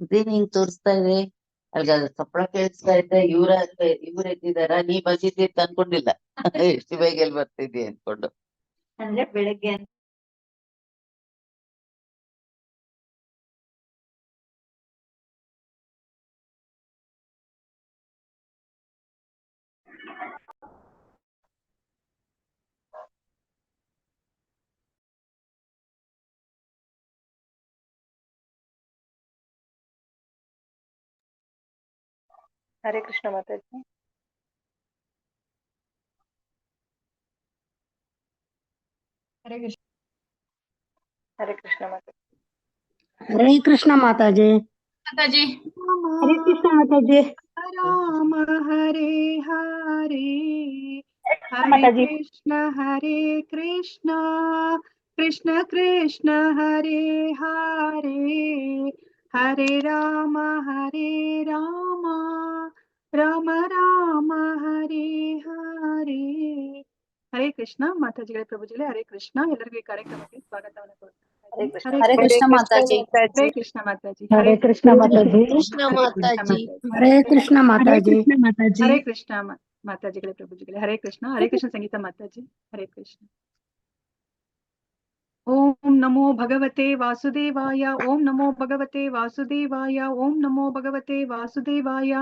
ಇದೇನ್ ಹಿಂಗ್ ತೋರಿಸ್ತಾ ಇದೆ. ಅಲ್ಗ ಸಪ್ಪಳ ಕೇಳಿಸ್ತಾ ಇದ್ದೆ. ಇವ್ರ ಎದ್ದಿದಾರ, ನೀ ಬಂದಿದ್ದಿ ಅನ್ಕೊಂಡಿಲ್ಲ. ಎಷ್ಟು ಬೇಗ ಎಲ್ಲಿ ಬರ್ತಿದ್ದಿ ಅನ್ಕೊಂಡು. ಅಂದ್ರೆ ಬೆಳಗ್ಗೆ ಹರೇ ಕೃಷ್ಣ ಮಾತಾಜಿ. ಹರೇ ಕೃಷ್ಣ. ಹರೇ ಕೃಷ್ಣ ಮಾತಾಜಿ. ಹರೇ ಕೃಷ್ಣ ಮಾತಾಜಿ. ಮಾತಾಜಿ. ಹರೇ ಕೃಷ್ಣ ಮಾತಾಜಿ. ರಾಮ ಹರೇ ಹರೇ ಹರೇ ಮಾತಾಜಿ. ಕೃಷ್ಣ ಕೃಷ್ಣ ಕೃಷ್ಣ ಹರೇ ಹರೇ ಹರೇ ರಾಮ ರಾಮ ರಾಮ ಹರೇ ಹರೇ. ಹರೇ ಕೃಷ್ಣ ಮಾತಾಜಿಗಳೇ, ಪ್ರಭುಜಿಗಳೇ, ಹರೇ ಕೃಷ್ಣ. ಎಲ್ಲರಿಗೂ ಈ ಕಾರ್ಯಕ್ರಮಕ್ಕೆ ಸ್ವಾಗತವನ್ನು ಕೊಡ್ತೀನಿ. ಹರೇ ಕೃಷ್ಣ ಮಾತಾಜಿ. ಹರೇ ಕೃಷ್ಣ ಮಾತಾಜಿ. ಹರೇ ಕೃಷ್ಣ ಮಾತಾಜಿ. ಕೃಷ್ಣ ಮಾತಾಜಿ. ಹರೇ ಕೃಷ್ಣ ಮಾತಾಜಿ. ಹರೇ ಕೃಷ್ಣ ಮಾತಾಜಿಗಳೇ, ಪ್ರಭುಜಿಗಳೇ, ಹರೇ ಕೃಷ್ಣ. ಹರೇ ಕೃಷ್ಣ ಸಂಗೀತ ಮಾತಾಜಿ. ಹರೇ ಕೃಷ್ಣ. ಓಂ ನಮೋ ಭಗವತೆ ವಾಸುದೇವಾಯ. ಓಂ ನಮೋ ಭಗವತೆ ವಾಸುದೇವಾಯ. ಓಂ ನಮೋ ಭಗವತೆ ವಾಸುದೇವಾಯ.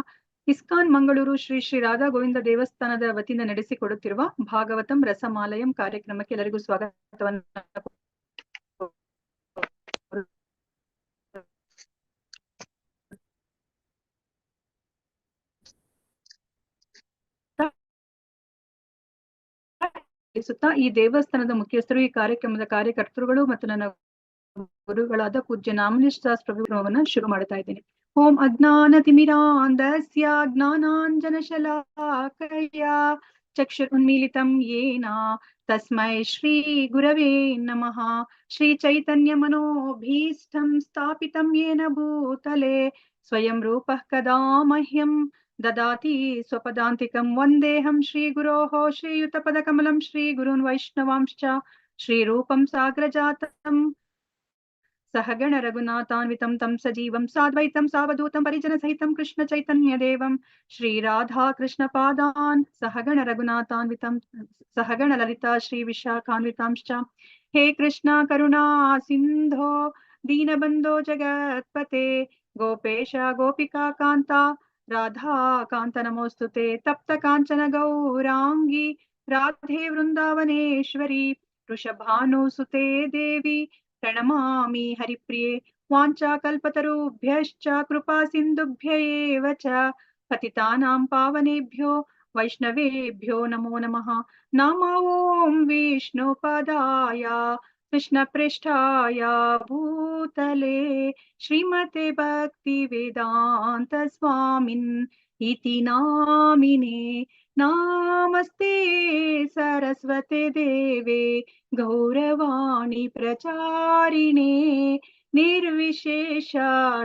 ಇಸ್ಕಾನ್ ಮಂಗಳೂರು ಶ್ರೀ ಶ್ರೀ ರಾಧಾ ಗೋವಿಂದ ದೇವಸ್ಥಾನದ ವತಿಯಿಂದ ನಡೆಸಿಕೊಡುತ್ತಿರುವ ಭಾಗವತಂ ರಸಮಾಲಯಂ ಕಾರ್ಯಕ್ರಮಕ್ಕೆ ಎಲ್ಲರಿಗೂ ಸ್ವಾಗತವನ್ನು ಸುತ್ತಾ ಈ ದೇವಸ್ಥಾನದ ಮುಖ್ಯಸ್ಥರು, ಈ ಕಾರ್ಯಕ್ರಮದ ಕಾರ್ಯಕರ್ತರುಗಳು ಮತ್ತು ನನ್ನ ಗುರುಗಳಾದ ಪೂಜ್ಯ ನಾಮನಿಷ್ಠ ಪ್ರಭುವನ್ನ ಶುರು ಮಾಡ್ತಾ ಇದ್ದೇನೆ. ಓಂ ಅಜ್ಞಾನ ತಿಮಿರಾಂಧಸ್ಯ ಜ್ಞಾನಾಂಜನ ಶಲಾಕಯ ಚಕ್ಷುರುನ್ಮೀಲಿತಂ ಯೇನ ತಸ್ಮೈ ಶ್ರೀ ಗುರವೇ ನಮಃ. ಶ್ರೀ ಚೈತನ್ಯ ಮನೋಭೀಷ್ಟಂ ಸ್ಥಾಪಿತಂ ಯೇನ ಭೂತಲೆ ಸ್ವಯಂ ರೂಪಃ ಕದಾ ಮಹ್ಯಂ ದದಾತಿ ಸ್ವಪದಾಂತಿಕಂ. ವಂದೇಹಂ ಶ್ರೀ ಗುರೋಃ ಶ್ರೀಯುತ ಪದಕಮಲಂ ಶ್ರೀ ಗುರುನ್ ವೈಷ್ಣವಾಂಶ್ಚ ಶ್ರೀರೂಪಂ ಸಾಗ್ರಜಾತಂ ಸಹಗಣ ರಘುನಾಥಾನ್ವಿತಂ ತಂ ಸಜೀವಂ ಸಾದ್ವೈತಂ ಸಾವಧೂತಂ ಪರಿಜನ ಸಹಿತಂ ಕೃಷ್ಣ ಚೈತನ್ಯ ದೇವಂ ಶ್ರೀ ರಾಧಾ ಕೃಷ್ಣ ಪಾದಾನ್ ಸಹಗಣ ರಘುನಾಥಾನ್ವಿತಂ ಸಹಗಣ ಲಲಿತಾ ಶ್ರೀ ವಿಶಾಖಾನ್ವಿತಾಂಶ್ಚ. ಹೇ ಕೃಷ್ಣ ಕರುಣಾ ಸಿಂಧೋ ದೀನಬಂಧೋ ಜಗತ್ಪತೆ ಗೋಪೇಶ ಗೋಪಿಕಾ ಕಾಂತ ರಾಧಾ ಕಾಂತ ನಮೋಸ್ತುತೆ. ತಪ್ತ ಕಾಂಚನ ಗೌರಾಂಗಿ ರಾಧೆ ವೃಂದಾವನೇಶ್ವರಿ ವೃಷಭಾನುಸುತೆ ದೇವಿ ಪ್ರಣಮಾಮಿ ಹರಿಪ್ರಿಯೆ. ವಾಂಚಾ ಕಲ್ಪತರುಭ್ಯಶ್ಚ ಕೃಪಾ ಸಿಂಧುಭ್ಯ ಏವ ಚ ಪತಿತಾನಾಂ ಪಾವನೇಭ್ಯೋ ವೈಷ್ಣವೇಭ್ಯೋ ನಮೋ ನಮಃ. ನಮೋ ಓಂ ವಿಷ್ಣುಪದಾಯ ಕೃಷ್ಣ ಪೃಷ್ಠಾಯ ಭೂತಲೆ ಶ್ರೀಮತೆ ಭಕ್ತಿ ವೇದಾಂತ ಸ್ವಾಮಿನ್ ಇತಿ ನಾಮಿನೇ. ನಮಸ್ತೆ ಸರಸ್ವತೆ ದೇವೆ ಗೌರವಾಣಿ ಪ್ರಚಾರಿಣೆ ನಿರ್ವಿಶೇಷ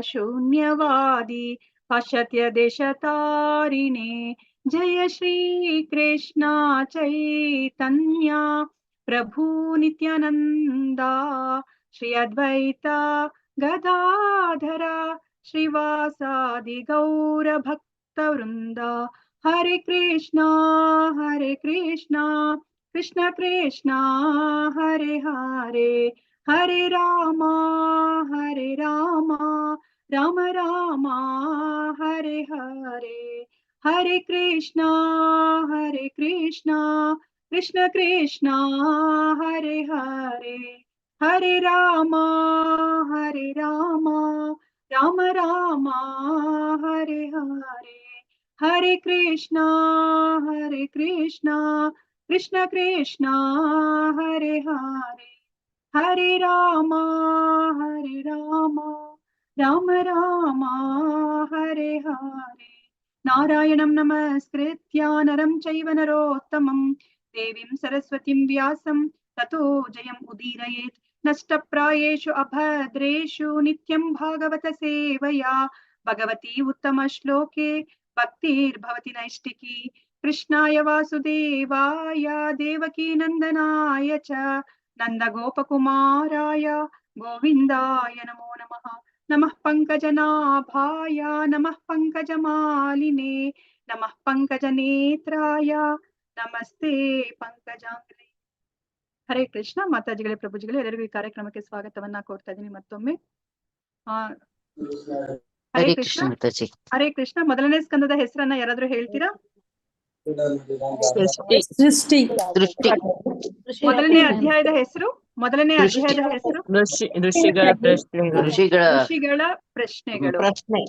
ಶೂನ್ಯವಾದಿ ಪಾಶ್ಚಾತ್ಯ ದೇಶತಾರಿಣೆ. ಜಯ ಶ್ರೀ ಕೃಷ್ಣ ಚೈತನ್ಯ ಪ್ರಭು ನಿತ್ಯಾನಂದ ಶ್ರೀ ಅದ್ವೈತ ಗದಾಧರ ಶ್ರೀವಾಸಾದಿ ಗೌರ ಭಕ್ತ ವೃಂದ. ಹರೇ ಕೃಷ್ಣ ಕೃಷ್ಣ ಕೃಷ್ಣ ಹರೇ ಹರೇ ಹರೇ ರಾಮ ರಾಮ ರಾಮ ಹರೇ ಹರೇ. ಹರೇ ಕೃಷ್ಣ ಕೃಷ್ಣ ಕೃಷ್ಣ ಹರೇ ಹರೇ ಹರೇ ರಾಮ ರಾಮ ರಾಮ ಹರೇ ಹರೇ. ಹರೇ ಕೃಷ್ಣ ಕೃಷ್ಣ ಕೃಷ್ಣ ಹರೇ ಹರೇ ಹರೇ ರಾಮ ರಾಮ ರಾಮ ಹರೇ ಹರೇ. ನಾರಾಯಣಂ ನಮಸ್ಕೃತ್ಯ ನರಂ ಚೈವ ನರೋತ್ತಮಂ ದೇವೀಂ ಸರಸ್ವತಿಂ ವ್ಯಾಸಂ ತತೋ ಜಯಂ ಉದೀರಯೇತ್. ನಷ್ಟಪ್ರಾಯೇಷು ಅಭದ್ರೇಷು ನಿತ್ಯಂ ಭಾಗವತ ಸೇವಯಾ ಭಗವತಿ ಉತ್ತಮ ಶ್ಲೋಕೆ ಭಕ್ತಿರ್ಭವತಿ ನೈಷ್ಟಿಕಿ. ಕೃಷ್ಣಾಯ ವಾಸುದೇವಾಯ ದೇವಕೀ ನಂದನಾಯ ಚ ನಂದ ಗೋಪಕುಮಾರಾಯ ಗೋವಿಂದಾಯ ನಮೋ ನಮಃ. ನಮಃ ಪಂಕಜನಾಭಾಯ ನಮಃ ಪಂಕಜಮಾಲಿನೇ ನಮಃ ಪಂಕಜನೇತ್ರಾಯ ನಮಸ್ತೆ ಪಂಕಜಾಂಗ್ರಿ. ಹರೇ ಕೃಷ್ಣ. ಮಾತಾಜಿಗಳೇ, ಪ್ರಭುಜಿಗಳೇ, ಎಲ್ಲರಿಗೂ ಈ ಕಾರ್ಯಕ್ರಮಕ್ಕೆ ಸ್ವಾಗತವನ್ನ ಕೋರ್ತಾ ಇದ್ದೀನಿ ಮತ್ತೊಮ್ಮೆ. ಹರೇ ಹರೇ ಕೃಷ್ಣ. ಕೃಷ್ಣ ಮಾತಾಜಿ. ಹರೇ ಕೃಷ್ಣ. ಮೊದಲನೇ ಸ್ಕಂದದ ಹೆಸರನ್ನ ಯಾರಾದ್ರೂ ಹೇಳ್ತೀರಾ? ಸೃಷ್ಟಿ. ದೃಷ್ಟಿ. ಮೊದಲನೇ ಅಧ್ಯಾಯದ ಹೆಸರು? ಮೊದಲನೇ ಅಧ್ಯಾಯದ ಹೆಸರು ಋಷಿಗಳ ಪ್ರಶ್ನೆಗಳು. ಋಷಿಗಳ ಪ್ರಶ್ನೆಗಳು. ಪ್ರಶ್ನೆ.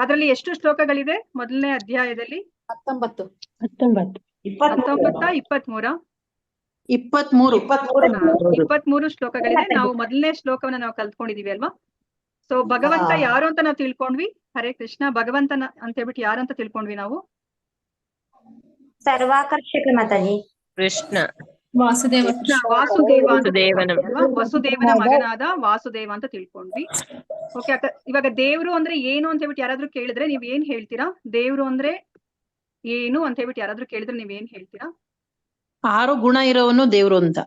ಅದರಲ್ಲಿ ಎಷ್ಟು ಶ್ಲೋಕಗಳಿದೆ ಮೊದಲನೇ ಅಧ್ಯಾಯದಲ್ಲಿ? 19. 23 23 ಶ್ಲೋಕಗಳಿದೆ. ನಾವು ಮೊದಲನೇ ಶ್ಲೋಕವನ್ನ ನಾವು ಕಲ್ತ್ಕೊಂಡಿದೀವಿ ಅಲ್ವಾ? ಸೊ ಭಗವಂತ ಯಾರು ಅಂತ ನಾವು ತಿಳ್ಕೊಂಡ್ವಿ. ಹರೇ ಕೃಷ್ಣ. ಭಗವಂತನ ಅಂತ ಹೇಳ್ಬಿಟ್ಟು ಯಾರು ಅಂತ ತಿಳ್ಕೊಂಡ್ವಿ ನಾವು? ಸರ್ವಾಕರ್ಷಕ ಮಾತಾಜಿ. ಕೃಷ್ಣ ವಾಸುದೇವನ ಮಗನಾದ ವಾಸುದೇವ ಅಂತ ತಿಳ್ಕೊಂಡ್ವಿ. ಓಕೆ. ಇವಾಗ ದೇವ್ರು ಅಂದ್ರೆ ಏನು ಅಂತ ಹೇಳ್ಬಿಟ್ಟು ಯಾರಾದ್ರೂ ಕೇಳಿದ್ರೆ ನೀವ್ ಏನ್ ಹೇಳ್ತೀರಾ? ದೇವ್ರು ಅಂದ್ರೆ ಏನು ಅಂತ ಹೇಳ್ಬಿಟ್ಟು ಯಾರಾದ್ರೂ ಕೇಳಿದ್ರೆ ನೀವ್ ಏನ್ ಹೇಳ್ತೀರಾ? 6 ಗುಣ ಇರೋವನು ದೇವ್ರು ಅಂತ.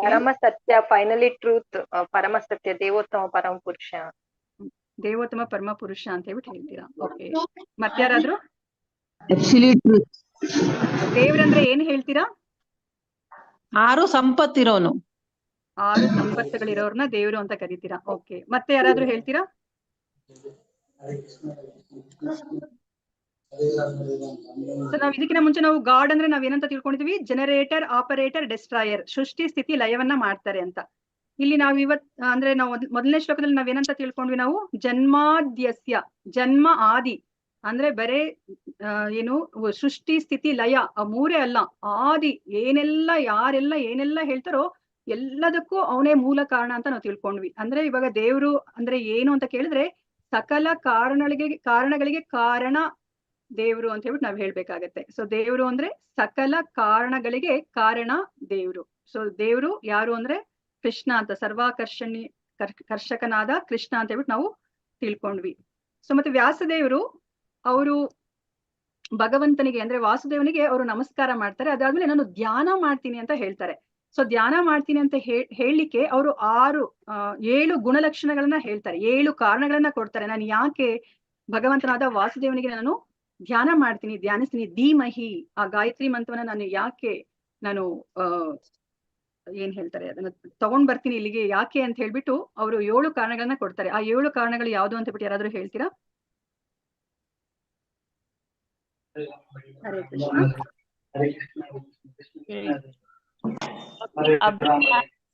ಪರಮ ಸತ್ಯ, ಫೈನಲಿ ಟ್ರೂತ್, ಪರಮ ಸತ್ಯ, ದೇವೋತ್ತಮ ಪರಮ ಪುರುಷ. ದೇವೋತ್ತಮ ಪರಮ ಪುರುಷ ಅಂತ ಹೇಳ್ಬಿಟ್ಟು ಹೇಳ್ತೀರಾ. ಓಕೆ. ಮತ್ಯಾರಾದ್ರೂ? ದೇವ್ರಂದ್ರೆ ಏನ್ ಹೇಳ್ತೀರಾ? 6 ಸಂಪತ್ತಿರೋನು. 6 ಸಂಪತ್ತುಗಳಿರೋರ್ನ ದೇವ್ರು ಅಂತ ಕರಿತೀರಾ. ಓಕೆ. ಮತ್ತೆ ಯಾರಾದ್ರೂ ಹೇಳ್ತೀರಾ? ಸೊ ನಾವ್ ಇದಕ್ಕಿಂತ ಮುಂಚೆ ನಾವು ಗಾಡ್ ಅಂದ್ರೆ ನಾವ್ ಏನಂತ ತಿಳ್ಕೊಂಡಿದ್ವಿ? Generator, operator, destroyer. ಸೃಷ್ಟಿ ಸ್ಥಿತಿ ಲಯವನ್ನ ಮಾಡ್ತಾರೆ ಅಂತ. ಇಲ್ಲಿ ನಾವು ಅಂದ್ರೆ ನಾವು ಮೊದಲನೇ ಶ್ಲೋಕದಲ್ಲಿ ನಾವ್ ಏನಂತ ತಿಳ್ಕೊಂಡ್ವಿ? ನಾವು ಜನ್ಮಾದ್ಯಸ್ಯ, ಜನ್ಮ ಆದಿ ಅಂದ್ರೆ ಬರೇ ಏನು ಸೃಷ್ಟಿ ಸ್ಥಿತಿ ಲಯ ಆ ಮೂರೇ ಅಲ್ಲ, ಆದಿ ಏನೆಲ್ಲ ಯಾರೆಲ್ಲ ಏನೆಲ್ಲ ಹೇಳ್ತಾರೋ ಎಲ್ಲದಕ್ಕೂ ಅವನೇ ಮೂಲ ಕಾರಣ ಅಂತ ನಾವು ತಿಳ್ಕೊಂಡ್ವಿ. ಅಂದ್ರೆ ಇವಾಗ ದೇವ್ರು ಅಂದ್ರೆ ಏನು ಅಂತ ಕೇಳಿದ್ರೆ ಸಕಲ ಕಾರಣಗಳಿಗೆ ಕಾರಣ ದೇವ್ರು ಅಂತ ಹೇಳ್ಬಿಟ್ಟು ನಾವ್ ಹೇಳ್ಬೇಕಾಗತ್ತೆ. ಸೊ ದೇವ್ರು ಅಂದ್ರೆ ಸಕಲ ಕಾರಣಗಳಿಗೆ ಕಾರಣ ದೇವ್ರು. ಸೊ ದೇವ್ರು ಯಾರು ಅಂದ್ರೆ ಕೃಷ್ಣ ಅಂತ, ಕರ್ಷಕನಾದ ಕೃಷ್ಣ ಅಂತ ಹೇಳ್ಬಿಟ್ಟು ನಾವು ತಿಳ್ಕೊಂಡ್ವಿ. ಸೊ ಮತ್ತೆ ವ್ಯಾಸದೇವರು ಅವರು ಭಗವಂತನಿಗೆ ಅಂದ್ರೆ ವಾಸುದೇವನಿಗೆ ಅವರು ನಮಸ್ಕಾರ ಮಾಡ್ತಾರೆ. ಅದಾದ್ಮೇಲೆ ನಾನು ಧ್ಯಾನ ಮಾಡ್ತೀನಿ ಅಂತ ಹೇಳ್ತಾರೆ. ಸೊ ಧ್ಯಾನ ಮಾಡ್ತೀನಿ ಅಂತ ಹೇಳಲಿಕ್ಕೆ ಅವರು 7 ಗುಣಲಕ್ಷಣಗಳನ್ನ ಹೇಳ್ತಾರೆ, 7 ಕಾರಣಗಳನ್ನ ಕೊಡ್ತಾರೆ. ನಾನು ಯಾಕೆ ಭಗವಂತನಾದ ವಾಸುದೇವನಿಗೆ ನಾನು ಧ್ಯಾನ ಮಾಡ್ತೀನಿ, ಧ್ಯಾನಿಸ್ತೀನಿ, ಧೀಮಹಿ ಆ ಗಾಯತ್ರಿ ಮಂತ್ರವನ್ನ ನಾನು ಯಾಕೆ ನಾನು ಏನ್ ಹೇಳ್ತಾರೆ ಅದನ್ನ ತಗೊಂಡ್ ಬರ್ತೀನಿ ಇಲ್ಲಿಗೆ ಯಾಕೆ ಅಂತ ಹೇಳ್ಬಿಟ್ಟು ಅವರು 7 ಕಾರಣಗಳನ್ನ ಕೊಡ್ತಾರೆ. ಆ 7 ಕಾರಣಗಳು ಯಾವ್ದು ಅಂತ ಬಿಟ್ಟು ಯಾರಾದ್ರೂ ಹೇಳ್ತೀರಾ? ಹರೇ ಕೃಷ್ಣ.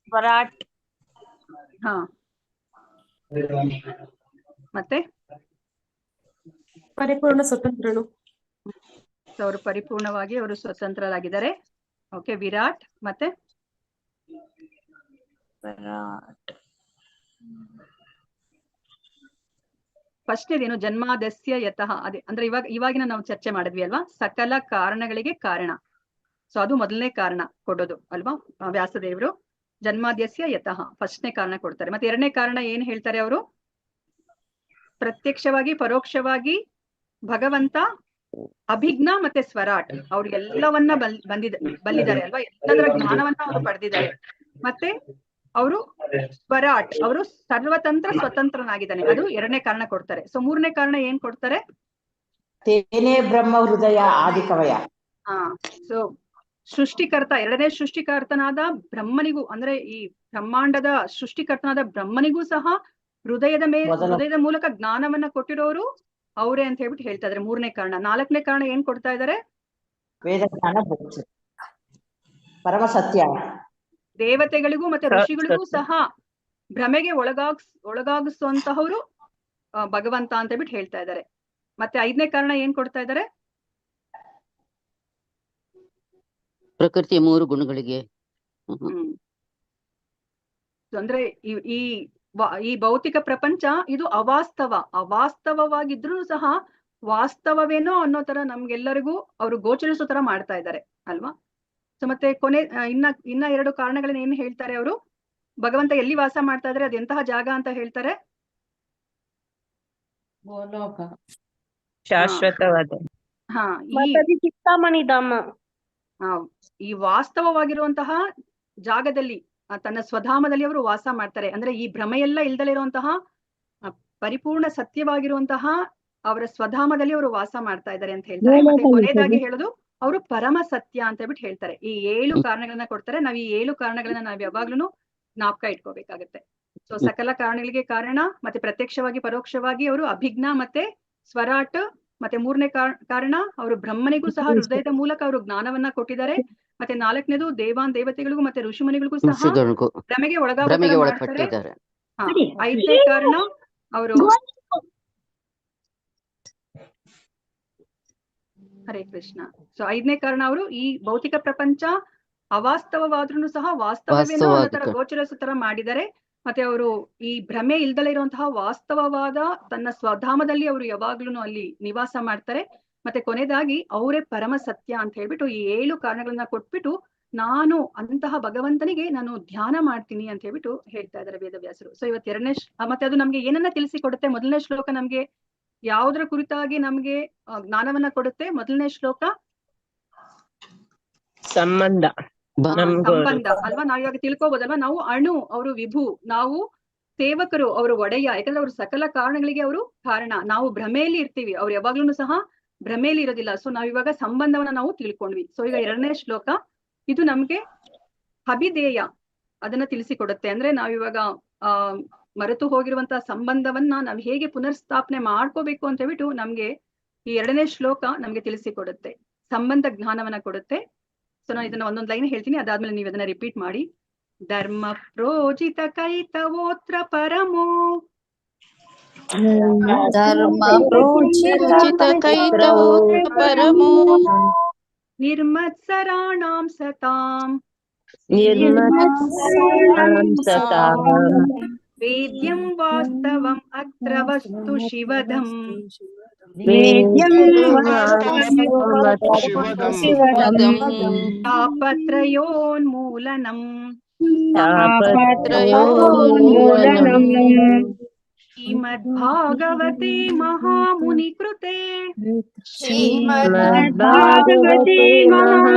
ಸ್ವರಾಟ್. ಹಾ. ಮತ್ತೆ ಪರಿಪೂರ್ಣ ಸ್ವತಂತ್ರನು. ಅವರು ಪರಿಪೂರ್ಣವಾಗಿ ಅವರು ಸ್ವತಂತ್ರರಾಗಿದ್ದಾರೆ. ಓಕೆ. ವಿರಾಟ್. ಮತ್ತೆ ಫಸ್ಟ್ ಇದೇನು? ಜನ್ಮಾದಸ್ಯ ಯತಃ. ಅದೇ ಅಂದ್ರೆ ಇವಾಗಿನ ನಾವು ಚರ್ಚೆ ಮಾಡಿದ್ವಿ ಅಲ್ವಾ? ಸಕಲ ಕಾರಣಗಳಿಗೆ ಕಾರಣ. ಸೊ ಅದು ಮೊದಲನೇ ಕಾರಣ ಕೊಡೋದು ಅಲ್ವಾ ವ್ಯಾಸದೇವರು? ಜನ್ಮಾದ್ಯಸ್ಯ ಯತಃ ಫಸ್ಟ್ನೇ ಕಾರಣ ಕೊಡ್ತಾರೆ. ಮತ್ತೆ ಎರಡನೇ ಕಾರಣ ಏನ್ ಹೇಳ್ತಾರೆ ಅವರು? ಪ್ರತ್ಯಕ್ಷವಾಗಿ ಪರೋಕ್ಷವಾಗಿ ಭಗವಂತ ಅಭಿಜ್ಞ ಮತ್ತೆ ಸ್ವರಾಟ್ ಅವ್ರು ಎಲ್ಲವನ್ನ ಬಲ್ಲಿದ್ದಾರೆ ಅಲ್ವಾ? ಎಲ್ಲದರ ಜ್ಞಾನವನ್ನ ಅವರು ಪಡೆದಿದ್ದಾರೆ. ಮತ್ತೆ ಅವರು ಸ್ವರಾಟ್ ಅವರು ಸರ್ವತಂತ್ರ ಸ್ವತಂತ್ರನಾಗಿದ್ದಾನೆ, ಅದು ಎರಡನೇ ಕಾರಣ ಕೊಡ್ತಾರೆ. ಸೊ ಮೂರನೇ ಕಾರಣ ಏನ್ ಕೊಡ್ತಾರೆ? ತೇನೇ ಬ್ರಹ್ಮ ಹೃದಯ ಆದಿಕವಯ. ಸೊ ಸೃಷ್ಟಿಕರ್ತ, ಎರಡನೇ ಸೃಷ್ಟಿಕರ್ತನಾದ ಬ್ರಹ್ಮನಿಗೂ ಅಂದ್ರೆ ಈ ಬ್ರಹ್ಮಾಂಡದ ಸೃಷ್ಟಿಕರ್ತನಾದ ಬ್ರಹ್ಮನಿಗೂ ಸಹ ಹೃದಯದ ಮೂಲಕ ಜ್ಞಾನವನ್ನ ಕೊಟ್ಟಿರೋರು ಅವರೇ ಅಂತ ಹೇಳ್ಬಿಟ್ಟು ಹೇಳ್ತಾ ಇದಾರೆ. ಮೂರನೇ ಕಾರಣ. ನಾಲ್ಕನೇ ಕಾರಣ ಏನ್ ಕೊಡ್ತಾ ಇದಾರೆ? ವೇದ ಜ್ಞಾನ, ಪರಮ ಸತ್ಯ. ದೇವತೆಗಳಿಗೂ ಮತ್ತೆ ಋಷಿಗಳಿಗೂ ಸಹ ಭ್ರಮೆಗೆ ಒಳಗಾಗಿಸುವಂತಹವರು ಭಗವಂತ ಅಂತ ಹೇಳ್ಬಿಟ್ಟು ಹೇಳ್ತಾ ಇದ್ದಾರೆ. ಮತ್ತೆ ಐದನೇ ಕಾರಣ ಏನ್ ಕೊಡ್ತಾ ಇದ್ದಾರೆ? ಪ್ರಕೃತಿಯ 3 ಗುಣಗಳಿಗೆ. ಅಂದ್ರೆ ಈ ಭೌತಿಕ ಪ್ರಪಂಚ ಇದು ಅವಾಸ್ತವವಾಗಿದ್ರು ಸಹ ವಾಸ್ತವವೇನೋ ಅನ್ನೋ ತರ ನಮ್ಗೆಲ್ಲರಿಗೂ ಅವರು ಗೋಚರಿಸೋ ತರ ಮಾಡ್ತಾ ಇದ್ದಾರೆ ಅಲ್ವಾ? ಸೊ ಮತ್ತೆ ಕೊನೆ ಇನ್ನ 2 ಕಾರಣಗಳನ್ನ ಏನ್ ಹೇಳ್ತಾರೆ ಅವರು? ಭಗವಂತ ಎಲ್ಲಿ ವಾಸ ಮಾಡ್ತಾ ಇದ್ರೆ ಅದು ಎಂತಹ ಜಾಗ ಅಂತ ಹೇಳ್ತಾರೆ? ಶಾಶ್ವತವಾದ. ಚಿಂತಾಮಣಿ ಧಾಮ. ಈ ವಾಸ್ತವವಾಗಿರುವಂತಹ ಜಾಗದಲ್ಲಿ ತನ್ನ ಸ್ವಧಾಮದಲ್ಲಿ ಅವರು ವಾಸ ಮಾಡ್ತಾರೆ. ಅಂದ್ರೆ ಈ ಭ್ರಮೆಯೆಲ್ಲ ಇಲ್ದಲೇ ಇರುವಂತಹ ಪರಿಪೂರ್ಣ ಸತ್ಯವಾಗಿರುವಂತಹ ಅವರ ಸ್ವಧಾಮದಲ್ಲಿ ಅವರು ವಾಸ ಮಾಡ್ತಾ ಇದ್ದಾರೆ ಅಂತ ಹೇಳ್ತಾರೆ. ಮತ್ತೆ ಕೊನೆಯದಾಗಿ ಹೇಳೋದು ಅವರು ಪರಮ ಸತ್ಯ ಅಂತ ಹೇಳ್ಬಿಟ್ಟು ಹೇಳ್ತಾರೆ. ಈ 7 ಕಾರಣಗಳನ್ನ ಕೊಡ್ತಾರೆ. ನಾವ್ ಈ 7 ಕಾರಣಗಳನ್ನ ನಾವ್ ಯಾವಾಗ್ಲೂ ಜ್ಞಾಪಕ ಇಟ್ಕೋಬೇಕಾಗತ್ತೆ. ಸೊ ಸಕಲ ಕಾರಣಗಳಿಗೆ ಕಾರಣ, ಮತ್ತೆ ಪ್ರತ್ಯಕ್ಷವಾಗಿ ಪರೋಕ್ಷವಾಗಿ ಅವರು ಅಭಿಜ್ಞ ಮತ್ತೆ ಸ್ವರಾಟ್, ಮತ್ತೆ 3ನೇ ಕಾರಣ ಅವರು ಬ್ರಹ್ಮನಿಗೂ ಸಹ ಹೃದಯದ ಮೂಲಕ ಅವರು ಜ್ಞಾನವನ್ನ ಕೊಟ್ಟಿದ್ದಾರೆ. ಮತ್ತೆ 4ನೇದು ದೇವಾನ್ ದೇವತೆಗಳಿಗೂ ಮತ್ತೆ ಋಷಿಮುನಿಗಳಿಗೂ ಸಹ ಋಷಿಗಳಿಗೂ ಭ್ರಮೆಗೆ ಭ್ರಮೆಗೆ ಒಳಗಾಗ್ತಾರೆ. ಒಳಪಟ್ಟಿದ್ದಾರೆ. 5ನೇ ಕಾರಣ ಅವರು ಹರೇ ಕೃಷ್ಣ. ಸೊ 5ನೇ ಕಾರಣ ಅವರು ಈ ಭೌತಿಕ ಪ್ರಪಂಚ ಅವಾಸ್ತವವಾದ್ರೂ ಸಹ ವಾಸ್ತವವೇನೋ ಅನ್ನೋ ತರ ಗೋಚರಿಸೋ ತರ ಮಾಡಿದ್ದಾರೆ. ಮತ್ತೆ ಅವರು ಈ ಭ್ರಮೆ ಇಲ್ದಲೇ ಇರುವಂತಹ ವಾಸ್ತವವಾದ ತನ್ನ ಸ್ವಧಾಮದಲ್ಲಿ ಅವರು ಯಾವಾಗ್ಲೂ ಅಲ್ಲಿ ನಿವಾಸ ಮಾಡ್ತಾರೆ. ಮತ್ತೆ ಕೊನೆಯದಾಗಿ ಅವರೇ ಪರಮ ಸತ್ಯ ಅಂತ ಹೇಳ್ಬಿಟ್ಟು ಈ 7 ಕಾರಣಗಳನ್ನ ಕೊಟ್ಬಿಟ್ಟು ನಾನು ಅಂತಹ ಭಗವಂತನಿಗೆ ನಾನು ಧ್ಯಾನ ಮಾಡ್ತೀನಿ ಅಂತ ಹೇಳ್ಬಿಟ್ಟು ಹೇಳ್ತಾ ಇದ್ದಾರೆ ವೇದವ್ಯಾಸರು. ಸೊ ಇವತ್ತು 2ನೇ ಮತ್ತೆ ಅದು ನಮ್ಗೆ ಏನನ್ನ ತಿಳಿಸಿಕೊಡುತ್ತೆ? ಮೊದಲನೇ ಶ್ಲೋಕ ನಮ್ಗೆ ಯಾವುದರ ಕುರಿತಾಗಿ ನಮ್ಗೆ ಜ್ಞಾನವನ್ನ ಕೊಡುತ್ತೆ? ಮೊದಲನೇ ಶ್ಲೋಕ ಸಂಬಂಧ ಸಂಬಂಧ ಅಲ್ವಾ? ನಾವ್ ಇವಾಗ ತಿಳ್ಕೊಬೋದಲ್ವಾ? ನಾವು ಅಣು, ಅವರು ವಿಭು, ನಾವು ಸೇವಕರು, ಅವರು ಒಡೆಯ. ಯಾಕಂದ್ರೆ ಅವ್ರು ಸಕಲ ಕಾರಣಗಳಿಗೆ ಅವರು ಕಾರಣ. ನಾವು ಭ್ರಮೆಯಲ್ಲಿ ಇರ್ತೀವಿ, ಅವ್ರು ಯಾವಾಗ್ಲೂ ಸಹ ಭ್ರಮೆಯಲ್ಲಿ ಇರೋದಿಲ್ಲ. ಸೊ ನಾವ್ ಇವಾಗ ಸಂಬಂಧವನ್ನ ನಾವು ತಿಳ್ಕೊಂಡ್ವಿ. ಸೊ ಈಗ 2ನೇ ಶ್ಲೋಕ ಇದು ನಮ್ಗೆ ಅಭಿಧೇಯ ಅದನ್ನ ತಿಳಿಸಿಕೊಡುತ್ತೆ. ಅಂದ್ರೆ ನಾವಿವಾಗ ಮರೆತು ಹೋಗಿರುವಂತಹ ಸಂಬಂಧವನ್ನ ನಾವ್ ಹೇಗೆ ಪುನರ್ಸ್ಥಾಪನೆ ಮಾಡ್ಕೋಬೇಕು ಅಂತ ಹೇಳ್ಬಿಟ್ಟು ನಮ್ಗೆ ಈ 2ನೇ ಶ್ಲೋಕ ನಮ್ಗೆ ತಿಳಿಸಿಕೊಡುತ್ತೆ, ಸಂಬಂಧ ಜ್ಞಾನವನ್ನ ಕೊಡುತ್ತೆ. ಸೊ ನಾನು ಇದನ್ನ ಒಂದೊಂದ್ ಲೈನ್ ಹೇಳ್ತೀನಿ, ಅದಾದ್ಮೇಲೆ ನೀವು ಅದನ್ನ ರಿಪೀಟ್ ಮಾಡಿ. ಧರ್ಮ ಪ್ರೋಜಿತ ಕೈತವೋತ್ರ ಪರಮೋ ಧರ್ಮ ಪ್ರೋಚಿತ ಕೈತವೋತ್ರ ಪರಮೋ ನಿರ್ಮತ್ಸರಾಣಾಂ ಸತಾಂ ವೇದ್ಯಂ ವಾಸ್ತವಂ ಅತ್ರ ವಸ್ತು ಶಿವಧಂ ತಾಪತ್ರಯೋನ್ಮೂಲನಂ ಶ್ರೀಮದ್ಭಾಗವತೆ ಮಹಾಮುನಿ ಕೃತೆ ಕಿಂ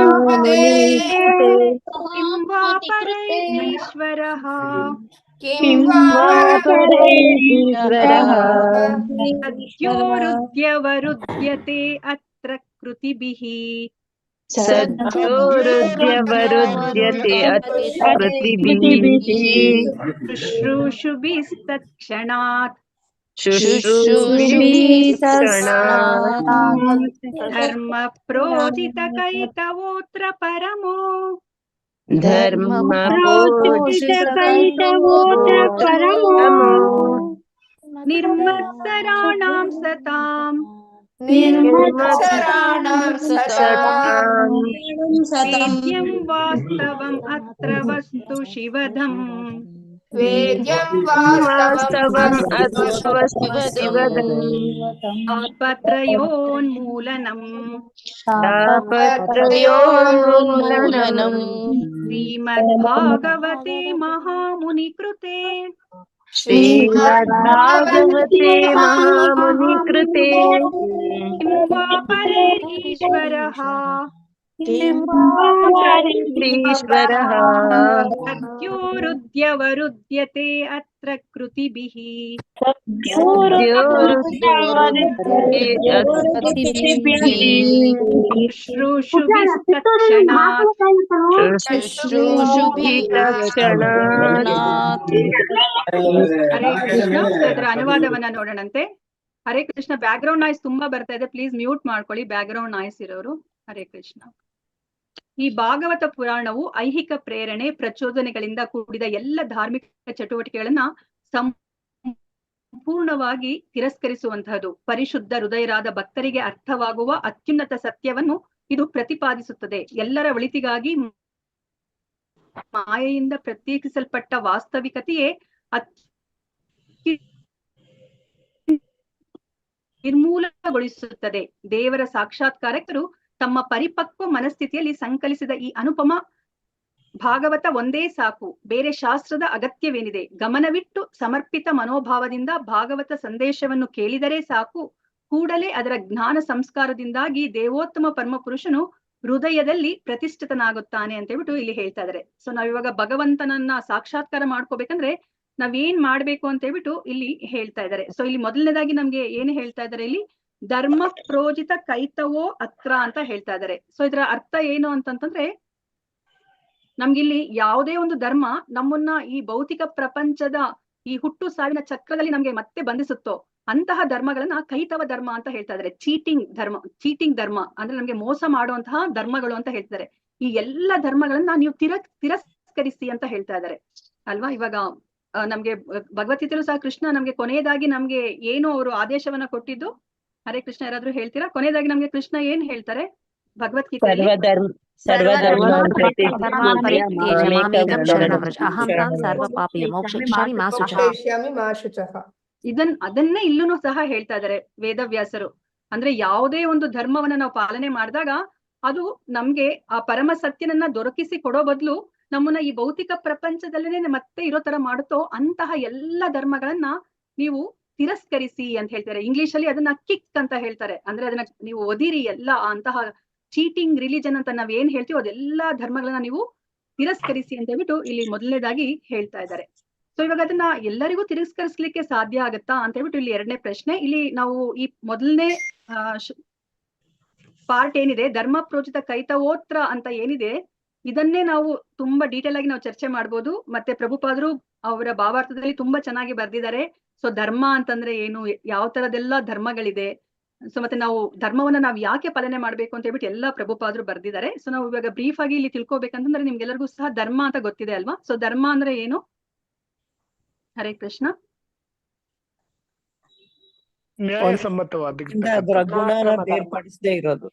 ವಾ ಪರೈರೀಶ್ವರಃ ಸದ್ಯೋರುದ್ಯವರುದ್ಯತೆ ಅತ್ರ ಕೃತಿಭಿಃ ಶುಶ್ರೂಷುಭಿಸ್ತತ್ಕ್ಷಣಾತ್ ಧರ್ಮ ಪ್ರೋಜಿತ ಕೈತವೋತ್ರ ಪರಮೋ ನಿರ್ಮತ್ಸರಾಣಾಂ ಸತಾಂ ವೇದ್ಯಂ ವಾಸ್ತವಂ ಅತ್ರ ವಸ್ತು ಶಿವಧಂ ತಾಪತ್ರಯೋನ್ಮೂಲನಂ ಶ್ರೀಮದ್ಭಾಗವತೆ ಮಹಾಮುನಿ ಕೃತೆ ಕಿಂ ವಾ ಪರೈರೀಶ್ವರಃ ಸದ್ಯೋರುದ್ಯವರುದ್ಯತೆ ಅತ್ರ ಕೃತಿಭಿಃ ಶುಶ್ರೂಷುಭಿಸ್ತತ್ಕ್ಷಣಾತ್ ಹರೇ ಕೃಷ್ಣ. ಅದರ ಅನುವಾದವನ್ನ ನೋಡೋಣಂತೆ. Hare Krishna. Back ground noise ತುಂಬಾ ಬರ್ತಾ ಇದೆ, ಪ್ಲೀಸ್ ಮ್ಯೂಟ್ ಮಾಡ್ಕೊಳ್ಳಿ ಬ್ಯಾಕ್ ಗ್ರೌಂಡ್ ನಾಯ್ಸ್ ಇರೋರು. ಹರೇ ಕೃಷ್ಣ. ಈ ಭಾಗವತ ಪುರಾಣವು ಐಹಿಕ ಪ್ರೇರಣೆ ಪ್ರಚೋದನೆಗಳಿಂದ ಕೂಡಿದ ಎಲ್ಲ ಧಾರ್ಮಿಕ ಚಟುವಟಿಕೆಗಳನ್ನ ಸಂಪೂರ್ಣವಾಗಿ ತಿರಸ್ಕರಿಸುವಂತಹದ್ದು. ಪರಿಶುದ್ಧ ಹೃದಯರಾದ ಭಕ್ತರಿಗೆ ಅರ್ಥವಾಗುವ ಅತ್ಯುನ್ನತ ಸತ್ಯವನ್ನು ಇದು ಪ್ರತಿಪಾದಿಸುತ್ತದೆ. ಎಲ್ಲರ ಒಳಿತಿಗಾಗಿ ಮಾಯೆಯಿಂದ ಪ್ರತ್ಯೇಕಿಸಲ್ಪಟ್ಟ ವಾಸ್ತವಿಕತೆಯೇ ನಿರ್ಮೂಲಗೊಳಿಸುತ್ತದೆ. ದೇವರ ಸಾಕ್ಷಾತ್ಕಾರಕರು ತಮ್ಮ ಪರಿಪಕ್ವ ಮನಸ್ಥಿತಿಯಲ್ಲಿ ಸಂಕಲಿಸಿದ ಈ ಅನುಪಮ ಭಾಗವತ ಒಂದೇ ಸಾಕು, ಬೇರೆ ಶಾಸ್ತ್ರದ ಅಗತ್ಯವೇನಿದೆ? ಗಮನವಿಟ್ಟು ಸಮರ್ಪಿತ ಮನೋಭಾವದಿಂದ ಭಾಗವತ ಸಂದೇಶವನ್ನು ಕೇಳಿದರೆ ಸಾಕು. ಕೂಡಲೇ ಅದರ ಜ್ಞಾನ ಸಂಸ್ಕಾರದಿಂದಾಗಿ ದೇವೋತ್ತಮ ಪರಮಪುರುಷನು ಹೃದಯದಲ್ಲಿ ಪ್ರತಿಷ್ಠಿತನಾಗುತ್ತಾನೆ ಅಂತ ಹೇಳ್ಬಿಟ್ಟು ಇಲ್ಲಿ ಹೇಳ್ತಾ ಇದಾರೆ. ಸೊ ನಾವಿವಾಗ ಭಗವಂತನನ್ನ ಸಾಕ್ಷಾತ್ಕಾರ ಮಾಡ್ಕೋಬೇಕಂದ್ರೆ ನಾವೇನ್ ಮಾಡ್ಬೇಕು ಅಂತ ಹೇಳ್ಬಿಟ್ಟು ಇಲ್ಲಿ ಹೇಳ್ತಾ ಇದ್ದಾರೆ. ಸೊ ಇಲ್ಲಿ ಮೊದಲನೇದಾಗಿ ನಮ್ಗೆ ಏನ್ ಹೇಳ್ತಾ ಇದಾರೆ, ಇಲ್ಲಿ ಧರ್ಮ ಪ್ರೋಜಿತ ಕೈತವೋ ಅತ್ರ ಅಂತ ಹೇಳ್ತಾ ಇದ್ದಾರೆ. ಸೊ ಇದರ ಅರ್ಥ ಏನು ಅಂತಂತಂದ್ರೆ, ನಮ್ಗಿಲ್ಲಿ ಯಾವುದೇ ಒಂದು ಧರ್ಮ ನಮ್ಮನ್ನ ಈ ಭೌತಿಕ ಪ್ರಪಂಚದ ಈ ಹುಟ್ಟು ಸಾವಿನ ಚಕ್ರದಲ್ಲಿ ನಮ್ಗೆ ಮತ್ತೆ ಬಂಧಿಸುತ್ತೋ ಅಂತಹ ಧರ್ಮಗಳನ್ನ ಕೈತವ ಧರ್ಮ ಅಂತ ಹೇಳ್ತಾ ಇದಾರೆ. ಚೀಟಿಂಗ್ ಧರ್ಮ ಅಂದ್ರೆ ನಮ್ಗೆ ಮೋಸ ಮಾಡುವಂತಹ ಧರ್ಮಗಳು ಅಂತ ಹೇಳ್ತಾರೆ. ಈ ಎಲ್ಲ ಧರ್ಮಗಳನ್ನ ನೀವು ತಿರಸ್ಕರಿಸಿ ಅಂತ ಹೇಳ್ತಾ ಇದ್ದಾರೆ ಅಲ್ವಾ. ಇವಾಗ ನಮ್ಗೆ ಭಗವದ್ಗೀತೆಯಲ್ಲೂ ಸಹ ಕೃಷ್ಣ ನಮ್ಗೆ ಕೊನೆಯದಾಗಿ ನಮ್ಗೆ ಏನು ಅವರು ಆದೇಶವನ್ನ ಕೊಟ್ಟಿದ್ದು, ಹರೇ ಕೃಷ್ಣ ಯಾರಾದ್ರೂ ಹೇಳ್ತೀರಾ? ಕೊನೆಯದಾಗಿ ನಮ್ಗೆ ಕೃಷ್ಣ ಏನ್ ಹೇಳ್ತಾರೆ ಭಗವದ್ಗೀತೆಯಲ್ಲಿ? ಸರ್ವಧರ್ಮ ಅದನ್ನೇ ಇಲ್ಲೂ ಸಹ ಹೇಳ್ತಾ ಇದ್ದಾರೆ ವೇದವ್ಯಾಸರು. ಅಂದ್ರೆ ಯಾವುದೇ ಒಂದು ಧರ್ಮವನ್ನ ನಾವು ಪಾಲನೆ ಮಾಡಿದಾಗ ಅದು ನಮ್ಗೆ ಆ ಪರಮ ಸತ್ಯನನ್ನ ದೊರಕಿಸಿ ಕೊಡೋ ಬದಲು ನಮ್ಮನ್ನ ಈ ಭೌತಿಕ ಪ್ರಪಂಚದಲ್ಲೇನೆ ಮತ್ತೆ ಇರೋ ತರ ಮಾಡುತ್ತೋ ಅಂತಹ ಎಲ್ಲ ಧರ್ಮಗಳನ್ನ ನೀವು ತಿರಸ್ಕರಿಸಿ ಅಂತ ಹೇಳ್ತಾರೆ. ಇಂಗ್ಲಿಷ್ ಅಲ್ಲಿ ಅದನ್ನ ಕಿಕ್ ಅಂತ ಹೇಳ್ತಾರೆ. ಅಂದ್ರೆ ಅದನ್ನ ನೀವು ಒದಿರಿ, ಎಲ್ಲ ಅಂತಹ ಚೀಟಿಂಗ್ ರಿಲಿಜನ್ ಅಂತ ನಾವ್ ಏನ್ ಹೇಳ್ತೀವೋ ಅದೆಲ್ಲಾ ಧರ್ಮಗಳನ್ನ ನೀವು ತಿರಸ್ಕರಿಸಿ ಅಂತ ಹೇಳ್ಬಿಟ್ಟು ಇಲ್ಲಿ ಮೊದಲನೇದಾಗಿ ಹೇಳ್ತಾ ಇದ್ದಾರೆ. ಸೊ ಇವಾಗ ಅದನ್ನ ಎಲ್ಲರಿಗೂ ತಿರಸ್ಕರಿಸ್ಲಿಕ್ಕೆ ಸಾಧ್ಯ ಆಗತ್ತಾ ಅಂತ ಹೇಳ್ಬಿಟ್ಟು ಇಲ್ಲಿ ಎರಡನೇ ಪ್ರಶ್ನೆ. ಇಲ್ಲಿ ನಾವು ಈ ಮೊದಲನೇ ಪಾರ್ಟ್ ಏನಿದೆ ಧರ್ಮ ಪ್ರೋಚಿತ ಕೈತವೋತ್ರ ಅಂತ ಏನಿದೆ, ಇದನ್ನೇ ನಾವು ತುಂಬಾ ಡೀಟೇಲ್ ಆಗಿ ನಾವು ಚರ್ಚೆ ಮಾಡ್ಬೋದು. ಮತ್ತೆ ಪ್ರಭುಪಾದರು ಅವರ ಭಾವಾರ್ಥದಲ್ಲಿ ತುಂಬಾ ಚೆನ್ನಾಗಿ ಬರ್ದಿದ್ದಾರೆ. ಸೊ ಧರ್ಮ ಅಂತಂದ್ರೆ ಏನು, ಯಾವ ತರದೆಲ್ಲ ಧರ್ಮಗಳಿದೆ, ಸೊ ಮತ್ತೆ ನಾವು ಧರ್ಮವನ್ನ ನಾವು ಯಾಕೆ ಪಾಲನೆ ಮಾಡ್ಬೇಕು ಅಂತ ಹೇಳ್ಬಿಟ್ಟು ಎಲ್ಲಾ ಪ್ರಭುಪಾದರು ಬರ್ದಿದ್ದಾರೆ. ಸೊ ನಾವು ಇವಾಗ ಬ್ರೀಫ್ ಆಗಿ ಇಲ್ಲಿ ತಿಳ್ಕೊಬೇಕಂತಂದ್ರೆ ನಿಮ್ಗೆಲ್ಲರಿಗೂ ಸಹ ಧರ್ಮ ಅಂತ ಗೊತ್ತಿದೆ ಅಲ್ವಾ. ಸೊ ಧರ್ಮ ಅಂದ್ರೆ ಏನು? ಹರೇ ಕೃಷ್ಣ. ಬೇರ್ಪಡಿಸದೇ ಇರೋದು.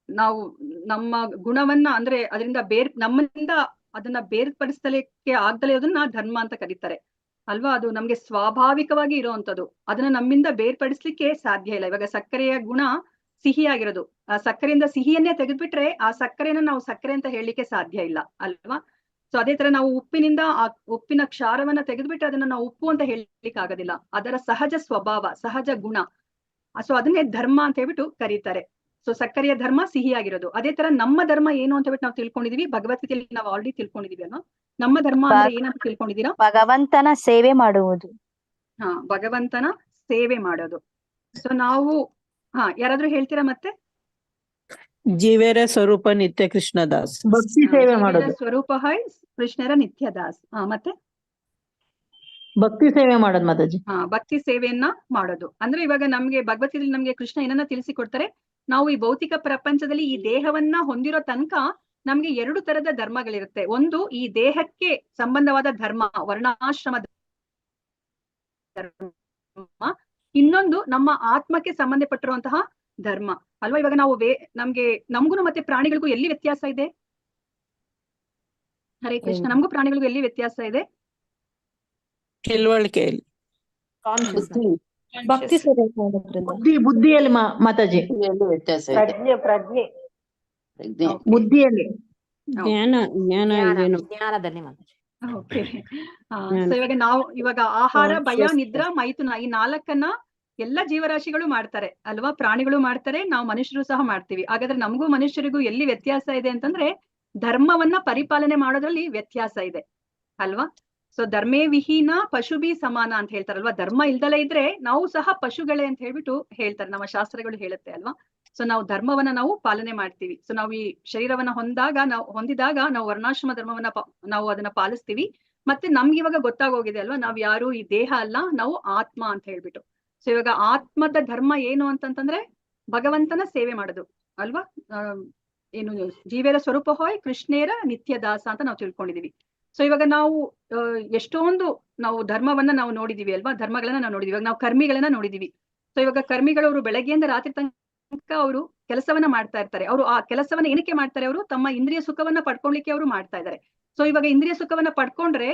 ನಾವು ನಮ್ಮ ಗುಣವನ್ನ ಅಂದ್ರೆ ಅದರಿಂದ ನಮ್ಮಿಂದ ಅದನ್ನ ಬೇರ್ಪಡಿಸಲಿಕ್ಕೆ ಆಗ್ದಲೇ ಅದನ್ನ ಧರ್ಮ ಅಂತ ಕರೀತಾರೆ ಅಲ್ವಾ. ಅದು ನಮ್ಗೆ ಸ್ವಾಭಾವಿಕವಾಗಿ ಇರುವಂತದ್ದು, ಅದನ್ನ ನಮ್ಮಿಂದ ಬೇರ್ಪಡಿಸ್ಲಿಕ್ಕೆ ಸಾಧ್ಯ ಇಲ್ಲ. ಇವಾಗ ಸಕ್ಕರೆಯ ಗುಣ ಸಿಹಿಯಾಗಿರೋದು, ಆ ಸಕ್ಕರೆಯಿಂದ ಸಿಹಿಯನ್ನೇ ತೆಗೆದ್ಬಿಟ್ರೆ ಆ ಸಕ್ಕರೆನ ನಾವು ಸಕ್ಕರೆ ಅಂತ ಹೇಳಲಿಕ್ಕೆ ಸಾಧ್ಯ ಇಲ್ಲ ಅಲ್ವಾ. ಸೊ ಅದೇ ತರ ನಾವು ಉಪ್ಪಿನಿಂದ ಆ ಉಪ್ಪಿನ ಕ್ಷಾರವನ್ನ ತೆಗೆದ್ಬಿಟ್ರೆ ಅದನ್ನ ನಾವು ಉಪ್ಪು ಅಂತ ಹೇಳಲಿಕ್ಕೆ ಆಗೋದಿಲ್ಲ. ಅದರ ಸಹಜ ಸ್ವಭಾವ, ಸಹಜ ಗುಣ. ಸೊ ಅದನ್ನೇ ಧರ್ಮ ಅಂತ ಹೇಳ್ಬಿಟ್ಟು ಕರೀತಾರೆ. ಸೊ ಸಕ್ಕರೆಯ ಧರ್ಮ ಸಿಹಿಯಾಗಿರೋದು. ಅದೇ ತರ ನಮ್ಮ ಧರ್ಮ ಏನು ಅಂತ ಹೇಳ್ಬಿಟ್ಟು ನಾವು ತಿಳ್ಕೊಂಡಿದೀವಿ, ಭಗವದ್ಗೀತೆಯಲ್ಲಿ ನಾವು ಆಲ್ರೆಡಿ ತಿಳ್ಕೊಂಡಿದೀವಿ ಅಲ್ವಾ. ನಮ್ಮ ಧರ್ಮ ಅಂದ್ರೆ ಏನಂತ ತಿಳ್ಕೊಂಡಿದ್ದೀರಾ? ಭಗವಂತನ ಸೇವೆ ಮಾಡುವುದು. ಭಗವಂತನ ಸೇವೆ ಮಾಡೋದು. ಸೊ ನಾವು ಯಾರಾದ್ರೂ ಹೇಳ್ತೀರಾ ಮತ್ತೆ? ಜೀವೇರ ಸ್ವರೂಪ ನಿತ್ಯ ಕೃಷ್ಣದಾಸ್, ಭಕ್ತಿ ಸೇವೆ ಮಾಡೋದು. ಸ್ವರೂಪ ಕೃಷ್ಣರ ನಿತ್ಯದಾಸ್. ಮತ್ತೆ ಭಕ್ತಿ ಸೇವೆ ಮಾಡೋದು ಮಾತಾಜಿ. ಭಕ್ತಿ ಸೇವೆಯನ್ನ ಮಾಡೋದು ಅಂದ್ರೆ ಇವಾಗ ನಮ್ಗೆ ಭಗವದ್ಗೀತೆಯಲ್ಲಿ ನಮ್ಗೆ ಕೃಷ್ಣ ಏನನ್ನ ತಿಳಿಸಿಕೊಡ್ತಾರೆ, ನಾವು ಈ ಭೌತಿಕ ಪ್ರಪಂಚದಲ್ಲಿ ಈ ದೇಹವನ್ನ ಹೊಂದಿರೋ ತನಕ ನಮ್ಗೆ ಎರಡು ತರದ ಧರ್ಮಗಳಿರುತ್ತೆ. ಒಂದು ಈ ದೇಹಕ್ಕೆ ಸಂಬಂಧವಾದ ಧರ್ಮ, ವರ್ಣಾಶ್ರಮ ಧರ್ಮ. ಇನ್ನೊಂದು ನಮ್ಮ ಆತ್ಮಕ್ಕೆ ಸಂಬಂಧಪಟ್ಟಿರುವಂತಹ ಧರ್ಮ ಅಲ್ವಾ. ಇವಾಗ ನಾವು ನಮ್ಗೂ ಮತ್ತೆ ಪ್ರಾಣಿಗಳಿಗೂ ಎಲ್ಲಿ ವ್ಯತ್ಯಾಸ ಇದೆ? ಹರೇ ಕೃಷ್ಣ. ನಮಗೂ ಪ್ರಾಣಿಗಳಿಗೂ ಎಲ್ಲಿ ವ್ಯತ್ಯಾಸ ಇದೆ? ತಿಳುವಳಿಕೆಯಲ್ಲಿ, ಭಕ್ತಿ ಸೇವೆ ಬುದ್ಧಿಯಲ್ಲಿ ಮಾತಾಜಿ, ವ್ಯತ್ಯಾಸ ಇದೆ. ಪ್ರಜ್ಞೆ ಬುದ್ಧಿಯಲ್ಲಿ, ಜ್ಞಾನದಲ್ಲಿ ಮಾತಾಜಿ. ಓಕೆ. ಸೊ ಇವಾಗ ಆಹಾರ, ಭಯ, ನಿದ್ರಾ, ಮೈಥುನ ಈ ನಾಲ್ಕನ್ನ ಎಲ್ಲ ಜೀವರಾಶಿಗಳು ಮಾಡ್ತಾರೆ ಅಲ್ವಾ. ಪ್ರಾಣಿಗಳು ಮಾಡ್ತಾರೆ, ನಾವು ಮನುಷ್ಯರು ಸಹ ಮಾಡ್ತೀವಿ. ಹಾಗಾದ್ರೆ ನಮಗೂ ಮನುಷ್ಯರಿಗೂ ಎಲ್ಲಿ ವ್ಯತ್ಯಾಸ ಇದೆ ಅಂತಂದ್ರೆ ಧರ್ಮವನ್ನ ಪರಿಪಾಲನೆ ಮಾಡೋದ್ರಲ್ಲಿ ವ್ಯತ್ಯಾಸ ಇದೆ ಅಲ್ವಾ. ಸೊ ಧರ್ಮೇ ವಿಹೀನ ಪಶುಭಿ ಸಮಾನ ಅಂತ ಹೇಳ್ತಾರಲ್ವಾ. ಧರ್ಮ ಇಲ್ದಲೇ ಇದ್ರೆ ನಾವು ಸಹ ಪಶುಗಳೇ ಅಂತ ಹೇಳ್ಬಿಟ್ಟು ಹೇಳ್ತಾರೆ, ನಮ್ಮ ಶಾಸ್ತ್ರಗಳು ಹೇಳುತ್ತೆ ಅಲ್ವಾ. ಸೊ ನಾವು ಧರ್ಮವನ್ನ ನಾವು ಪಾಲನೆ ಮಾಡ್ತೀವಿ. ಸೊ ನಾವು ಈ ಶರೀರವನ್ನ ಹೊಂದಿದಾಗ ನಾವು ವರ್ಣಾಶ್ರಮ ಧರ್ಮವನ್ನ ನಾವು ಅದನ್ನ ಪಾಲಿಸ್ತೀವಿ. ಮತ್ತೆ ನಮ್ಗೆ ಇವಾಗ ಗೊತ್ತಾಗೋಗಿದೆ ಅಲ್ವಾ, ನಾವ್ ಯಾರು ಈ ದೇಹ ಅಲ್ಲ, ನಾವು ಆತ್ಮ ಅಂತ ಹೇಳ್ಬಿಟ್ಟು. ಸೊ ಇವಾಗ ಆತ್ಮದ ಧರ್ಮ ಏನು ಅಂತಂತಂದ್ರೆ ಭಗವಂತನ ಸೇವೆ ಮಾಡೋದು ಅಲ್ವಾ. ಏನು ಜೀವೇರ ಸ್ವರೂಪ ಕೃಷ್ಣೇರ ನಿತ್ಯದಾಸ ಅಂತ ನಾವು ತಿಳ್ಕೊಂಡಿದೀವಿ. ಸೊ ಇವಾಗ ನಾವು ಎಷ್ಟೊಂದು ನಾವು ಧರ್ಮವನ್ನ ನಾವು ನೋಡಿದೀವಿ ಅಲ್ವಾ, ಧರ್ಮಗಳನ್ನ ನಾವು ನೋಡಿದೀವಿ. ಇವಾಗ ನಾವು ಕರ್ಮಿಗಳನ್ನ ನೋಡಿದೀವಿ. ಸೊ ಇವಾಗ ಕರ್ಮಿಗಳವರು ಬೆಳಗ್ಗೆಯಿಂದ ರಾತ್ರಿ ತನಕ ಅವರು ಕೆಲಸವನ್ನ ಮಾಡ್ತಾ ಇರ್ತಾರೆ. ಅವರು ಆ ಕೆಲಸವನ್ನ ಏನಕ್ಕೆ ಮಾಡ್ತಾರೆ? ಅವರು ತಮ್ಮ ಇಂದ್ರಿಯ ಸುಖವನ್ನ ಪಡ್ಕೊಳ್ಲಿಕ್ಕೆ ಅವರು ಮಾಡ್ತಾ ಇದ್ದಾರೆ. ಸೊ ಇವಾಗ ಇಂದ್ರಿಯ ಸುಖವನ್ನ ಪಡ್ಕೊಂಡ್ರೆ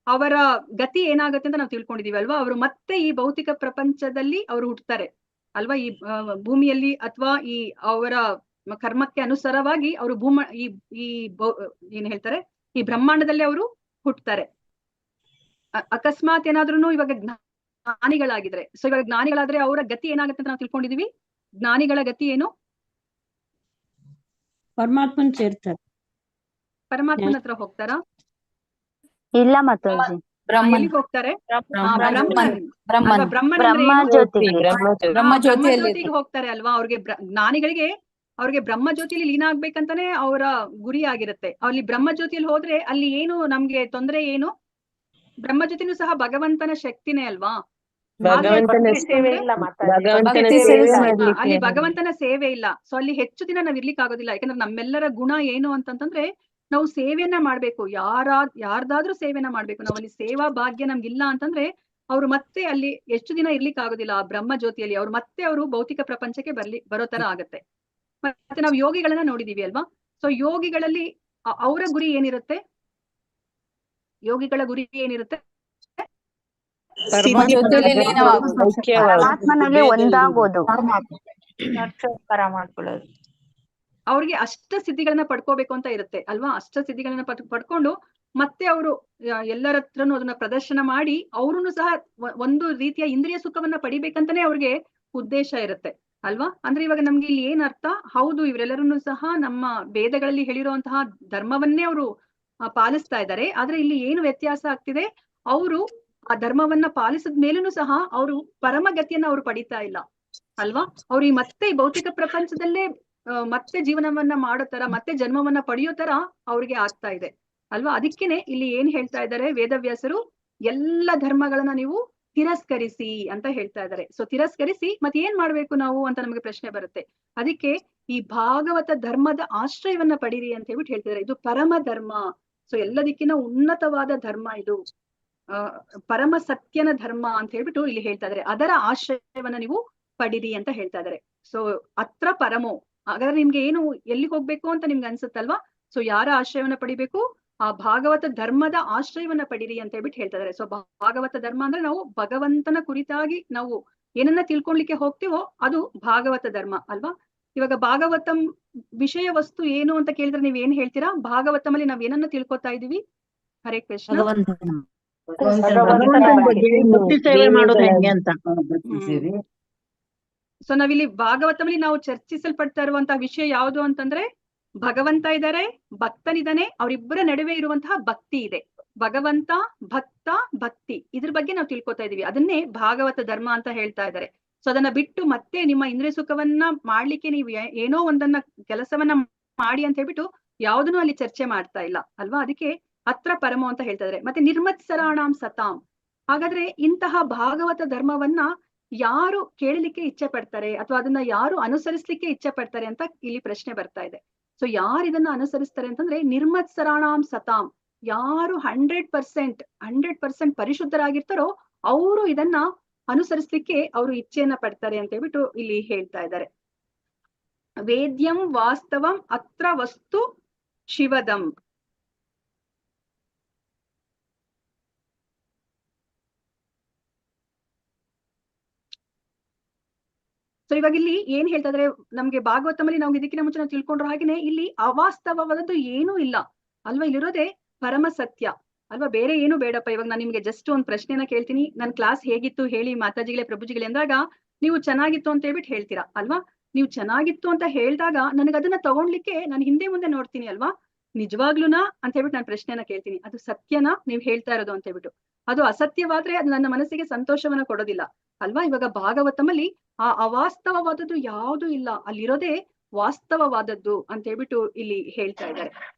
ಅವರ ಗತಿ ಏನಾಗುತ್ತೆ ಅಂತ ನಾವು ತಿಳ್ಕೊಂಡಿದೀವಿ ಅಲ್ವಾ. ಅವರು ಮತ್ತೆ ಈ ಭೌತಿಕ ಪ್ರಪಂಚದಲ್ಲಿ ಅವರು ಹುಟ್ಟುತ್ತಾರೆ ಅಲ್ವಾ, ಈ ಭೂಮಿಯಲ್ಲಿ, ಅಥವಾ ಈ ಅವರ ಕರ್ಮಕ್ಕೆ ಅನುಸಾರವಾಗಿ ಅವರು ಏನ್ ಹೇಳ್ತಾರೆ, ಈ ಬ್ರಹ್ಮಾಂಡದಲ್ಲಿ ಅವರು ಹುಟ್ಟುತ್ತಾರೆ. ಅಕಸ್ಮಾತ್ ಏನಾದ್ರೂ ಇವಾಗ ಜ್ಞಾನಿಗಳಾಗಿದ್ರೆ, ಸೊ ಇವಾಗ ಜ್ಞಾನಿಗಳಾದ್ರೆ ಅವರ ಗತಿ ಏನಾಗುತ್ತೆ ಅಂತ ನಾವು ತಿಳ್ಕೊಂಡಿದೀವಿ. ಜ್ಞಾನಿಗಳ ಗತಿ ಏನು? ಪರಮಾತ್ಮನ್ ಸೇರ್ತಾರೆ. ಪರಮಾತ್ಮನ ಹತ್ರ ಹೋಗ್ತಾರಾ? ಇಲ್ಲ ಮಾತಾಜಿ. ಎಲ್ಲಿಗೆ ಹೋಗ್ತಾರೆ? ಬ್ರಹ್ಮನ್ ಬ್ರಹ್ಮನ್ ಅಲ್ವಾ? ಬ್ರಹ್ಮನ್ ಅಂದ್ರೆ ಬ್ರಹ್ಮ ಏನು? ಜ್ಯೋತಿಗೆ. ಬ್ರಹ್ಮ ಜ್ಯೋತಿಯಲ್ಲಿ ಬ್ರಹ್ಮಜ್ಯೋತಿಗೆ ಹೋಗ್ತಾರೆ ಅಲ್ವಾ? ಅವ್ರಿಗೆ ಜ್ಞಾನಿಗಳಿಗೆ ಅವ್ರಿಗೆ ಬ್ರಹ್ಮ ಜ್ಯೋತಿಲಿ ಲೀನ ಆಗ್ಬೇಕಂತಾನೆ ಅವರ ಗುರಿ ಆಗಿರುತ್ತೆ. ಅಲ್ಲಿ ಬ್ರಹ್ಮ ಜ್ಯೋತಿಯಲ್ಲಿ ಹೋದ್ರೆ ಅಲ್ಲಿ ಏನು ನಮ್ಗೆ ತೊಂದ್ರೆ ಏನು? ಬ್ರಹ್ಮ ಜ್ಯೋತಿನೂ ಸಹ ಭಗವಂತನ ಶಕ್ತಿನೇ ಅಲ್ವಾ? ಆದ್ರೆ ಭಗವಂತನ ಭಕ್ತಿ ಸೇವೆ ತೊಂದ್ರೆ? ಇಲ್ಲ ಭಗವಂತನ ಭಕ್ತಿ ಸೇವೆ ಸೇವೆ ಮಾಡ್ಲಿಕ್ಕೆ ಅಲ್ಲಿ ಭಗವಂತನ ಸೇವೆ ಇಲ್ಲ. ಸೊ ಅಲ್ಲಿ ಹೆಚ್ಚು ದಿನ ನಾವ್ ಇರ್ಲಿಕ್ಕೆ ಆಗೋದಿಲ್ಲ. ಯಾಕಂದ್ರೆ ನಮ್ಮೆಲ್ಲರ ಗುಣ ಏನು ಅಂತಂತಂದ್ರೆ ನಾವು ಸೇವೆಯನ್ನ ಮಾಡ್ಬೇಕು. ಯಾರ್ದಾದ್ರೂ ಸೇವೆನ ಮಾಡ್ಬೇಕು. ನಾವು ಅಲ್ಲಿ ಸೇವಾ ಭಾಗ್ಯ ನಮ್ಗಿಲ್ಲ ಅಂತಂದ್ರೆ ಅವ್ರು ಮತ್ತೆ ಅಲ್ಲಿ ಎಷ್ಟು ದಿನ ಇರ್ಲಿಕ್ಕೆ ಆಗೋದಿಲ್ಲ ಆ ಬ್ರಹ್ಮ ಜ್ಯೋತಿಯಲ್ಲಿ. ಅವರು ಭೌತಿಕ ಪ್ರಪಂಚಕ್ಕೆ ಬರೋ ತರ ಆಗತ್ತೆ. ಮತ್ತೆ ನಾವು ಯೋಗಿಗಳನ್ನ ನೋಡಿದೀವಿ ಅಲ್ವಾ? ಸೊ ಯೋಗಿಗಳಲ್ಲಿ ಅವರ ಗುರಿ ಏನಿರುತ್ತೆ? ಯೋಗಿಗಳ ಗುರಿ ಏನಿರುತ್ತೆ? ಜ್ಯೋತಿಯಲ್ಲಿ ಲೀನವಾಗುವುದು. ಪರಮಾತ್ಮನಲ್ಲಿ ಒಂದಾಗೋದು. ಸಾಕ್ಷಾತ್ಕಾರ ಮಾಡ್ಕೊಳ್ಳೋದು. ಅವ್ರಿಗೆ ಅಷ್ಟ ಸಿದ್ಧಿಗಳನ್ನ ಪಡ್ಕೋಬೇಕು ಅಂತ ಇರುತ್ತೆ ಅಲ್ವಾ? ಅಷ್ಟ ಸಿದ್ಧಿಗಳನ್ನ ಪಡ್ಕೊಂಡು ಮತ್ತೆ ಅವರು ಎಲ್ಲರ ಹತ್ರನು ಅದನ್ನ ಪ್ರದರ್ಶನ ಮಾಡಿ ಅವ್ರುನು ಸಹ ಒಂದು ರೀತಿಯ ಇಂದ್ರಿಯ ಸುಖವನ್ನ ಪಡಿಬೇಕಂತಾನೆ ಅವ್ರಿಗೆ ಉದ್ದೇಶ ಇರುತ್ತೆ ಅಲ್ವಾ? ಅಂದ್ರೆ ಇವಾಗ ನಮ್ಗೆ ಇಲ್ಲಿ ಏನ್ ಅರ್ಥ? ಹೌದು, ಇವರೆಲ್ಲರನ್ನು ಸಹ ನಮ್ಮ ವೇದಗಳಲ್ಲಿ ಹೇಳಿರುವಂತಹ ಧರ್ಮವನ್ನೇ ಅವರು ಪಾಲಿಸ್ತಾ ಇದ್ದಾರೆ. ಆದ್ರೆ ಇಲ್ಲಿ ಏನು ವ್ಯತ್ಯಾಸ ಆಗ್ತಿದೆ? ಅವರು ಆ ಧರ್ಮವನ್ನ ಪಾಲಿಸಿದ ಮೇಲೂ ಸಹ ಅವರು ಪರಮಗತಿಯನ್ನ ಅವರು ಪಡಿತಾ ಇಲ್ಲ ಅಲ್ವಾ? ಅವ್ರು ಈ ಮತ್ತೆ ಭೌತಿಕ ಪ್ರಪಂಚದಲ್ಲೇ ಮತ್ತೆ ಜೀವನವನ್ನ ಮಾಡೋ ತರ, ಮತ್ತೆ ಜನ್ಮವನ್ನ ಪಡೆಯೋ ತರ ಅವ್ರಿಗೆ ಆಗ್ತಾ ಇದೆ ಅಲ್ವಾ? ಅದಕ್ಕೇನೆ ಇಲ್ಲಿ ಏನ್ ಹೇಳ್ತಾ ಇದ್ದಾರೆ ವೇದವ್ಯಾಸರು? ಎಲ್ಲ ಧರ್ಮಗಳನ್ನ ನೀವು ತಿರಸ್ಕರಿಸಿ ಅಂತ ಹೇಳ್ತಾ ಇದ್ದಾರೆ. ಸೊ ತಿರಸ್ಕರಿಸಿ ಮತ್ತೆ ಏನ್ ಮಾಡ್ಬೇಕು ನಾವು ಅಂತ ನಮಗೆ ಪ್ರಶ್ನೆ ಬರುತ್ತೆ. ಅದಕ್ಕೆ ಈ ಭಾಗವತ ಧರ್ಮದ ಆಶ್ರಯವನ್ನ ಪಡೀರಿ ಅಂತ ಹೇಳ್ಬಿಟ್ಟು ಹೇಳ್ತಿದ್ದಾರೆ. ಇದು ಪರಮ ಧರ್ಮ. ಸೊ ಎಲ್ಲದಕ್ಕಿಂತ ಉನ್ನತವಾದ ಧರ್ಮ ಇದು. ಪರಮ ಸತ್ಯನ ಧರ್ಮ ಅಂತ ಹೇಳ್ಬಿಟ್ಟು ಇಲ್ಲಿ ಹೇಳ್ತಾ ಇದ್ದಾರೆ. ಅದರ ಆಶ್ರಯವನ್ನ ನೀವು ಪಡೀರಿ ಅಂತ ಹೇಳ್ತಾ ಇದ್ದಾರೆ. ಸೊ ಅತ್ರ ಪರಮೋ, ಹಾಗಾದ್ರೆ ನಿಮ್ಗೆ ಏನು ಎಲ್ಲಿ ಹೋಗ್ಬೇಕು ಅಂತ ನಿಮ್ಗೆ ಅನ್ಸುತ್ತಲ್ವಾ? ಸೊ ಯಾರ ಆಶ್ರಯವನ್ನ ಪಡಿಬೇಕು? ಆ ಭಾಗವತ ಧರ್ಮದ ಆಶ್ರಯವನ್ನ ಪಡೀರಿ ಅಂತ ಹೇಳ್ಬಿಟ್ಟು ಹೇಳ್ತಾ ಇದ್ದಾರೆ. ಸೊ ಭಾಗವತ ಧರ್ಮ ಅಂದ್ರೆ ನಾವು ಭಗವಂತನ ಕುರಿತಾಗಿ ನಾವು ಏನನ್ನ ತಿಳ್ಕೊಳ್ಲಿಕ್ಕೆ ಹೋಗ್ತೀವೋ ಅದು ಭಾಗವತ ಧರ್ಮ ಅಲ್ವಾ? ಇವಾಗ ಭಾಗವತಂ ವಿಷಯ ವಸ್ತು ಏನು ಅಂತ ಕೇಳಿದ್ರೆ ನೀವ್ ಏನ್ ಹೇಳ್ತೀರಾ? ಭಾಗವತಂ ಅಲ್ಲಿ ನಾವ್ ಏನನ್ನ ತಿಳ್ಕೊತಾ ಇದೀವಿ? ಹರೇ ಕೃಷ್ಣ. ಭಗವಂತನ ಬಗ್ಗೆ ಭಕ್ತಿ ಸೇವೆ ಮಾಡೋದು ಹೆಂಗೆ ಅಂತ. ಸೊ ನಾವಿಲ್ಲಿ ಭಾಗವತಮಲ್ಲಿ ನಾವು ಚರ್ಚಿಸಲ್ಪಡ್ತಾ ಇರುವಂತಹ ವಿಷಯ ಯಾವುದು ಅಂತಂದ್ರೆ ಭಗವಂತ ಇದ್ದಾರೆ, ಭಕ್ತನಿದ್ದಾನೆ, ಅವರಿಬ್ಬರ ನಡುವೆ ಇರುವಂತಹ ಭಕ್ತಿ ಇದೆ. ಭಗವಂತ, ಭಕ್ತ, ಭಕ್ತಿ, ಇದ್ರ ಬಗ್ಗೆ ನಾವು ತಿಳ್ಕೊತಾ ಇದೀವಿ. ಅದನ್ನೇ ಭಾಗವತ ಧರ್ಮ ಅಂತ ಹೇಳ್ತಾ ಇದ್ದಾರೆ. ಸೊ ಅದನ್ನ ಬಿಟ್ಟು ಮತ್ತೆ ನಿಮ್ಮ ಇಂದ್ರಿಯ ಸುಖವನ್ನ ಮಾಡ್ಲಿಕ್ಕೆ ನೀವು ಏನೋ ಒಂದನ್ನ ಕೆಲಸವನ್ನ ಮಾಡಿ ಅಂತ ಹೇಳ್ಬಿಟ್ಟು ಯಾವ್ದನ್ನು ಅಲ್ಲಿ ಚರ್ಚೆ ಮಾಡ್ತಾ ಇಲ್ಲ ಅಲ್ವಾ? ಅದಕ್ಕೆ ಅತ್ರ ಪರಮೋ ಅಂತ ಹೇಳ್ತಾ ಇದ್ದಾರೆ. ಮತ್ತೆ ನಿರ್ಮತ್ಸರಾಣಾಂ ಸತಾಂ. ಹಾಗಾದ್ರೆ ಇಂತಹ ಭಾಗವತ ಧರ್ಮವನ್ನ ಯಾರು ಕೇಳಲಿಕ್ಕೆ ಇಚ್ಛೆ ಪಡ್ತಾರೆ ಅಥವಾ ಅದನ್ನ ಯಾರು ಅನುಸರಿಸ್ಲಿಕ್ಕೆ ಇಚ್ಛೆ ಪಡ್ತಾರೆ ಅಂತ ಇಲ್ಲಿ ಪ್ರಶ್ನೆ ಬರ್ತಾ ಇದೆ. ಸೊ ಯಾರು ಇದನ್ನ ಅನುಸರಿಸ್ತಾರೆ ಅಂತಂದ್ರೆ ನಿರ್ಮತ್ಸರಾಣಾಂ ಸತಾಂ. ಯಾರು 100% ಪರಿಶುದ್ಧರಾಗಿರ್ತಾರೋ ಅವರು ಇದನ್ನ ಅನುಸರಿಸ್ಲಿಕ್ಕೆ ಅವರು ಇಚ್ಛೆಯನ್ನ ಪಡ್ತಾರೆ ಅಂತ ಹೇಳ್ಬಿಟ್ಟು ಇಲ್ಲಿ ಹೇಳ್ತಾ ಇದ್ದಾರೆ. ವೇದ್ಯಂ ವಾಸ್ತವಂ ಅತ್ರ ವಸ್ತು ಶಿವದಂ. ಸೊ ಇವಾಗ ಇಲ್ಲಿ ಏನ್ ಹೇಳ್ತಾ ಇದ್ರೆ ನಮ್ಗೆ ಭಾಗವತಮಲ್ಲಿ ನಾವು ಇದಕ್ಕಿಂತ ಮುಂಚೆ ನಾವು ತಿಳ್ಕೊಂಡ್ರ ಹಾಗೇನೆ ಇಲ್ಲಿ ಅವಾಸ್ತವವಾದದ್ದು ಏನೂ ಇಲ್ಲ ಅಲ್ವಾ? ಇಲ್ಲಿರೋದೇ ಪರಮ ಸತ್ಯ ಅಲ್ವಾ? ಬೇರೆ ಏನು ಬೇಡಪ್ಪ. ಇವಾಗ ನಾನು ನಿಮ್ಗೆ ಜಸ್ಟ್ ಒಂದ್ ಪ್ರಶ್ನೆನ ಕೇಳ್ತೀನಿ, ನನ್ ಕ್ಲಾಸ್ ಹೇಗಿತ್ತು ಹೇಳಿ ಮಾತಾಜಿಗಳೇ ಪ್ರಭುಜಿಗಳೇ ಅಂದಾಗ ನೀವು ಚೆನ್ನಾಗಿತ್ತು ಅಂತ ಹೇಳ್ಬಿಟ್ಟು ಹೇಳ್ತೀರಾ ಅಲ್ವಾ? ನೀವು ಚೆನ್ನಾಗಿತ್ತು ಅಂತ ಹೇಳಿದಾಗ ನನಗೆ ಅದನ್ನ ತಗೊಂಡ್ಲಿಕ್ಕೆ ನಾನು ಹಿಂದೆ ಮುಂದೆ ನೋಡ್ತೀನಿ ಅಲ್ವಾ? ನಿಜವಾಗ್ಲೂನಾ ಅಂತ ಹೇಳ್ಬಿಟ್ಟು ನಾನು ಪ್ರಶ್ನೆನ ಕೇಳ್ತೀನಿ. ಅದು ಸತ್ಯನಾ ನೀವ್ ಹೇಳ್ತಾ ಇರೋದು ಅಂತ ಹೇಳ್ಬಿಟ್ಟು? ಅದು ಅಸತ್ಯವಾದ್ರೆ ಅದು ನನ್ನ ಮನಸ್ಸಿಗೆ ಸಂತೋಷವನ್ನ ಕೊಡೋದಿಲ್ಲ ಅಲ್ವಾ? ಇವಾಗ ಭಾಗವತಮಲ್ಲಿ ಆ ಅವಾಸ್ತವವಾದದ್ದು ಯಾವುದು ಇಲ್ಲ, ಅಲ್ಲಿರೋದೇ ವಾಸ್ತವವಾದದ್ದು ಅಂತ ಹೇಳ್ಬಿಟ್ಟು ಇಲ್ಲಿ ಹೇಳ್ತಾ ಇದ್ದಾರೆ.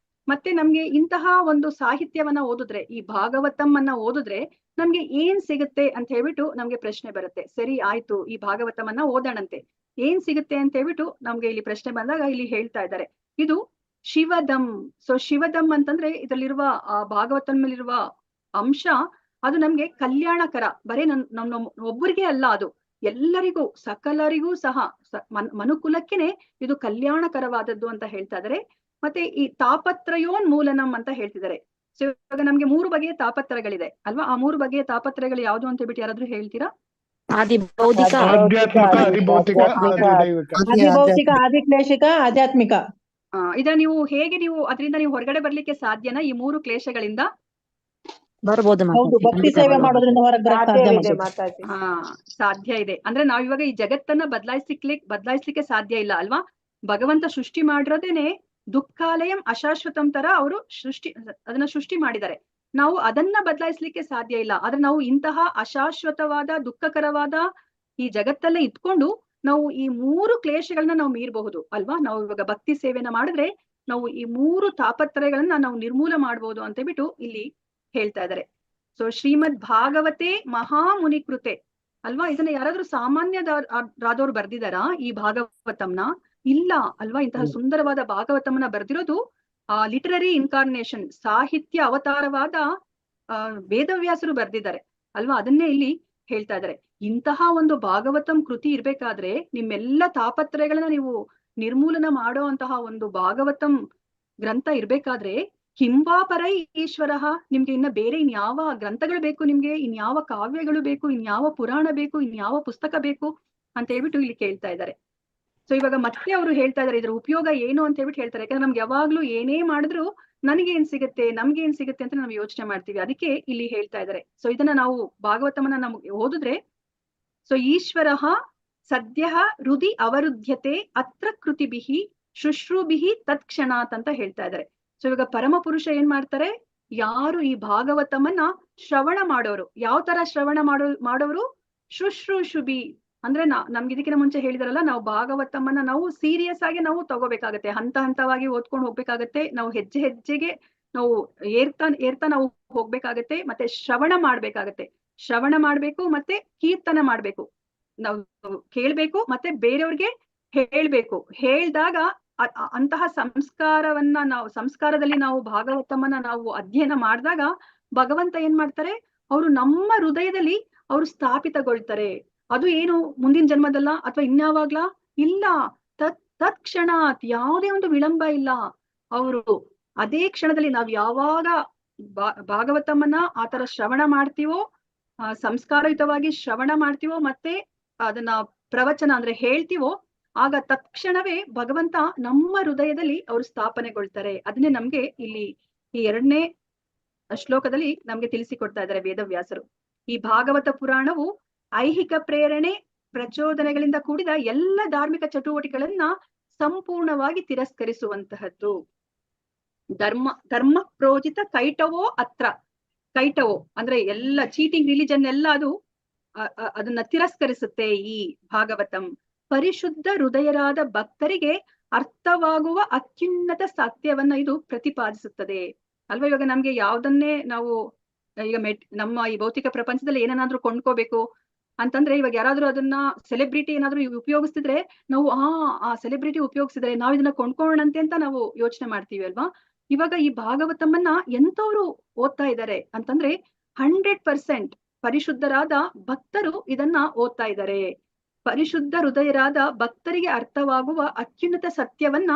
ಮತ್ತೆ ನಮ್ಗೆ ಇಂತಹ ಒಂದು ಸಾಹಿತ್ಯವನ್ನ ಓದಿದ್ರೆ, ಈ ಭಾಗವತಂ ಅನ್ನ ಓದಿದ್ರೆ ನಮ್ಗೆ ಏನ್ ಸಿಗುತ್ತೆ ಅಂತ ಹೇಳ್ಬಿಟ್ಟು ನಮ್ಗೆ ಪ್ರಶ್ನೆ ಬರುತ್ತೆ. ಸರಿ ಆಯ್ತು, ಈ ಭಾಗವತಮನ್ನ ಓದೋಣಂತೆ, ಏನ್ ಸಿಗುತ್ತೆ ಅಂತ ಹೇಳ್ಬಿಟ್ಟು ನಮ್ಗೆ ಇಲ್ಲಿ ಪ್ರಶ್ನೆ ಬಂದಾಗ ಇಲ್ಲಿ ಹೇಳ್ತಾ ಇದ್ದಾರೆ ಇದು ಶಿವದಂ. ಸೊ ಶಿವದಂ ಅಂತಂದ್ರೆ ಇದರಲ್ಲಿರುವ ಆ ಭಾಗವತಂನಲ್ಲಿರುವ ಅಂಶ ಅದು ನಮ್ಗೆ ಕಲ್ಯಾಣಕರ. ಬರೀ ನಮ್ಮ ಒಬ್ಬರಿಗೆ ಅಲ್ಲ, ಅದು ಎಲ್ಲರಿಗೂ ಸಕಲರಿಗೂ ಸಹ ಮನುಕುಲಕ್ಕೆನೆ ಇದು ಕಲ್ಯಾಣಕರವಾದದ್ದು ಅಂತ ಹೇಳ್ತಾ ಇದ್ದಾರೆ. ಮತ್ತೆ ಈ ತಾಪತ್ರಯೋನ್ ಮೂಲನಂ ಅಂತ ಹೇಳ್ತಿದ್ದಾರೆ. ಸೊ ಇವಾಗ ನಮ್ಗೆ 3 ಬಗೆಯ ತಾಪತ್ರಗಳಿದೆ ಅಲ್ವಾ? ಆ 3 ಬಗೆಯ ತಾಪತ್ರಗಳು ಯಾವ್ದು ಅಂತ ಹೇಳ್ಬಿಟ್ಟು ಯಾರಾದ್ರೂ ಹೇಳ್ತೀರಾ? ಆದಿಭೌತಿಕ, ಆದಿಭೌತಿಕ, ಆದಿಕ್ಲೇಶಿಕ, ಆಧ್ಯಾತ್ಮಿಕ. ಇದನ್ನ ನೀವು ಹೇಗೆ ಅದರಿಂದ ನೀವು ಹೊರಗಡೆ ಬರ್ಲಿಕ್ಕೆ ಸಾಧ್ಯನಾ ಈ 3 ಕ್ಲೇಶಗಳಿಂದ? ಬರ್ಬೋದು. ಹೌದು, ಭಕ್ತಿ ಸೇವೆ ಮಾಡೋದ್ರಿಂದ ಹೊರಗೆ ಬರಕ್ಕೆ ಮಾತಾಜಿ. ಸಾಧ್ಯ ಇದೆ. ಅಂದ್ರೆ ನಾವ್ ಇವಾಗ ಈ ಜಗತ್ತನ್ನ ಬದಲಾಯಿಸ್ಲಿಕ್ಕೆ ಸಾಧ್ಯ ಇಲ್ಲ ಅಲ್ವಾ? ಭಗವಂತ ಸೃಷ್ಟಿ ಮಾಡಿರೋದೇನೆ ದುಃಖಾಲಯಂ ಅಶಾಶ್ವತಂ ತರ ಅವರು ಅದನ್ನ ಸೃಷ್ಟಿ ಮಾಡಿದ್ದಾರೆ. ನಾವು ಅದನ್ನ ಬದಲಾಯಿಸ್ಲಿಕ್ಕೆ ಸಾಧ್ಯ ಇಲ್ಲ. ಆದ್ರೆ ನಾವು ಇಂತಹ ಅಶಾಶ್ವತವಾದ ದುಃಖಕರವಾದ ಈ ಜಗತ್ತಲ್ಲೇ ಇದ್ಕೊಂಡು ನಾವು ಈ 3 ಕ್ಲೇಶಗಳನ್ನ ನಾವು ಮೀರಬಹುದು ಅಲ್ವಾ. ನಾವು ಇವಾಗ ಭಕ್ತಿ ಸೇವೆನ ಮಾಡಿದ್ರೆ ನಾವು ಈ 3 ತಾಪತ್ರಯಗಳನ್ನ ನಾವು ನಿರ್ಮೂಲ ಮಾಡಬಹುದು ಅಂತ ಹೇಳ್ಬಿಟ್ಟು ಇಲ್ಲಿ ಹೇಳ್ತಾ ಇದ್ದಾರೆ. ಸೊ ಶ್ರೀಮದ್ ಭಾಗವತೆ ಮಹಾಮುನಿ ಕೃತೆ ಅಲ್ವಾ. ಇದನ್ನ ಯಾರಾದ್ರೂ ಸಾಮಾನ್ಯರಾದವ್ರು ಬರ್ದಿದಾರಾ ಈ ಭಾಗವತಂನ? ಇಲ್ಲ ಅಲ್ವಾ. ಇಂತಹ ಸುಂದರವಾದ ಭಾಗವತಂನ ಬರ್ದಿರೋದು ಲಿಟರರಿ ಇನ್ಕಾರ್ನೇಷನ್, ಸಾಹಿತ್ಯ ಅವತಾರವಾದ ವೇದವ್ಯಾಸರು ಬರ್ದಿದ್ದಾರೆ ಅಲ್ವಾ. ಅದನ್ನೇ ಇಲ್ಲಿ ಹೇಳ್ತಾ ಇದ್ದಾರೆ. ಇಂತಹ ಒಂದು ಭಾಗವತಂ ಕೃತಿ ಇರ್ಬೇಕಾದ್ರೆ ನಿಮ್ಮೆಲ್ಲ ತಾಪತ್ರಯಗಳನ್ನ ನೀವು ನಿರ್ಮೂಲನ ಮಾಡೋ ಅಂತಹ ಒಂದು ಭಾಗವತಂ ಗ್ರಂಥ ಇರ್ಬೇಕಾದ್ರೆ ಕಿಂವಾ ಪರೈ ಈಶ್ವರ, ನಿಮ್ಗೆ ಇನ್ನ ಬೇರೆ ಇನ್ಯಾವ ಗ್ರಂಥಗಳು ಬೇಕು, ನಿಮ್ಗೆ ಇನ್ಯಾವ ಕಾವ್ಯಗಳು ಬೇಕು, ಇನ್ಯಾವ ಪುರಾಣ ಬೇಕು, ಇನ್ಯಾವ ಪುಸ್ತಕ ಬೇಕು ಅಂತ ಹೇಳ್ಬಿಟ್ಟು ಇಲ್ಲಿ ಕೇಳ್ತಾ ಇದ್ದಾರೆ. ಸೊ ಇವಾಗ ಮತ್ತೆ ಅವರು ಹೇಳ್ತಾ ಇದಾರೆ ಇದ್ರ ಉಪಯೋಗ ಏನು ಅಂತ ಹೇಳ್ಬಿಟ್ಟು ಹೇಳ್ತಾರೆ. ಯಾಕಂದ್ರೆ ನಮ್ಗೆ ಯಾವಾಗ್ಲೂ ಏನೇ ಮಾಡಿದ್ರು ನನ್ಗೆ ಏನ್ ಸಿಗುತ್ತೆ ಅಂತ ನಾವು ಯೋಚನೆ ಮಾಡ್ತೀವಿ. ಅದಕ್ಕೆ ಇಲ್ಲಿ ಹೇಳ್ತಾ ಇದ್ದಾರೆ. ಸೊ ಇದನ್ನ ನಾವು ಭಾಗವತಮನ್ನ ನಮ್ಗೆ ಓದಿದ್ರೆ, ಸೊ ಈಶ್ವರ ಸದ್ಯ ಹೃದಿ ಅವರುದ್ಯತೆ ಅತ್ರ ಕೃತಿಭಿಹಿ ಶುಶ್ರೂಭಿಹಿ ತತ್ಕ್ಷಣಾತ್ ಅಂತ ಹೇಳ್ತಾ ಇದ್ದಾರೆ. ಸೊ ಇವಾಗ ಪರಮ ಪುರುಷ ಏನ್ ಮಾಡ್ತಾರೆ, ಯಾರು ಈ ಭಾಗವತಮನ್ನ ಶ್ರವಣ ಮಾಡೋರು, ಯಾವ ತರ ಶ್ರವಣ ಮಾಡೋರು, ಶುಶ್ರೂಷುಭಿ ಅಂದ್ರೆ ನಮ್ಗೆ ಇದಕ್ಕಿಂತ ಮುಂಚೆ ಹೇಳಿದಾರಲ್ಲ, ನಾವು ಭಾಗವತಮನ್ನ ನಾವು ಸೀರಿಯಸ್ ಆಗಿ ನಾವು ತಗೋಬೇಕಾಗತ್ತೆ, ಹಂತ ಹಂತವಾಗಿ ಓದ್ಕೊಂಡು ಹೋಗ್ಬೇಕಾಗತ್ತೆ, ನಾವು ಹೆಜ್ಜೆ ಹೆಜ್ಜೆಗೆ ನಾವು ಏರ್ತಾ ನಾವು ಹೋಗ್ಬೇಕಾಗತ್ತೆ, ಮತ್ತೆ ಶ್ರವಣ ಮಾಡ್ಬೇಕು ಮತ್ತೆ ಕೀರ್ತನ ಮಾಡ್ಬೇಕು, ನಾವು ಕೇಳ್ಬೇಕು ಮತ್ತೆ ಬೇರೆಯವ್ರಿಗೆ ಹೇಳ್ಬೇಕು. ಹೇಳ್ದಾಗ ಅಂತಹ ಸಂಸ್ಕಾರದಲ್ಲಿ ನಾವು ಭಾಗವತಮನ್ನ ನಾವು ಅಧ್ಯಯನ ಮಾಡಿದಾಗ ಭಗವಂತ ಏನ್ ಮಾಡ್ತಾರೆ, ಅವರು ನಮ್ಮ ಹೃದಯದಲ್ಲಿ ಅವರು ಸ್ಥಾಪಿತಗೊಳ್ತಾರೆ. ಅದು ಏನು ಮುಂದಿನ ಜನ್ಮದಲ್ಲ ಅಥವಾ ಇನ್ಯಾವಾಗ್ಲಾ ಇಲ್ಲ, ತತ್ಕ್ಷಣಾತ್, ಯಾವುದೇ ಒಂದು ವಿಳಂಬ ಇಲ್ಲ. ಅವರು ಅದೇ ಕ್ಷಣದಲ್ಲಿ ನಾವು ಯಾವಾಗ ಭಾಗವತಮನ್ನ ಆತರ ಶ್ರವಣ ಮಾಡ್ತೀವೋ, ಸಂಸ್ಕಾರಯುತವಾಗಿ ಶ್ರವಣ ಮಾಡ್ತೀವೋ ಮತ್ತೆ ಅದನ್ನ ಪ್ರವಚನ ಅಂದ್ರೆ ಹೇಳ್ತೀವೋ, ಆಗ ತಕ್ಷಣವೇ ಭಗವಂತ ನಮ್ಮ ಹೃದಯದಲ್ಲಿ ಅವರು ಸ್ಥಾಪನೆಗೊಳ್ತಾರೆ. ಅದನ್ನೇ ನಮ್ಗೆ ಇಲ್ಲಿ ಈ 2ನೇ ಶ್ಲೋಕದಲ್ಲಿ ನಮ್ಗೆ ತಿಳಿಸಿಕೊಡ್ತಾ ಇದ್ದಾರೆ ವೇದವ್ಯಾಸರು. ಈ ಭಾಗವತ ಪುರಾಣವು ಐಹಿಕ ಪ್ರೇರಣೆ ಪ್ರಚೋದನೆಗಳಿಂದ ಕೂಡಿದ ಎಲ್ಲ ಧಾರ್ಮಿಕ ಚಟುವಟಿಕೆಗಳನ್ನ ಸಂಪೂರ್ಣವಾಗಿ ತಿರಸ್ಕರಿಸುವಂತಹದ್ದು. ಧರ್ಮ ಪ್ರೋಜಿತ ಕೈಟವೋ ಅಂದ್ರೆ ಎಲ್ಲ ಚೀಟಿಂಗ್ ರಿಲಿಜನ್ ಎಲ್ಲ ಅದನ್ನ ತಿರಸ್ಕರಿಸುತ್ತೆ ಈ ಭಾಗವತಂ. ಪರಿಶುದ್ಧ ಹೃದಯರಾದ ಭಕ್ತರಿಗೆ ಅರ್ಥವಾಗುವ ಅತ್ಯುನ್ನತ ಸತ್ಯವನ್ನ ಇದು ಪ್ರತಿಪಾದಿಸುತ್ತದೆ ಅಲ್ವಾ. ಇವಾಗ ನಮ್ಗೆ ಯಾವ್ದನ್ನೇ ನಾವು ಈಗ ನಮ್ಮ ಈ ಭೌತಿಕ ಪ್ರಪಂಚದಲ್ಲಿ ಏನನ್ನಾದ್ರೂ ಕೊಂಡ್ಕೋಬೇಕು ಅಂತಂದ್ರೆ, ಇವಾಗ ಯಾರಾದ್ರೂ ಅದನ್ನ ಸೆಲೆಬ್ರಿಟಿ ಏನಾದ್ರೂ ಉಪಯೋಗಿಸ್ತಿದ್ರೆ ನಾವು ಆ ಸೆಲೆಬ್ರಿಟಿ ಉಪಯೋಗಿಸಿದ್ರೆ ನಾವು ಇದನ್ನ ಕೊಂಡ್ಕೊಳ್ಳೋಣಂತೆ ಅಂತ ನಾವು ಯೋಚನೆ ಮಾಡ್ತೀವಿ ಅಲ್ವಾ. ಇವಾಗ ಈ ಭಾಗವತಮನ್ನ ಎಂತವ್ರು ಓದ್ತಾ ಇದ್ದಾರೆ ಅಂತಂದ್ರೆ 100% ಪರಿಶುದ್ಧರಾದ ಭಕ್ತರು ಇದನ್ನ ಓದ್ತಾ ಇದ್ದಾರೆ. ಪರಿಶುದ್ಧ ಹೃದಯರಾದ ಭಕ್ತರಿಗೆ ಅರ್ಥವಾಗುವ ಅತ್ಯುನ್ನತ ಸತ್ಯವನ್ನ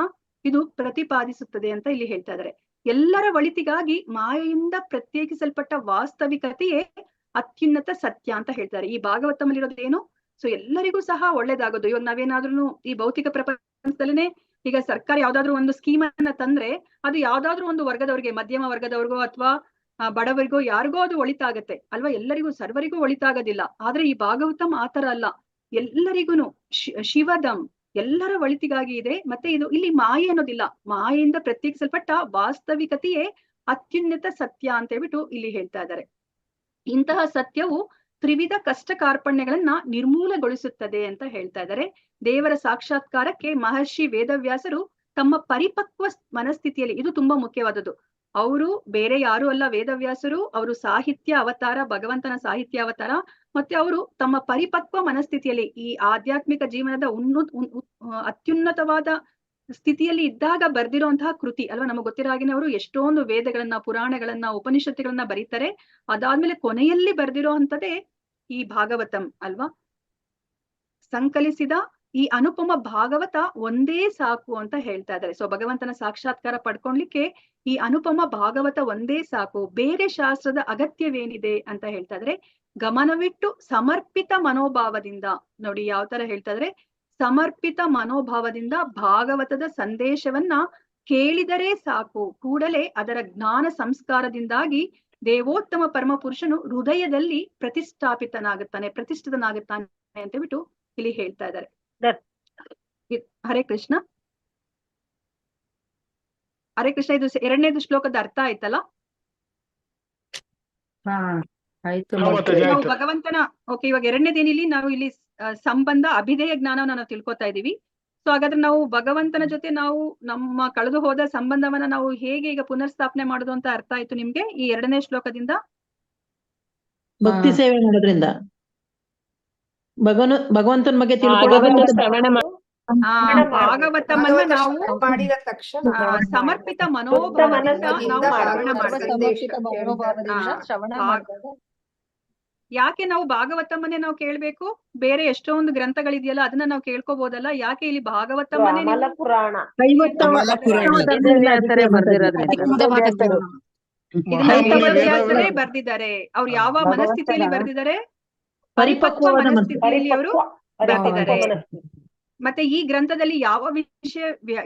ಇದು ಪ್ರತಿಪಾದಿಸುತ್ತದೆ ಅಂತ ಇಲ್ಲಿ ಹೇಳ್ತಾ ಇದ್ದಾರೆ. ಎಲ್ಲರ ಒಳಿತಿಗಾಗಿ ಮಾಯೆಯಿಂದ ಪ್ರತ್ಯೇಕಿಸಲ್ಪಟ್ಟ ವಾಸ್ತವಿಕತೆಯೇ ಅತ್ಯುನ್ನತ ಸತ್ಯ ಅಂತ ಹೇಳ್ತಾರೆ. ಈ ಭಾಗವತಮಲ್ಲಿರೋದು ಏನು, ಸೊ ಎಲ್ಲರಿಗೂ ಸಹ ಒಳ್ಳೇದಾಗೋದು. ಇವಾಗ ನಾವೇನಾದ್ರೂ ಈ ಭೌತಿಕ ಪ್ರಪಂಚದಲ್ಲೇ ಈಗ ಸರ್ಕಾರ ಯಾವ್ದಾದ್ರು ಒಂದು ಸ್ಕೀಮ್ ಅನ್ನ ತಂದ್ರೆ ಅದು ಯಾವ್ದಾದ್ರು ಒಂದು ವರ್ಗದವ್ರಿಗೆ, ಮಧ್ಯಮ ವರ್ಗದವ್ರಿಗೋ ಅಥವಾ ಬಡವರಿಗೋ ಯಾರಿಗೋ ಅದು ಒಳಿತಾಗತ್ತೆ ಅಲ್ವಾ, ಎಲ್ಲರಿಗೂ ಸರ್ವರಿಗೂ ಒಳಿತಾಗೋದಿಲ್ಲ. ಆದ್ರೆ ಈ ಭಾಗವತಂ ಆತರ ಅಲ್ಲ, ಎಲ್ಲರಿಗೂನು ಶಿವದಂ ಎಲ್ಲರ ಒಳಿತಿಗಾಗಿ ಇದೆ. ಮತ್ತೆ ಇದು ಇಲ್ಲಿ ಮಾಯೆ ಅನ್ನೋದಿಲ್ಲ, ಮಾಯೆಯಿಂದ ಪ್ರತ್ಯೇಕಿಸಲ್ಪಟ್ಟ ವಾಸ್ತವಿಕತೆಯೇ ಅತ್ಯುನ್ನತ ಸತ್ಯ ಅಂತ ಹೇಳ್ಬಿಟ್ಟು ಇಲ್ಲಿ ಹೇಳ್ತಾ ಇದ್ದಾರೆ. ಇಂತಹ ಸತ್ಯವು ತ್ರಿವಿಧ ಕಷ್ಟ ಕಾರ್ಪಣ್ಯಗಳನ್ನ ನಿರ್ಮೂಲಗೊಳಿಸುತ್ತದೆ ಅಂತ ಹೇಳ್ತಾ ಇದ್ದಾರೆ. ದೇವರ ಸಾಕ್ಷಾತ್ಕಾರಕ್ಕೆ ಮಹರ್ಷಿ ವೇದವ್ಯಾಸರು ತಮ್ಮ ಪರಿಪಕ್ವ ಮನಸ್ಥಿತಿಯಲ್ಲಿ, ಇದು ತುಂಬಾ ಮುಖ್ಯವಾದದ್ದು, ಅವರು ಬೇರೆ ಯಾರು ಅಲ್ಲ, ವೇದವ್ಯಾಸರು ಅವರು ಸಾಹಿತ್ಯ ಅವತಾರ, ಭಗವಂತನ ಸಾಹಿತ್ಯ ಅವತಾರ. ಮತ್ತೆ ಅವರು ತಮ್ಮ ಪರಿಪಕ್ವ ಮನಸ್ಥಿತಿಯಲ್ಲಿ ಈ ಆಧ್ಯಾತ್ಮಿಕ ಜೀವನದ ಅತ್ಯುನ್ನತವಾದ ಸ್ಥಿತಿಯಲ್ಲಿ ಇದ್ದಾಗ ಬರ್ದಿರುವಂತಹ ಕೃತಿ ಅಲ್ವಾ. ನಮಗೆ ಗೊತ್ತಿರೋ ಹಾಗೆ ಅವರು ಎಷ್ಟೊಂದು ವೇದಗಳನ್ನ, ಪುರಾಣಗಳನ್ನ, ಉಪನಿಷತ್ತುಗಳನ್ನ ಬರೀತಾರೆ. ಅದಾದ್ಮೇಲೆ ಕೊನೆಯಲ್ಲಿ ಬರ್ದಿರೋ ಅಂತದೇ ಈ ಭಾಗವತಂ ಅಲ್ವಾ. ಸಂಕಲಿಸಿದ ಈ ಅನುಪಮ ಭಾಗವತ ಒಂದೇ ಸಾಕು ಅಂತ ಹೇಳ್ತಾ ಇದ್ದಾರೆ. ಸೊ ಭಗವಂತನ ಸಾಕ್ಷಾತ್ಕಾರ ಪಡ್ಕೊಳ್ಲಿಕ್ಕೆ ಈ ಅನುಪಮ ಭಾಗವತ ಒಂದೇ ಸಾಕು, ಬೇರೆ ಶಾಸ್ತ್ರದ ಅಗತ್ಯವೇನಿದೆ ಅಂತ ಹೇಳ್ತಾ ಇದ್ರೆ, ಗಮನವಿಟ್ಟು ಸಮರ್ಪಿತ ಮನೋಭಾವದಿಂದ, ನೋಡಿ ಯಾವ ತರ ಹೇಳ್ತಾ ಇದ್ರೆ, ಸಮರ್ಪಿತ ಮನೋಭಾವದಿಂದ ಭಾಗವತದ ಸಂದೇಶವನ್ನ ಕೇಳಿದರೆ ಸಾಕು, ಕೂಡಲೇ ಅದರ ಜ್ಞಾನ ಸಂಸ್ಕಾರದಿಂದಾಗಿ ದೇವೋತ್ತಮ ಪರಮ ಪುರುಷನು ಹೃದಯದಲ್ಲಿ ಪ್ರತಿಷ್ಠಿತನಾಗುತ್ತಾನೆ ಅಂತ ಬಿಟ್ಟು ಇಲ್ಲಿ ಹೇಳ್ತಾ ಇದ್ದಾರೆ. ಹರೇ ಕೃಷ್ಣ. ಹರೇ ಕೃಷ್ಣ, ಇದು ಎರಡನೇದು ಶ್ಲೋಕದ ಅರ್ಥ ಆಯ್ತಲ್ಲ? ಹಾ ಆಯ್ತು ನಾವು ಭಗವಂತನ ಓಕೆ, ಇವಾಗ ಎರಡನೇದೇನಿಲ್ಲಿ ನಾವು ಇಲ್ಲಿ ಸಂಬಂಧ ಅಭಿಧೇಯ ಜ್ಞಾನವನ್ನ ನಾವು ತಿಳ್ಕೊತಾ ಇದೀವಿ. ಸೊ ಹಾಗಾದ್ರೆ ನಾವು ಭಗವಂತನ ಜೊತೆ ನಾವು ನಮ್ಮ ಕಳೆದು ಹೋದ ಸಂಬಂಧವನ್ನ ನಾವು ಹೇಗೆ ಈಗ ಪುನರ್ಸ್ಥಾಪನೆ ಮಾಡೋದು ಅಂತ ಅರ್ಥ ಆಯ್ತು ನಿಮ್ಗೆ ಈ ಎರಡನೇ ಶ್ಲೋಕದಿಂದ? ಭಕ್ತಿ ಸೇವೆ ಮಾಡೋದ್ರಿಂದ ಭಗವಂತನ ಬಗ್ಗೆ ಭಾಗವತಮನ್ನ ನಾವು ಮಾಡಿದ ತಕ್ಷಣ ಸಮರ್ಪಿತ ಮನೋಭಾವದಿಂದ ನಾವು ಶ್ರವಣ ಮಾಡ್ಬೇಕು. ಸಮರ್ಪಿತ ಮನೋಭಾವದಿಂದ ಶ್ರವಣ ಮಾಡಿದಾಗ ಯಾಕೆ ನಾವು ಭಾಗವತಮನ್ನೇ ನಾವು ಕೇಳ್ಬೇಕು? ಬೇರೆ ಎಷ್ಟೊಂದು ಗ್ರಂಥಗಳಿದೆಯಲ್ಲ ಅದನ್ನ ನಾವು ಕೇಳ್ಕೋಬಹುದಲ್ಲ, ಯಾಕೆ ಇಲ್ಲಿ ಭಾಗವತಮನ್ನೇ ಪುರಾಣ ಇದನ್ನ ಬರ್ದಿದ್ದಾರೆ? ಅವ್ರು ಯಾವ ಮನಸ್ಥಿತಿಯಲ್ಲಿ ಬರ್ದಿದ್ದಾರೆ? ಪರಿಪಕ್ವ ಮನಸ್ಥಿತಿಯಲ್ಲಿ ಅವರು ಬರ್ದಿದ್ದಾರೆ. ಮತ್ತೆ ಈ ಗ್ರಂಥದಲ್ಲಿ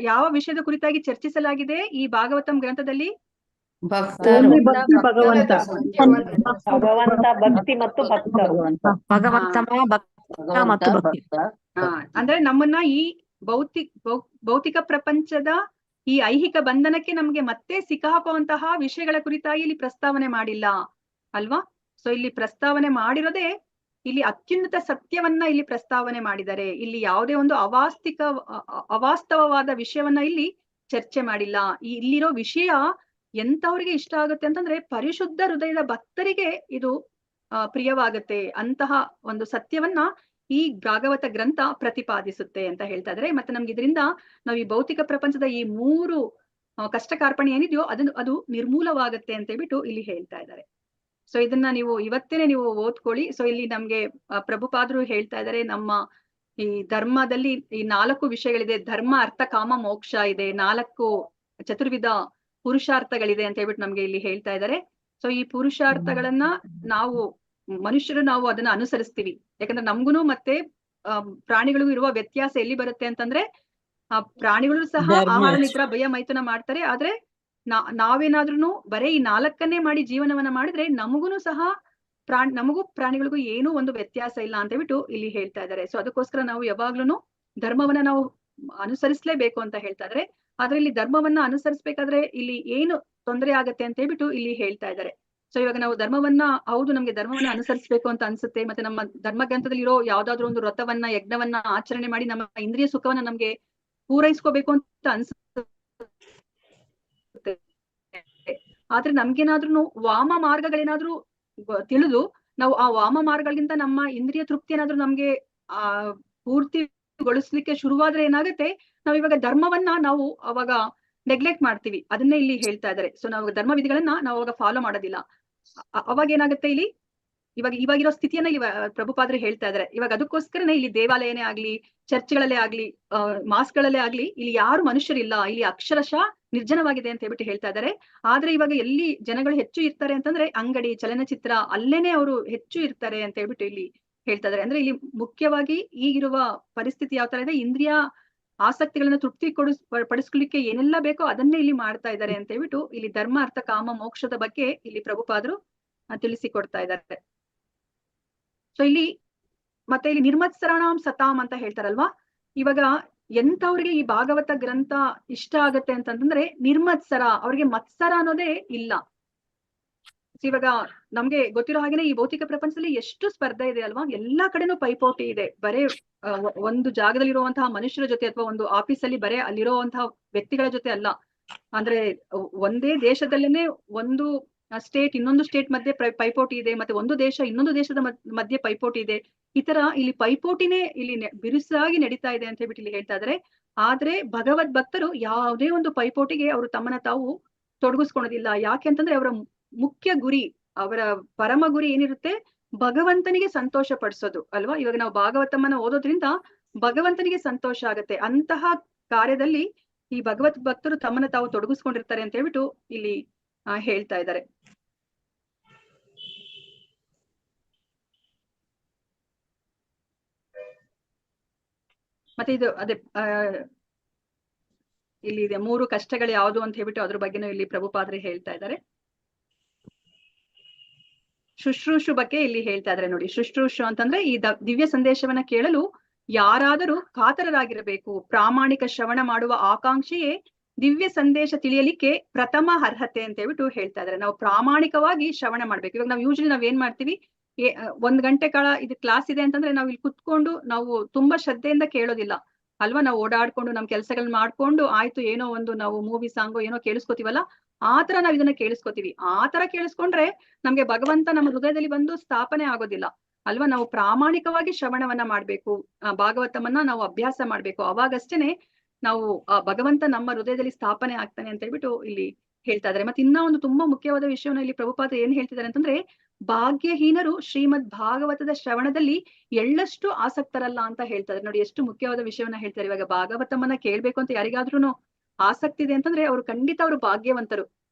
ಯಾವ ವಿಷಯದ ಕುರಿತಾಗಿ ಚರ್ಚಿಸಲಾಗಿದೆ? ಈ ಭಾಗವತಂ ಗ್ರಂಥದಲ್ಲಿ ಭಗವಂತ, ಭಕ್ತಿ ಮತ್ತು ಭಕ್ತರು. ಅಂದ್ರೆ ನಮ್ಮನ್ನ ಈ ಭೌತಿಕ ಪ್ರಪಂಚದ ಈ ಐಹಿಕ ಬಂಧನಕ್ಕೆ ನಮ್ಗೆ ಮತ್ತೆ ಸಿಕ್ಕಾಕುವಂತಹ ವಿಷಯಗಳ ಕುರಿತಾಗಿ ಇಲ್ಲಿ ಪ್ರಸ್ತಾವನೆ ಮಾಡಿಲ್ಲ ಅಲ್ವಾ? ಸೊ ಇಲ್ಲಿ ಪ್ರಸ್ತಾವನೆ ಮಾಡಿರೋದೇ ಇಲ್ಲಿ ಅತ್ಯುನ್ನತ ಸತ್ಯವನ್ನ ಇಲ್ಲಿ ಪ್ರಸ್ತಾವನೆ ಮಾಡಿದ್ದಾರೆ. ಇಲ್ಲಿ ಯಾವುದೇ ಒಂದು ಅವಾಸ್ತವವಾದ ವಿಷಯವನ್ನ ಇಲ್ಲಿ ಚರ್ಚೆ ಮಾಡಿಲ್ಲ. ಇಲ್ಲಿರೋ ವಿಷಯ ಎಂತವ್ರಿಗೆ ಇಷ್ಟ ಆಗುತ್ತೆ ಅಂತಂದ್ರೆ ಪರಿಶುದ್ಧ ಹೃದಯದ ಭಕ್ತರಿಗೆ ಇದು ಪ್ರಿಯವಾಗುತ್ತೆ. ಅಂತಹ ಒಂದು ಸತ್ಯವನ್ನ ಈ ಭಾಗವತ ಗ್ರಂಥ ಪ್ರತಿಪಾದಿಸುತ್ತೆ ಅಂತ ಹೇಳ್ತಾ ಇದ್ದಾರೆ. ಮತ್ತೆ ನಮ್ಗೆ ಇದರಿಂದ ನಾವು ಈ ಭೌತಿಕ ಪ್ರಪಂಚದ ಈ 3 ಕಷ್ಟ ಕಾರ್ಪಣೆ ಏನಿದೆಯೋ ಅದು ನಿರ್ಮೂಲವಾಗುತ್ತೆ ಅಂತ ಹೇಳ್ಬಿಟ್ಟು ಇಲ್ಲಿ ಹೇಳ್ತಾ ಇದ್ದಾರೆ. ಸೊ ಇದನ್ನ ನೀವು ಇವತ್ತೇನೆ ನೀವು ಓದ್ಕೊಳ್ಳಿ. ಸೊ ಇಲ್ಲಿ ನಮ್ಗೆ ಪ್ರಭುಪಾದರು ಹೇಳ್ತಾ ಇದ್ದಾರೆ, ನಮ್ಮ ಈ ಧರ್ಮದಲ್ಲಿ ಈ 4 ವಿಷಯಗಳಿದೆ. ಧರ್ಮ, ಅರ್ಥ, ಕಾಮ, ಮೋಕ್ಷ ಇದೆ. 4 ಚತುರ್ವಿಧ ಪುರುಷಾರ್ಥಗಳಿದೆ ಅಂತ ಹೇಳ್ಬಿಟ್ಟು ನಮ್ಗೆ ಇಲ್ಲಿ ಹೇಳ್ತಾ ಇದ್ದಾರೆ. ಸೊ ಈ ಪುರುಷಾರ್ಥಗಳನ್ನ ನಾವು ಅದನ್ನ ಅನುಸರಿಸ್ತೀವಿ. ಯಾಕಂದ್ರೆ ನಮ್ಗುನು ಮತ್ತೆ ಪ್ರಾಣಿಗಳಿಗೂ ಇರುವ ವ್ಯತ್ಯಾಸ ಎಲ್ಲಿ ಬರುತ್ತೆ ಅಂತಂದ್ರೆ, ಆ ಪ್ರಾಣಿಗಳು ಸಹ ಆಹಾರ ನಿದ್ರ ಭಯ ಮೈಥುನ ಮಾಡ್ತಾರೆ. ಆದ್ರೆ ನಾವೇನಾದ್ರೂ ಬರೀ ಈ 4 ಮಾಡಿ ಜೀವನವನ್ನ ಮಾಡಿದ್ರೆ ನಮಗುನು ಸಹ ನಮಗೂ ಪ್ರಾಣಿಗಳಿಗೂ ಏನೂ ಒಂದು ವ್ಯತ್ಯಾಸ ಇಲ್ಲ ಅಂತ ಹೇಳ್ಬಿಟ್ಟು ಇಲ್ಲಿ ಹೇಳ್ತಾ ಇದ್ದಾರೆ. ಸೊ ಅದಕ್ಕೋಸ್ಕರ ನಾವು ಯಾವಾಗ್ಲೂ ಧರ್ಮವನ್ನ ನಾವು ಅನುಸರಿಸಲೇಬೇಕು ಅಂತ ಹೇಳ್ತಾ ಇದ್ದಾರೆ. ಆದ್ರೆ ಇಲ್ಲಿ ಧರ್ಮವನ್ನ ಅನುಸರಿಸಬೇಕಾದ್ರೆ ಇಲ್ಲಿ ಏನು ತೊಂದರೆ ಆಗತ್ತೆ ಅಂತ ಹೇಳ್ಬಿಟ್ಟು ಇಲ್ಲಿ ಹೇಳ್ತಾ ಇದ್ದಾರೆ. ಸೊ ಇವಾಗ ನಾವು ನಮ್ಗೆ ಧರ್ಮವನ್ನ ಅನುಸರಿಸಬೇಕು ಅಂತ ಅನ್ಸುತ್ತೆ. ಮತ್ತೆ ನಮ್ಮ ಧರ್ಮ ಗ್ರಂಥದಲ್ಲಿ ಇರೋ ಯಾವ್ದಾದ್ರು ಒಂದು ವ್ರತವನ್ನ ಯಜ್ಞವನ್ನ ಆಚರಣೆ ಮಾಡಿ ನಮ್ಮ ಇಂದ್ರಿಯ ಸುಖವನ್ನ ನಮ್ಗೆ ಪೂರೈಸ್ಕೋಬೇಕು ಅಂತ ಅನ್ಸುತ್ತೆ. ಆದ್ರೆ ನಮ್ಗೇನಾದ್ರೂ ವಾಮ ಮಾರ್ಗಗಳೇನಾದ್ರೂ ತಿಳಿದು ನಾವು ಆ ವಾಮ ಮಾರ್ಗಗಳಿಂದ ನಮ್ಮ ಇಂದ್ರಿಯ ತೃಪ್ತಿ ಏನಾದ್ರೂ ನಮ್ಗೆ ಪೂರ್ತಿಗೊಳಿಸ್ಲಿಕ್ಕೆ ಶುರುವಾದ್ರೆ ಏನಾಗುತ್ತೆ, ನಾವ್ ಇವಾಗ ಧರ್ಮವನ್ನ ನಾವು ಅವಾಗ ನೆಗ್ಲೆಕ್ಟ್ ಮಾಡ್ತೀವಿ. ಅದನ್ನೇ ಇಲ್ಲಿ ಹೇಳ್ತಾ ಇದ್ದಾರೆ. ಸೊ ನಾವು ಧರ್ಮ ವಿಧಿಗಳನ್ನ ನಾವು ಅವಾಗ ಫಾಲೋ ಮಾಡೋದಿಲ್ಲ. ಅವಾಗ ಏನಾಗುತ್ತೆ, ಇಲ್ಲಿ ಇವಾಗಿರೋ ಸ್ಥಿತಿಯನ್ನ ಪ್ರಭುಪಾದರು ಹೇಳ್ತಾ ಇದ್ದಾರೆ. ಇವಾಗ ಅದಕ್ಕೋಸ್ಕರನೇ ಇಲ್ಲಿ ದೇವಾಲಯನೇ ಆಗ್ಲಿ, ಚರ್ಚ್ಗಳಲ್ಲೇ ಆಗ್ಲಿ, ಮಾಸ್ಗಳಲ್ಲೇ ಆಗ್ಲಿ, ಇಲ್ಲಿ ಯಾರು ಮನುಷ್ಯರಿಲ್ಲ, ಇಲ್ಲಿ ಅಕ್ಷರಶಃ ನಿರ್ಜನವಾಗಿದೆ ಅಂತ ಹೇಳ್ಬಿಟ್ಟು ಹೇಳ್ತಾ ಇದ್ದಾರೆ. ಆದ್ರೆ ಇವಾಗ ಎಲ್ಲಿ ಜನಗಳು ಹೆಚ್ಚು ಇರ್ತಾರೆ ಅಂತಂದ್ರೆ ಅಂಗಡಿ, ಚಲನಚಿತ್ರ, ಅಲ್ಲೇನೆ ಅವರು ಹೆಚ್ಚು ಇರ್ತಾರೆ ಅಂತ ಹೇಳ್ಬಿಟ್ಟು ಇಲ್ಲಿ ಹೇಳ್ತಾ ಇದ್ದಾರೆ. ಅಂದ್ರೆ ಇಲ್ಲಿ ಮುಖ್ಯವಾಗಿ ಈಗಿರುವ ಪರಿಸ್ಥಿತಿ ಯಾವ ತರ ಇದೆ, ಇಂದ್ರಿಯ ಆಸಕ್ತಿಗಳನ್ನ ತೃಪ್ತಿ ಪಡಿಸ್ಕೊಳ್ಳಿಕ್ಕೆ ಏನೆಲ್ಲ ಬೇಕೋ ಅದನ್ನೇ ಇಲ್ಲಿ ಮಾಡ್ತಾ ಇದ್ದಾರೆ ಅಂತ ಹೇಳ್ಬಿಟ್ಟು ಇಲ್ಲಿ ಧರ್ಮ, ಅರ್ಥ, ಕಾಮ, ಮೋಕ್ಷದ ಬಗ್ಗೆ ಇಲ್ಲಿ ಪ್ರಭುಪಾದರು ತಿಳಿಸಿಕೊಡ್ತಾ ಇದ್ದಾರೆ. ಸೊ ಇಲ್ಲಿ ಮತ್ತೆ ಇಲ್ಲಿ ನಿರ್ಮತ್ಸರಣಾಂ ಸತಾಂ ಅಂತ ಹೇಳ್ತಾರಲ್ವಾ. ಇವಾಗ ಎಂತವ್ರಿಗೆ ಈ ಭಾಗವತ ಗ್ರಂಥ ಇಷ್ಟ ಆಗತ್ತೆ ಅಂತಂದ್ರೆ ನಿರ್ಮತ್ಸರ, ಅವ್ರಿಗೆ ಮತ್ಸರ ಅನ್ನೋದೇ ಇಲ್ಲ. ಇವಾಗ ನಮ್ಗೆ ಗೊತ್ತಿರೋ ಹಾಗೇನೆ ಈ ಭೌತಿಕ ಪ್ರಪಂಚದಲ್ಲಿ ಎಷ್ಟು ಸ್ಪರ್ಧೆ ಇದೆ ಅಲ್ವಾ. ಎಲ್ಲಾ ಕಡೆನೂ ಪೈಪೋಟಿ ಇದೆ. ಬರೇ ಒಂದು ಜಾಗದಲ್ಲಿರುವಂತಹ ಮನುಷ್ಯರ ಜೊತೆ ಅಥವಾ ಒಂದು ಆಫೀಸಲ್ಲಿ ಬರೇ ಅಲ್ಲಿರುವಂತಹ ವ್ಯಕ್ತಿಗಳ ಜೊತೆ ಅಲ್ಲ. ಅಂದ್ರೆ ಒಂದೇ ದೇಶದಲ್ಲೇನೆ ಒಂದು ಸ್ಟೇಟ್ ಇನ್ನೊಂದು ಸ್ಟೇಟ್ ಮಧ್ಯೆ ಪೈಪೋಟಿ ಇದೆ. ಮತ್ತೆ ಒಂದು ದೇಶ ಇನ್ನೊಂದು ದೇಶದ ಮಧ್ಯೆ ಪೈಪೋಟಿ ಇದೆ. ಈ ತರ ಇಲ್ಲಿ ಪೈಪೋಟಿನೇ ಇಲ್ಲಿ ಬಿರುಸಾಗಿ ನಡೀತಾ ಇದೆ ಅಂತ ಹೇಳ್ಬಿಟ್ಟು ಇಲ್ಲಿ ಹೇಳ್ತಾ ಇದ್ದಾರೆ. ಆದ್ರೆ ಭಗವದ್ ಭಕ್ತರು ಯಾವುದೇ ಒಂದು ಪೈಪೋಟಿಗೆ ಅವರು ತಮ್ಮನ್ನ ತಾವು ತೊಡಗಿಸ್ಕೊಳೋದಿಲ್ಲ. ಯಾಕೆ ಅಂತಂದ್ರೆ ಅವರ ಮುಖ್ಯ ಗುರಿ, ಅವರ ಪರಮ ಗುರಿ ಏನಿರುತ್ತೆ, ಭಗವಂತನಿಗೆ ಸಂತೋಷ ಪಡಿಸೋದು ಅಲ್ವಾ. ಇವಾಗ ನಾವು ಭಾಗವತಮ್ಮನ ಓದೋದ್ರಿಂದ ಭಗವಂತನಿಗೆ ಸಂತೋಷ ಆಗತ್ತೆ. ಅಂತಹ ಕಾರ್ಯದಲ್ಲಿ ಈ ಭಗವತ್ ಭಕ್ತರು ತಮ್ಮನ್ನ ತಾವು ತೊಡಗಿಸ್ಕೊಂಡಿರ್ತಾರೆ ಅಂತ ಹೇಳ್ಬಿಟ್ಟು ಇಲ್ಲಿ ಹೇಳ್ತಾ ಇದ್ದಾರೆ. ಮತ್ತೆ ಇದು ಅದೇ ಇಲ್ಲಿ ಇದೆ 3 ಕಷ್ಟಗಳು ಯಾವುದು ಅಂತ ಹೇಳ್ಬಿಟ್ಟು ಅದ್ರ ಬಗ್ಗೆನೂ ಇಲ್ಲಿ ಪ್ರಭುಪಾದರು ಹೇಳ್ತಾ ಇದ್ದಾರೆ. ಶುಶ್ರೂಷು ಬಗ್ಗೆ ಇಲ್ಲಿ ಹೇಳ್ತಾ ಇದ್ದಾರೆ ನೋಡಿ. ಶುಶ್ರೂಷು ಅಂತಂದ್ರೆ ಈ ದಿವ್ಯ ಸಂದೇಶವನ್ನ ಕೇಳಲು ಯಾರಾದರೂ ಕಾತರರಾಗಿರಬೇಕು. ಪ್ರಾಮಾಣಿಕ ಶ್ರವಣ ಮಾಡುವ ಆಕಾಂಕ್ಷೆಯೇ ದಿವ್ಯ ಸಂದೇಶ ತಿಳಿಯಲಿಕ್ಕೆ ಪ್ರಥಮ ಅರ್ಹತೆ ಅಂತ ಹೇಳ್ಬಿಟ್ಟು ಹೇಳ್ತಾ ಇದಾರೆ. ನಾವು ಪ್ರಾಮಾಣಿಕವಾಗಿ ಶ್ರವಣ ಮಾಡ್ಬೇಕು. ಇವಾಗ ನಾವು ಯೂಶಲಿ ನಾವ್ ಏನ್ ಮಾಡ್ತೀವಿ, 1 ಗಂಟೆ ಕಾಲ ಇದು ಕ್ಲಾಸ್ ಇದೆ ಅಂತಂದ್ರೆ ನಾವು ಇಲ್ಲಿ ಕುತ್ಕೊಂಡು ನಾವು ತುಂಬಾ ಶ್ರದ್ಧೆಯಿಂದ ಕೇಳೋದಿಲ್ಲ ಅಲ್ವಾ. ನಾವು ಓಡಾಡ್ಕೊಂಡು ನಮ್ ಕೆಲ್ಸಗಳನ್ನ ಮಾಡ್ಕೊಂಡು ಆಯ್ತು ಏನೋ ಒಂದು ನಾವು ಮೂವಿ ಸಾಂಗು ಏನೋ ಕೇಳಿಸ್ಕೊತೀವಲ್ಲ, ಆತರ ನಾವ್ ಇದನ್ನ ಕೇಳಿಸ್ಕೊತೀವಿ. ಆತರ ಕೇಳಿಸ್ಕೊಂಡ್ರೆ ನಮ್ಗೆ ಭಗವಂತ ನಮ್ಮ ಹೃದಯದಲ್ಲಿ ಬಂದು ಸ್ಥಾಪನೆ ಆಗೋದಿಲ್ಲ ಅಲ್ವಾ. ನಾವು ಪ್ರಾಮಾಣಿಕವಾಗಿ ಶ್ರವಣವನ್ನ ಮಾಡ್ಬೇಕು, ಭಾಗವತಮನ್ನ ನಾವು ಅಭ್ಯಾಸ ಮಾಡ್ಬೇಕು. ಅವಾಗಷ್ಟೇನೆ ನಾವು ಭಗವಂತ ನಮ್ಮ ಹೃದಯದಲ್ಲಿ ಸ್ಥಾಪನೆ ಆಗ್ತಾನೆ ಅಂತ ಹೇಳ್ಬಿಟ್ಟು ಇಲ್ಲಿ ಹೇಳ್ತಾ ಇದಾರೆ. ಮತ್ತೆ ಇನ್ನ ಒಂದು ತುಂಬಾ ಮುಖ್ಯವಾದ ವಿಷಯವನ್ನ ಇಲ್ಲಿ ಪ್ರಭುಪಾದ ಏನ್ ಹೇಳ್ತಿದ್ದಾರೆ ಅಂತಂದ್ರೆ, ಭಾಗ್ಯಹೀನರು ಶ್ರೀಮದ್ ಭಾಗವತದ ಶ್ರವಣದಲ್ಲಿ ಎಳ್ಳಷ್ಟು ಆಸಕ್ತರಲ್ಲ ಅಂತ ಹೇಳ್ತಾರೆ. ನೋಡಿ ಎಷ್ಟು ಮುಖ್ಯವಾದ ವಿಷಯವನ್ನ ಹೇಳ್ತಾರೆ. ಇವಾಗ ಭಾಗವತಮನ್ನ ಕೇಳ್ಬೇಕು ಅಂತ ಯಾರಿಗಾದ್ರೂ ಆಸಕ್ತಿ ಇದೆ ಅಂತಂದ್ರೆ ಅವ್ರು ಖಂಡಿತ ಅವರು ಭಾಗ್ಯವಂತರು.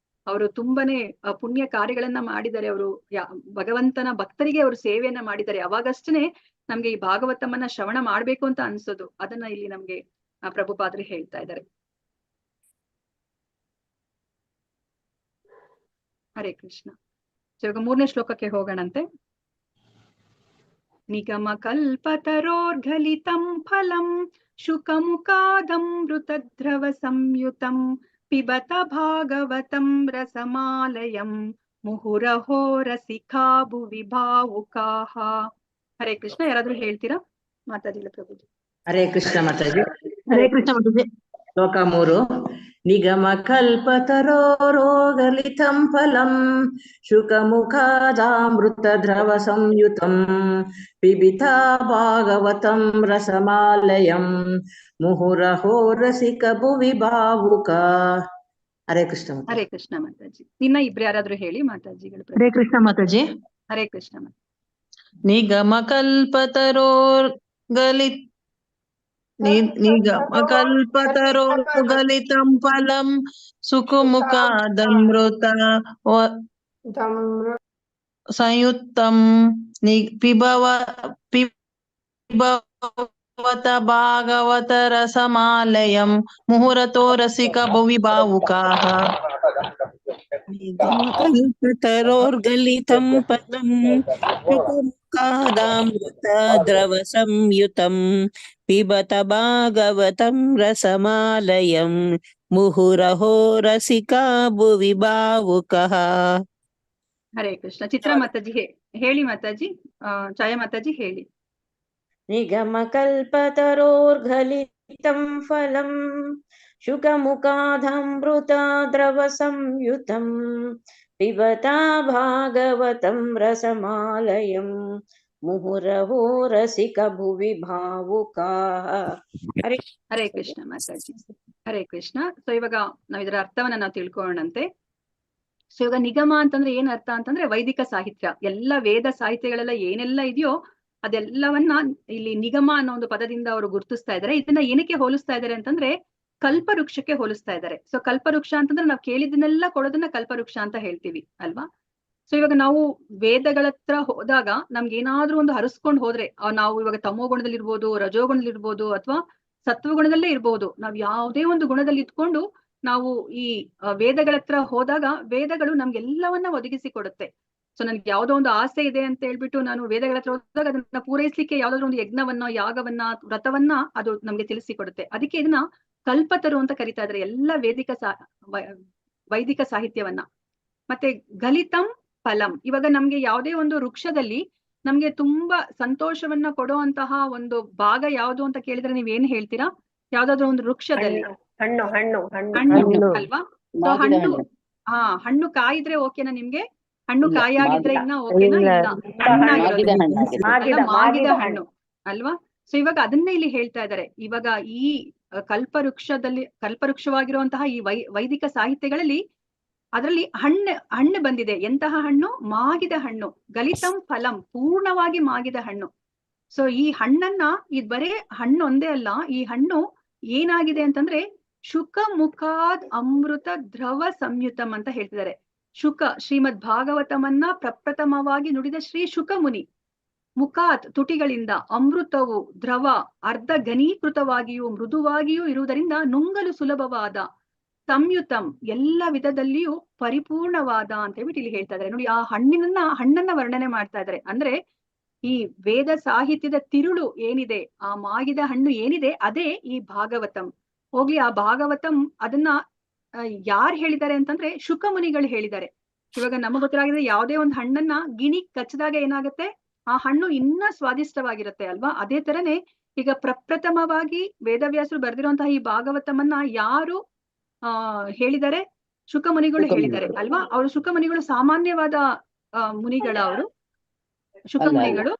ಅವರು ತುಂಬಾನೇ ಪುಣ್ಯ ಕಾರ್ಯಗಳನ್ನ ಮಾಡಿದ್ದಾರೆ. ಅವರು ಭಗವಂತನ ಭಕ್ತರಿಗೆ ಅವರು ಸೇವೆಯನ್ನ ಮಾಡಿದ್ದಾರೆ. ಅವಾಗಷ್ಟೇ ನಮ್ಗೆ ಈ ಭಾಗವತಮನ್ನ ಶ್ರವಣ ಮಾಡ್ಬೇಕು ಅಂತ ಅನ್ಸೋದು. ಅದನ್ನ ಇಲ್ಲಿ ನಮ್ಗೆ ಪ್ರಭುಪಾದರು ಹೇಳ್ತಾ ಇದ್ದಾರೆ. ಹರೇ ಕೃಷ್ಣ. ಇವಾಗ 3ನೇ ಶ್ಲೋಕಕ್ಕೆ ಹೋಗೋಣಂತೆ. ನಿಗಮ ಕಲ್ಪತರೋರ್ಘಲಿತಂ ಫಲಂ ಶುಕಮುಖಾದಮೃತದ್ರವ ಸಂಯುತಂ ಪಿಬತ ಭಾಗವತಂ ರಸಮಾಲಯಂ ಮುಹುರಹೋ ರಸಿಕಾ ಭುವಿ ಭಾವುಕಾಃ. ಹರೇ ಕೃಷ್ಣ. ಯಾರಾದ್ರೂ ಹೇಳ್ತೀರಾ? ಮಾತಾಡಿಲ್ಲ ಪ್ರಭುಜಿ. ಹರೇ ಕೃಷ್ಣ ಮಾತಾಜಿ. ಹರೇ ಕೃಷ್ಣ ಮಾತಾಜಿ. ಶ್ಲೋಕ 3. ನಿಗಮ ಕಲ್ಪತರೋರೋಗಲಿತಂ ಫಲಂ ಶುಕಮುಖಾದಾಮೃತ ದ್ರವ ಸಂಯುತಂ ಪಿಬಿತ ಭಾಗವತಂ ರಸಮಾಲಯಂ ಮುಹುರಹೋ ರಸಿಕ ಭುವಿ ಭಾವುಕ. ಹರೇ ಕೃಷ್ಣ. ಹರೇ ಕೃಷ್ಣ ಮಾತಾಜಿ. ಇನ್ನ ಇಬ್ರು ಯಾರಾದ್ರೂ ಹೇಳಿ ಮಾತಾಜಿಗಳು. ಹರೇ ಕೃಷ್ಣ ಮಾತಾಜಿ. ಹರೇ ಕೃಷ್ಣ. ನಿಗಮ ಕಲ್ಪತರೋರ್ಗಲಿತಂ ಫಲಂ ಸುಖಮುಖಾದಮೃತ ಸಂಯುಕ್ತಂ ಪಿಬತ ಭಾಗವತ ರಸಮಾಲಯಂ ಮುಹುರತೋ ರಸಿಕ ಭುವಿ ಭಾವುಕಾಃ. ಕಲ್ಪತರೋರ್ಗಲಿತಂ ಫಲಂ ಶುಕಮುಖಾದಾಮೃತ ದ್ರವ ಸಂಯುತಂ ಪಿಬತ ಭಾಗವತಂ ರಸಮಾಲಯಂ ಮುಹುರಹೋ ರಸಿಕಾ ಭುವಿ ಭಾವುಕಃ. ಹರೇ ಕೃಷ್ಣ. ಚಿತ್ರ ಮಾತಾಜಿ ಹೇಳಿ ಮಾತಾಜಿ. ಛಾಯಾ ಮಾತಾಜಿ ಹೇಳಿ. ನಿಗಮ ಕಲ್ಪತರೋರ್ಘಲಿತಂ ಫಲಂ ಶುಕಮುಖಾದಮೃತ ದ್ರವ ಸಂಯುತಂ ಪಿಬತ ಭಾಗವತಂ ರಸಮಾಲಯಂ ಮುಹುರಹೋ ರಸಿಕ ಭುವಿ ಭಾವುಕಾಃ. ಹರೇ ಕೃಷ್ಣ ಮಾತಾಜಿ. ಹರೇ ಕೃಷ್ಣ. ಸೊ ಇವಾಗ ನಾವ್ ಇದರ ಅರ್ಥವನ್ನ ನಾವು ತಿಳ್ಕೊಳ್ಳೋಣಂತೆ. ಸೊ ಇವಾಗ ನಿಗಮ ಅಂತಂದ್ರೆ ಏನ್ ಅರ್ಥ ಅಂತಂದ್ರೆ ವೈದಿಕ ಸಾಹಿತ್ಯ. ಎಲ್ಲ ವೇದ ಸಾಹಿತ್ಯಗಳೆಲ್ಲ ಏನೆಲ್ಲ ಇದೆಯೋ ಅದೆಲ್ಲವನ್ನ ಇಲ್ಲಿ ನಿಗಮ ಅನ್ನೋ ಒಂದು ಪದದಿಂದ ಅವರು ಗುರುತಿಸ್ತಾ ಇದ್ದಾರೆ. ಇದನ್ನ ಏನಕ್ಕೆ ಹೋಲಿಸ್ತಾ ಇದ್ದಾರೆ ಅಂತಂದ್ರೆ ಕಲ್ಪವೃಕ್ಷಕ್ಕೆ ಹೋಲಿಸ್ತಾ ಇದ್ದಾರೆ. ಸೊ ಕಲ್ಪವೃಕ್ಷ ಅಂತಂದ್ರೆ ನಾವು ಕೇಳಿದನ್ನೆಲ್ಲ ಕೊಡೋದನ್ನ ಕಲ್ಪವೃಕ್ಷ ಅಂತ ಹೇಳ್ತೀವಿ ಅಲ್ವಾ. ಸೊ ಇವಾಗ ನಾವು ವೇದಗಳ ಹತ್ರ ಹೋದಾಗ ನಮ್ಗೆ ಏನಾದ್ರೂ ಒಂದು ಹರಿಸ್ಕೊಂಡು ಹೋದ್ರೆ ನಾವು ಇವಾಗ ತಮೋ ಗುಣದಲ್ಲಿ ಇರ್ಬೋದು, ರಜೋಗುಣದಲ್ಲಿ ಇರ್ಬೋದು, ಅಥವಾ ಸತ್ವಗುಣದಲ್ಲೇ ಇರ್ಬೋದು. ನಾವ್ ಯಾವುದೇ ಒಂದು ಗುಣದಲ್ಲಿ ಇದ್ಕೊಂಡು ನಾವು ಈ ವೇದಗಳ ಹತ್ರ ಹೋದಾಗ ವೇದಗಳು ನಮ್ಗೆಲ್ಲವನ್ನ ಒದಗಿಸಿ ಕೊಡುತ್ತೆ. ಸೊ ನನ್ಗೆ ಯಾವ್ದೋ ಒಂದು ಆಸೆ ಇದೆ ಅಂತ ಹೇಳ್ಬಿಟ್ಟು ನಾನು ವೇದಗಳ ಹತ್ರ ಹೋದಾಗ ಅದನ್ನ ಪೂರೈಸ್ಲಿಕ್ಕೆ ಯಾವ್ದಾದ್ರು ಒಂದು ಯಜ್ಞವನ್ನ, ಯಾಗವನ್ನ, ವ್ರತವನ್ನ ಅದು ನಮ್ಗೆ ತಿಳಿಸಿಕೊಡುತ್ತೆ. ಅದಕ್ಕೆ ಇದನ್ನ ಕಲ್ಪತರು ಅಂತ ಕರಿತಾ ಇದ್ದಾರೆ ಎಲ್ಲ ವೈದಿಕ ಸಾಹಿತ್ಯವನ್ನ. ಮತ್ತೆ ಗಲಿತಂ ಫಲಂ. ಇವಾಗ ನಮ್ಗೆ ಯಾವುದೇ ಒಂದು ವೃಕ್ಷದಲ್ಲಿ ನಮ್ಗೆ ತುಂಬಾ ಸಂತೋಷವನ್ನ ಕೊಡುವಂತಹ ಒಂದು ಭಾಗ ಯಾವುದು ಅಂತ ಕೇಳಿದ್ರೆ ನೀವ್ ಏನ್ ಹೇಳ್ತೀರಾ? ಯಾವ್ದಾದ್ರು ಒಂದು ವೃಕ್ಷದಲ್ಲಿ ಹಣ್ಣು ಹಣ್ಣು ಹಣ್ಣು ಅಲ್ವಾ. ಸೊ ಹಣ್ಣು ಹಣ್ಣು ಕಾಯಿದ್ರೆ ಓಕೆನಾ ನಿಮ್ಗೆ? ಹಣ್ಣು ಕಾಯಾಗಿದ್ರೆ ಇನ್ನ ಓಕೆನಾ? ಇಲ್ಲ, ಮಾಗಿದ ಹಣ್ಣು ಅಲ್ವಾ. ಸೊ ಇವಾಗ ಅದನ್ನೇ ಇಲ್ಲಿ ಹೇಳ್ತಾ ಇದ್ದಾರೆ. ಇವಾಗ ಈ ಕಲ್ಪವೃಕ್ಷವಾಗಿರುವಂತಹ ಈ ವೈದಿಕ ಸಾಹಿತ್ಯಗಳಲ್ಲಿ ಅದರಲ್ಲಿ ಹಣ್ಣು ಬಂದಿದೆ. ಎಂತಹ ಹಣ್ಣು? ಮಾಗಿದ ಹಣ್ಣು. ಗಲಿತಂ ಫಲಂ, ಪೂರ್ಣವಾಗಿ ಮಾಗಿದ ಹಣ್ಣು. ಸೊ ಈ ಹಣ್ಣನ್ನ ಇದು ಬರೇ ಹಣ್ಣು ಒಂದೇ ಅಲ್ಲ, ಈ ಹಣ್ಣು ಏನಾಗಿದೆ ಅಂತಂದ್ರೆ ಶುಕ ಮುಖಾದ್ ಅಮೃತ ದ್ರವ ಸಂಯುತಂ ಅಂತ ಹೇಳ್ತಿದ್ದಾರೆ. ಶುಕ ಶ್ರೀಮದ್ ಭಾಗವತಮನ್ನ ಪ್ರಪ್ರಥಮವಾಗಿ ನುಡಿದ ಶ್ರೀ ಶುಕ ಮುನಿ. ಮುಖಾತ್ ತುಟಿಗಳಿಂದ, ಅಮೃತವು ದ್ರವ ಅರ್ಧ ಘನೀಕೃತವಾಗಿಯೂ ಮೃದುವಾಗಿಯೂ ಇರುವುದರಿಂದ ನುಂಗಲು ಸುಲಭವಾದ, ಸಂಯುತಂ ಎಲ್ಲ ವಿಧದಲ್ಲಿಯೂ ಪರಿಪೂರ್ಣವಾದ ಅಂತ ಹೇಳ್ಬಿಟ್ಟು ಇಲ್ಲಿ ಹೇಳ್ತಾ ಇದ್ದಾರೆ. ನೋಡಿ, ಆ ಹಣ್ಣನ್ನ ವರ್ಣನೆ ಮಾಡ್ತಾ ಇದ್ದಾರೆ. ಅಂದ್ರೆ ಈ ವೇದ ಸಾಹಿತ್ಯದ ತಿರುಳು ಏನಿದೆ, ಆ ಮಾಗಿದ ಹಣ್ಣು ಏನಿದೆ, ಅದೇ ಈ ಭಾಗವತಂ. ಹೋಗ್ಲಿ, ಆ ಭಾಗವತಂ ಅದನ್ನ ಯಾರು ಹೇಳಿದ್ದಾರೆ ಅಂತಂದ್ರೆ ಶುಕ ಮುನಿಗಳು ಹೇಳಿದ್ದಾರೆ. ಇವಾಗ ನಮಗೆ ಗೊತ್ತಿರಾಗಿದೆ, ಯಾವುದೇ ಒಂದು ಹಣ್ಣನ್ನ ಗಿಣಿ ಕಚ್ಚಿದಾಗ ಏನಾಗುತ್ತೆ, ಆ ಹಣ್ಣು ಇನ್ನ ಸ್ವಾದಿಷ್ಟವಾಗಿರುತ್ತೆ ಅಲ್ವಾ. ಅದೇ ತರನೇ ಈಗ ಪ್ರಪ್ರಥಮವಾಗಿ ವೇದವ್ಯಾಸರು ಬರೆದಿರುವಂತಹ ಈ ಭಾಗವತಮನ್ನ ಯಾರು ಹೇಳಿದ್ದಾರೆ? ಶುಕ ಮುನಿಗಳು ಹೇಳಿದ್ದಾರೆ ಅಲ್ವಾ. ಅವರು ಶುಕ ಮುನಿಗಳು ಸಾಮಾನ್ಯವಾದ ಮುನಿಗಳ ಅವರು ಶುಕ ಮುನಿಗಳು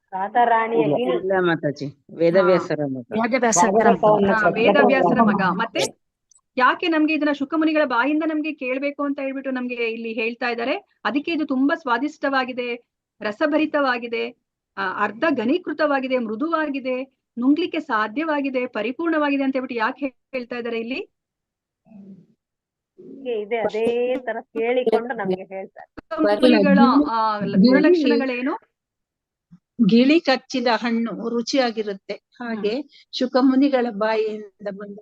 ಇಲ್ಲ ಮಾತಾಜಿ, ವೇದವ್ಯಾಸರ ಮಗ. ವೇದವ್ಯಾಸರ ಮಗ. ಮತ್ತೆ ಯಾಕೆ ನಮ್ಗೆ ಇದನ್ನ ಶುಕ ಮುನಿಗಳ ಬಾಯಿಂದ ನಮ್ಗೆ ಕೇಳ್ಬೇಕು ಅಂತ ಹೇಳ್ಬಿಟ್ಟು ನಮ್ಗೆ ಇಲ್ಲಿ ಹೇಳ್ತಾ ಇದ್ದಾರೆ? ಅದಕ್ಕೆ ಇದು ತುಂಬಾ ಸ್ವಾದಿಷ್ಟವಾಗಿದೆ, ರಸಭರಿತವಾಗಿದೆ, ಅರ್ಧ ಘನೀಕೃತವಾಗಿದೆ, ಮೃದುವಾಗಿದೆ, ನುಂಗ್ಲಿಕ್ಕೆ ಸಾಧ್ಯವಾಗಿದೆ, ಪರಿಪೂರ್ಣವಾಗಿದೆ ಅಂತ ಹೇಳ್ಬಿಟ್ಟು ಯಾಕೆ ಹೇಳ್ತಾ ಇದ್ದಾರೆ ಇಲ್ಲಿ? ಇದೆ ಅದೇ ತರ ಕೇಳಿಕೊಂಡು ನಮ್ಗೆ ಹೇಳ್ತಾರೆ. ಮುನಿಗಳ ಗುಣಲಕ್ಷಣಗಳೇನು? ಗಿಳಿ ಕಚ್ಚಿದ ಹಣ್ಣು ರುಚಿಯಾಗಿರುತ್ತೆ, ಹಾಗೆ ಶುಕಮುನಿಗಳ ಬಾಯಿಯಿಂದ ಬಂದ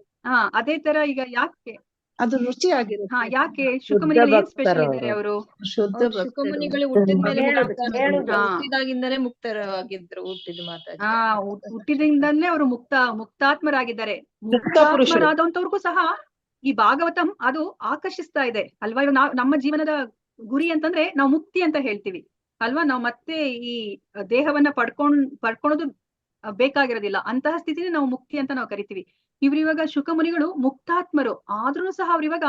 ಅದೇ ತರ ಈಗ ಯಾಕೆ ಅದು ರುಚಿಯಾಗಿರುತ್ತೆ. ಯಾಕೆ ಶುಕಮುನಿಗಳು ಏನ್ ಸ್ಪೆಷಲ್ ಇದ್ದಾರೆ? ಅವರು ಶುದ್ಧ ಶುಕಮುನಿಗಳು ಹುಟ್ಟಿದಾಗಿಂದಲೇ ಮುಕ್ತರಾಗಿದ್ರು. ಹುಟ್ಟಿದಿಂದಲೇ ಅವರು ಮುಕ್ತಾತ್ಮರಾಗಿದ್ದಾರೆ. ಮುಕ್ತಾತ್ಮರಾದಂತವ್ರಿಗೂ ಸಹ ಈ ಭಾಗವತಂ ಅದು ಆಕರ್ಷಿಸ್ತಾ ಇದೆ ಅಲ್ವಾ. ಇವಾಗ ನಮ್ಮ ಜೀವನದ ಗುರಿ ಅಂತಂದ್ರೆ ನಾವು ಮುಕ್ತಿ ಅಂತ ಹೇಳ್ತೀವಿ ಅಲ್ವಾ. ನಾವು ಮತ್ತೆ ಈ ದೇಹವನ್ನ ಪಡ್ಕೊಳೋದು ಬೇಕಾಗಿರೋದಿಲ್ಲ, ಅಂತಹ ಸ್ಥಿತಿನೇ ನಾವು ಮುಕ್ತಿ ಅಂತ ನಾವು ಕರಿತೀವಿ. ಇವಾಗ ಶುಕಮುನಿಗಳು ಮುಕ್ತಾತ್ಮರು ಆದ್ರೂ ಸಹ ಅವ್ರು ಇವಾಗ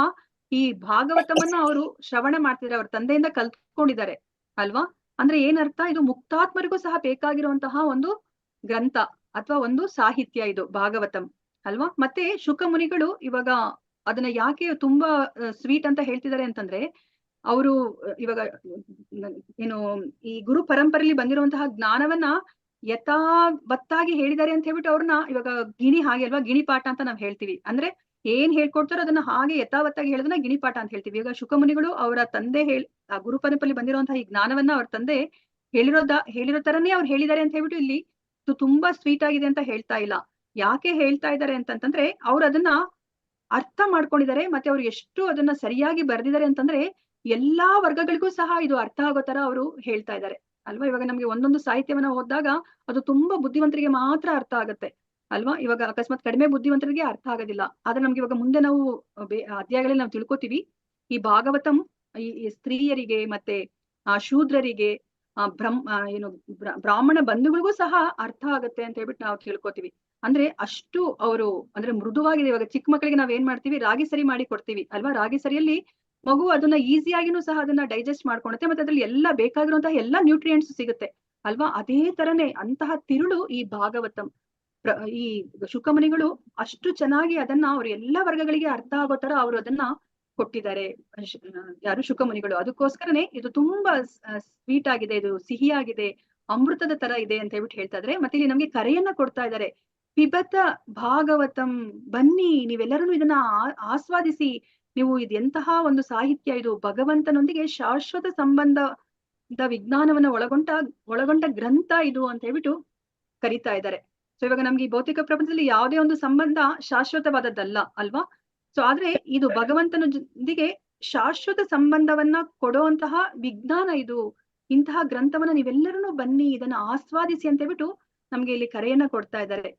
ಈ ಭಾಗವತಮನ್ನ ಅವರು ಶ್ರವಣ ಮಾಡ್ತಿದ್ದಾರೆ, ಅವ್ರ ತಂದೆಯಿಂದ ಕಲ್ತ್ಕೊಂಡಿದ್ದಾರೆ ಅಲ್ವಾ. ಅಂದ್ರೆ ಏನರ್ಥ? ಇದು ಮುಕ್ತಾತ್ಮರಿಗೂ ಸಹ ಬೇಕಾಗಿರುವಂತಹ ಒಂದು ಗ್ರಂಥ ಅಥವಾ ಒಂದು ಸಾಹಿತ್ಯ ಇದು ಭಾಗವತಂ ಅಲ್ವಾ. ಮತ್ತೆ ಶುಕಮುನಿಗಳು ಇವಾಗ ಅದನ್ನ ಯಾಕೆ ತುಂಬಾ ಸ್ವೀಟ್ ಅಂತ ಹೇಳ್ತಿದ್ದಾರೆ ಅಂತಂದ್ರೆ, ಅವರು ಇವಾಗ ಏನು ಈ ಗುರು ಪರಂಪರೆಯಲ್ಲಿ ಬಂದಿರುವಂತಹ ಜ್ಞಾನವನ್ನ ಯಥಾವತ್ತಾಗಿ ಹೇಳಿದ್ದಾರೆ ಅಂತ ಹೇಳ್ಬಿಟ್ಟು ಅವ್ರನ್ನ ಇವಾಗ ಗಿಣಿ ಹಾಗೆ ಅಲ್ವಾ, ಗಿಣಿ ಪಾಠ ಅಂತ ನಾವ್ ಹೇಳ್ತೀವಿ. ಅಂದ್ರೆ ಏನ್ ಹೇಳ್ಕೊಡ್ತಾರೋ ಅದನ್ನ ಹಾಗೆ ಯಥಾವತ್ತಾಗಿ ಹೇಳೋದನ್ನ ಗಿಣಿ ಪಾಠ ಅಂತ ಹೇಳ್ತೀವಿ. ಇವಾಗ ಶುಕಮುನಿಗಳು ಅವರ ತಂದೆ ಆ ಗುರು ಪರಂಪರೆಯಲ್ಲಿ ಬಂದಿರುವಂತಹ ಈ ಜ್ಞಾನವನ್ನ ಅವ್ರ ತಂದೆ ಹೇಳಿರೋ ತರನೇ ಅವ್ರು ಹೇಳಿದ್ದಾರೆ ಅಂತ ಹೇಳ್ಬಿಟ್ಟು ಇಲ್ಲಿ ತುಂಬಾ ಸ್ವೀಟ್ ಆಗಿದೆ ಅಂತ ಹೇಳ್ತಾ ಇಲ್ಲ. ಯಾಕೆ ಹೇಳ್ತಾ ಇದ್ದಾರೆ ಅಂತಂದ್ರೆ ಅವ್ರು ಅದನ್ನ ಅರ್ಥ ಮಾಡ್ಕೊಂಡಿದ್ದಾರೆ, ಮತ್ತೆ ಅವ್ರು ಎಷ್ಟು ಅದನ್ನ ಸರಿಯಾಗಿ ಬರ್ದಿದ್ದಾರೆ ಅಂತಂದ್ರೆ ಎಲ್ಲಾ ವರ್ಗಗಳಿಗೂ ಸಹ ಇದು ಅರ್ಥ ಆಗೋ ತರ ಅವರು ಹೇಳ್ತಾ ಇದ್ದಾರೆ ಅಲ್ವಾ. ಇವಾಗ ನಮ್ಗೆ ಒಂದೊಂದು ಸಾಹಿತ್ಯವನ್ನ ಓದಿದಾಗ ಅದು ತುಂಬಾ ಬುದ್ಧಿವಂತರಿಗೆ ಮಾತ್ರ ಅರ್ಥ ಆಗುತ್ತೆ ಅಲ್ವಾ. ಇವಾಗ ಅಕಸ್ಮಾತ್ ಕಡಿಮೆ ಬುದ್ಧಿವಂತರಿಗೆ ಅರ್ಥ ಆಗೋದಿಲ್ಲ. ಆದ್ರೆ ನಮ್ಗೆ ಇವಾಗ ಮುಂದೆ ನಾವು ಅಧ್ಯಾಯಗಳಲ್ಲಿ ನಾವು ತಿಳ್ಕೊತೀವಿ ಈ ಭಾಗವತಂ ಈ ಸ್ತ್ರೀಯರಿಗೆ ಮತ್ತೆ ಶೂದ್ರರಿಗೆ ಬ್ರಾಹ್ಮಣ ಬಂಧುಗಳಿಗೂ ಸಹ ಅರ್ಥ ಆಗುತ್ತೆ ಅಂತ ಹೇಳ್ಬಿಟ್ಟು ನಾವು ತಿಳ್ಕೊತೀವಿ. ಅಂದ್ರೆ ಅಷ್ಟು ಅವರು ಅಂದ್ರೆ ಮೃದುವಾಗಿದೆ. ಇವಾಗ ಚಿಕ್ಕ ಮಕ್ಕಳಿಗೆ ನಾವ್ ಏನ್ ಮಾಡ್ತೀವಿ, ರಾಗಿ ಸರಿ ಮಾಡಿ ಕೊಡ್ತೀವಿ ಅಲ್ವಾ. ರಾಗಿ ಸರಿಯಲ್ಲಿ ಮಗು ಅದನ್ನ ಈಸಿಯಾಗಿನೂ ಸಹ ಅದನ್ನ ಡೈಜೆಸ್ಟ್ ಮಾಡ್ಕೊಳುತ್ತೆ, ಮತ್ತೆ ಅದ್ರಲ್ಲಿ ಎಲ್ಲ ಬೇಕಾಗಿರುವಂತಹ ಎಲ್ಲಾ ನ್ಯೂಟ್ರಿಯೆಂಟ್ಸ್ ಸಿಗುತ್ತೆ ಅಲ್ವಾ. ಅದೇ ತರನೇ ಅಂತಹ ತಿರುಳು ಈ ಭಾಗವತಂ. ಈ ಶುಕಮುನಿಗಳು ಅಷ್ಟು ಚೆನ್ನಾಗಿ ಅದನ್ನ ಅವ್ರ ಎಲ್ಲಾ ವರ್ಗಗಳಿಗೆ ಅರ್ಥ ಆಗೋ ತರ ಅವರು ಅದನ್ನ ಕೊಟ್ಟಿದ್ದಾರೆ, ಯಾರು ಶುಕಮುನಿಗಳು. ಅದಕ್ಕೋಸ್ಕರನೇ ಇದು ತುಂಬಾ ಸ್ವೀಟ್ ಆಗಿದೆ, ಇದು ಸಿಹಿಯಾಗಿದೆ, ಅಮೃತದ ತರ ಇದೆ ಅಂತ ಹೇಳ್ಬಿಟ್ಟು ಹೇಳ್ತಾ ಇದ್ರೆ. ಮತ್ತೆ ಇಲ್ಲಿ ನಮ್ಗೆ ಕರೆಯನ್ನ ಕೊಡ್ತಾ ಇದ್ದಾರೆ, ಪಿಬತ ಭಾಗವತಂ, ಬನ್ನಿ ನೀವೆಲ್ಲರೂ ಇದನ್ನ ಆಸ್ವಾದಿಸಿ. ನೀವು ಇದೆಂತಹ ಒಂದು ಸಾಹಿತ್ಯ, ಇದು ಭಗವಂತನೊಂದಿಗೆ ಶಾಶ್ವತ ಸಂಬಂಧದ ವಿಜ್ಞಾನವನ್ನ ಒಳಗೊಂಡ ಗ್ರಂಥ ಇದು ಅಂತ ಹೇಳ್ಬಿಟ್ಟು ಕರೀತಾ ಇದ್ದಾರೆ. ಸೊ ಇವಾಗ ನಮ್ಗೆ ಈ ಭೌತಿಕ ಪ್ರಪಂಚದಲ್ಲಿ ಯಾವುದೇ ಒಂದು ಸಂಬಂಧ ಶಾಶ್ವತವಾದದ್ದಲ್ಲ ಅಲ್ವಾ. ಸೊ ಆದ್ರೆ ಇದು ಭಗವಂತನೊಂದಿಗೆ ಶಾಶ್ವತ ಸಂಬಂಧವನ್ನ ಕೊಡುವಂತಹ ವಿಜ್ಞಾನ ಇದು. ಇಂತಹ ಗ್ರಂಥವನ್ನ ನೀವೆಲ್ಲರೂ ಬನ್ನಿ, ಇದನ್ನ ಆಸ್ವಾದಿಸಿ ಅಂತ ಹೇಳ್ಬಿಟ್ಟು ನಮ್ಗೆ ಇಲ್ಲಿ ಕರೆಯನ್ನ ಕೊಡ್ತಾ ಇದ್ದಾರೆ.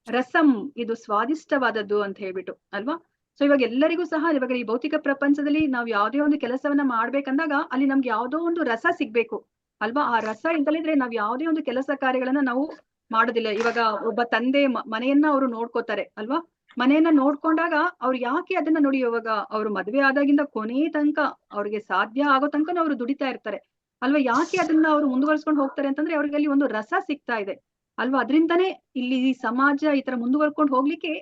ರಸಂ, ಇದು ಸ್ವಾದಿಷ್ಟವಾದದ್ದು ಅಂತ ಹೇಳ್ಬಿಟ್ಟು ಅಲ್ವಾ. ಸೊ ಇವಾಗ ಎಲ್ಲರಿಗೂ ಸಹ ಇವಾಗ ಈ ಭೌತಿಕ ಪ್ರಪಂಚದಲ್ಲಿ ನಾವ್ ಯಾವ್ದೇ ಒಂದು ಕೆಲಸವನ್ನ ಮಾಡ್ಬೇಕಂದಾಗ ಅಲ್ಲಿ ನಮ್ಗೆ ಯಾವ್ದೋ ಒಂದು ರಸ ಸಿಗ್ಬೇಕು ಅಲ್ವಾ. ಆ ರಸ ಇಲ್ದಲಿದ್ರೆ ನಾವ್ ಯಾವ್ದೇ ಒಂದು ಕೆಲಸ ಕಾರ್ಯಗಳನ್ನ ನಾವು ಮಾಡೋದಿಲ್ಲ. ಇವಾಗ ಒಬ್ಬ ತಂದೆ ಮನೆಯನ್ನ ಅವರು ನೋಡ್ಕೋತಾರೆ ಅಲ್ವಾ. ಮನೆಯನ್ನ ನೋಡ್ಕೊಂಡಾಗ ಅವ್ರು ಯಾಕೆ ಅದನ್ನ ನೋಡಿ, ಇವಾಗ ಅವ್ರು ಮದ್ವೆ ಆದಾಗಿಂದ ಕೊನೆ ತನಕ ಅವ್ರಿಗೆ ಸಾಧ್ಯ ಆಗೋ ತನಕ ಅವ್ರು ದುಡಿತಾ ಇರ್ತಾರೆ ಅಲ್ವಾ. ಯಾಕೆ ಅದನ್ನ ಅವ್ರು ಮುಂದುವರ್ಸ್ಕೊಂಡು ಹೋಗ್ತಾರೆ ಅಂತಂದ್ರೆ ಅವ್ರಿಗೆ ಅಲ್ಲಿ ಒಂದು ರಸ ಸಿಗ್ತಾ ಇದೆ ಅಲ್ವಾ. ಅದ್ರಿಂದಾನೇ ಇಲ್ಲಿ ಈ ಸಮಾಜ ಈ ತರ ಮುಂದುವರ್ಕೊಂಡು ಹೋಗ್ಲಿಕ್ಕೆ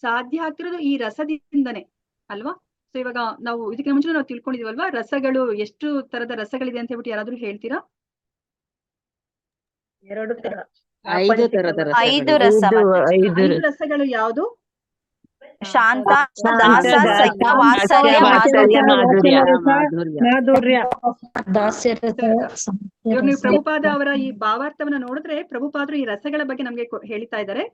ಸಾಧ್ಯ ಆಗ್ತಿರೋದು ಈ ರಸದಿಂದನೇ ಅಲ್ವಾ. ಸೊ ಇವಾಗ ನಾವು ಇದಕ್ಕೆ ಮುಂಚೆ ನಾವು ತಿಳ್ಕೊಂಡಿದೀವಲ್ವಾ, ರಸಗಳು ಎಷ್ಟು ತರದ ರಸಗಳಿದೆ ಅಂತ ಹೇಳ್ಬಿಟ್ಟು ಯಾರಾದ್ರೂ ಹೇಳ್ತೀರಾ? 2 ತರ, 5 ತರದ ಐದು ರಸಗಳು ಯಾವುದು? ಶಾಂತ, ದಾಸ, ಸಖ್ಯ, ವಾತ್ಸಲ್ಯ, ಮಾಧುರ್ಯ. ಇವಾಗ ನೀವು ಪ್ರಭುಪಾದ ಅವರ ಈ ಭಾವಾರ್ಥವನ್ನ ನೋಡಿದ್ರೆ ಪ್ರಭುಪಾದರು ಈ ರಸಗಳ ಬಗ್ಗೆ ನಮ್ಗೆ ಹೇಳ್ತಾ ಇದ್ದಾರೆ.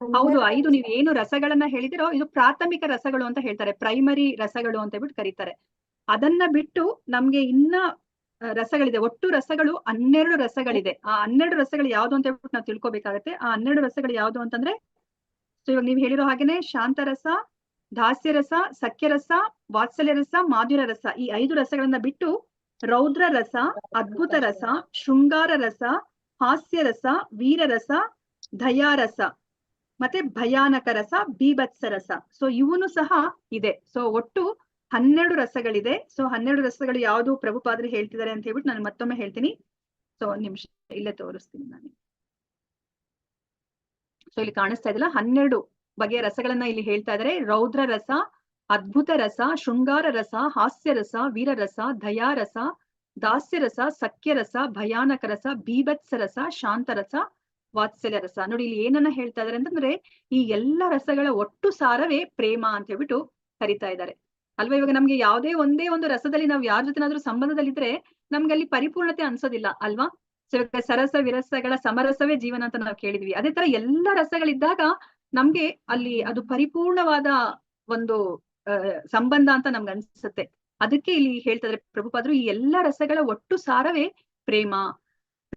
ಹೌದು, 5 ನೀವು ಏನು ರಸಗಳನ್ನ ಹೇಳಿದಿರೋ ಇದು ಪ್ರಾಥಮಿಕ ರಸಗಳು ಅಂತ ಹೇಳ್ತಾರೆ, ಪ್ರೈಮರಿ ರಸಗಳು ಅಂತ ಹೇಳ್ಬಿಟ್ಟು ಕರೀತಾರೆ. ಅದನ್ನ ಬಿಟ್ಟು ನಮ್ಗೆ ಇನ್ನ ರಸಗಳಿದೆ, ಒಟ್ಟು ರಸಗಳು 12 ರಸಗಳಿದೆ. ಆ 12 ರಸಗಳು ಯಾವ್ದು ಅಂತ ಹೇಳ್ಬಿಟ್ಟು ನಾವು ತಿಳ್ಕೊಬೇಕಾಗತ್ತೆ. ಆ 12 ರಸಗಳು ಯಾವ್ದು ಅಂತಂದ್ರೆ, ಸೊ ಇವಾಗ ನೀವು ಹೇಳಿರೋ ಹಾಗೇನೆ ಶಾಂತರಸ, ದಾಸ್ಯರಸ, ಸಖ್ಯರಸ, ವಾತ್ಸಲ್ಯ ರಸ, ಮಾಧುರ್ಯ ರಸ ಈ 5 ರಸಗಳನ್ನ ಬಿಟ್ಟು ರೌದ್ರ ರಸ, ಅದ್ಭುತ ರಸ, ಶೃಂಗಾರ ರಸ, ಹಾಸ್ಯ ರಸ, ವೀರರಸ, ದಯಾರಸ ಮತ್ತೆ ಭಯಾನಕ ರಸ, ಬೀಭತ್ಸ ರಸ. ಸೊ ಇವನು ಸಹ ಇದೆ. ಸೊ ಒಟ್ಟು 12 ರಸಗಳಿದೆ. ಸೊ 12 ರಸಗಳು ಯಾವುದು ಪ್ರಭುಪಾದರು ಹೇಳ್ತಿದ್ದಾರೆ ಅಂತ ಹೇಳ್ಬಿಟ್ಟು ನಾನು ಮತ್ತೊಮ್ಮೆ ಹೇಳ್ತೀನಿ. ಸೊ 1 ನಿಮಿಷ ಇಲ್ಲೇ ತೋರಿಸ್ತೀನಿ ನಾನು. ಸೊ ಇಲ್ಲಿ ಕಾಣಿಸ್ತಾ ಇದೆಯಲ್ಲ 12 ಬಗೆಯ ರಸಗಳನ್ನ ಇಲ್ಲಿ ಹೇಳ್ತಾ ಇದ್ದಾರೆ. ರೌದ್ರ ರಸ, ಅದ್ಭುತ ರಸ, ಶೃಂಗಾರ ರಸ, ಹಾಸ್ಯ ರಸ, ವೀರರಸ, ದಯಾರಸ, ದಾಸ್ಯ ರಸ, ಸಖ್ಯ ರಸ, ಭಯಾನಕ ರಸ, ಬೀಭತ್ಸ ರಸ, ಶಾಂತರಸ, ವಾತ್ಸಲ್ಯ ರಸ. ನೋಡಿ ಇಲ್ಲಿ ಏನನ್ನ ಹೇಳ್ತಾ ಇದಾರೆ ಅಂತಂದ್ರೆ ಈ ಎಲ್ಲಾ ರಸಗಳ ಒಟ್ಟು ಸಾರವೇ ಪ್ರೇಮ ಅಂತ ಹೇಳ್ಬಿಟ್ಟು ಕರಿತಾ ಇದ್ದಾರೆ ಅಲ್ವಾ. ಇವಾಗ ನಮ್ಗೆ ಯಾವುದೇ ಒಂದೇ ಒಂದು ರಸದಲ್ಲಿ ನಾವು ಯಾರ ಜೊತೆನಾದ್ರೂ ಸಂಬಂಧದಲ್ಲಿದ್ರೆ ನಮ್ಗೆ ಅಲ್ಲಿ ಪರಿಪೂರ್ಣತೆ ಅನ್ಸೋದಿಲ್ಲ ಅಲ್ವಾ. ಸರಸ ವಿರಸಗಳ ಸಮರಸವೇ ಜೀವನ ಅಂತ ನಾವು ಕೇಳಿದ್ವಿ. ಅದೇ ತರ ಎಲ್ಲಾ ರಸಗಳಿದ್ದಾಗ ನಮ್ಗೆ ಅಲ್ಲಿ ಅದು ಪರಿಪೂರ್ಣವಾದ ಒಂದು ಸಂಬಂಧ ಅಂತ ನಮ್ಗೆ ಅನ್ಸುತ್ತೆ. ಅದಕ್ಕೆ ಇಲ್ಲಿ ಹೇಳ್ತಾ ಇದ್ರೆ ಪ್ರಭುಪಾದರು ಈ ಎಲ್ಲಾ ರಸಗಳ ಒಟ್ಟು ಸಾರವೇ ಪ್ರೇಮ.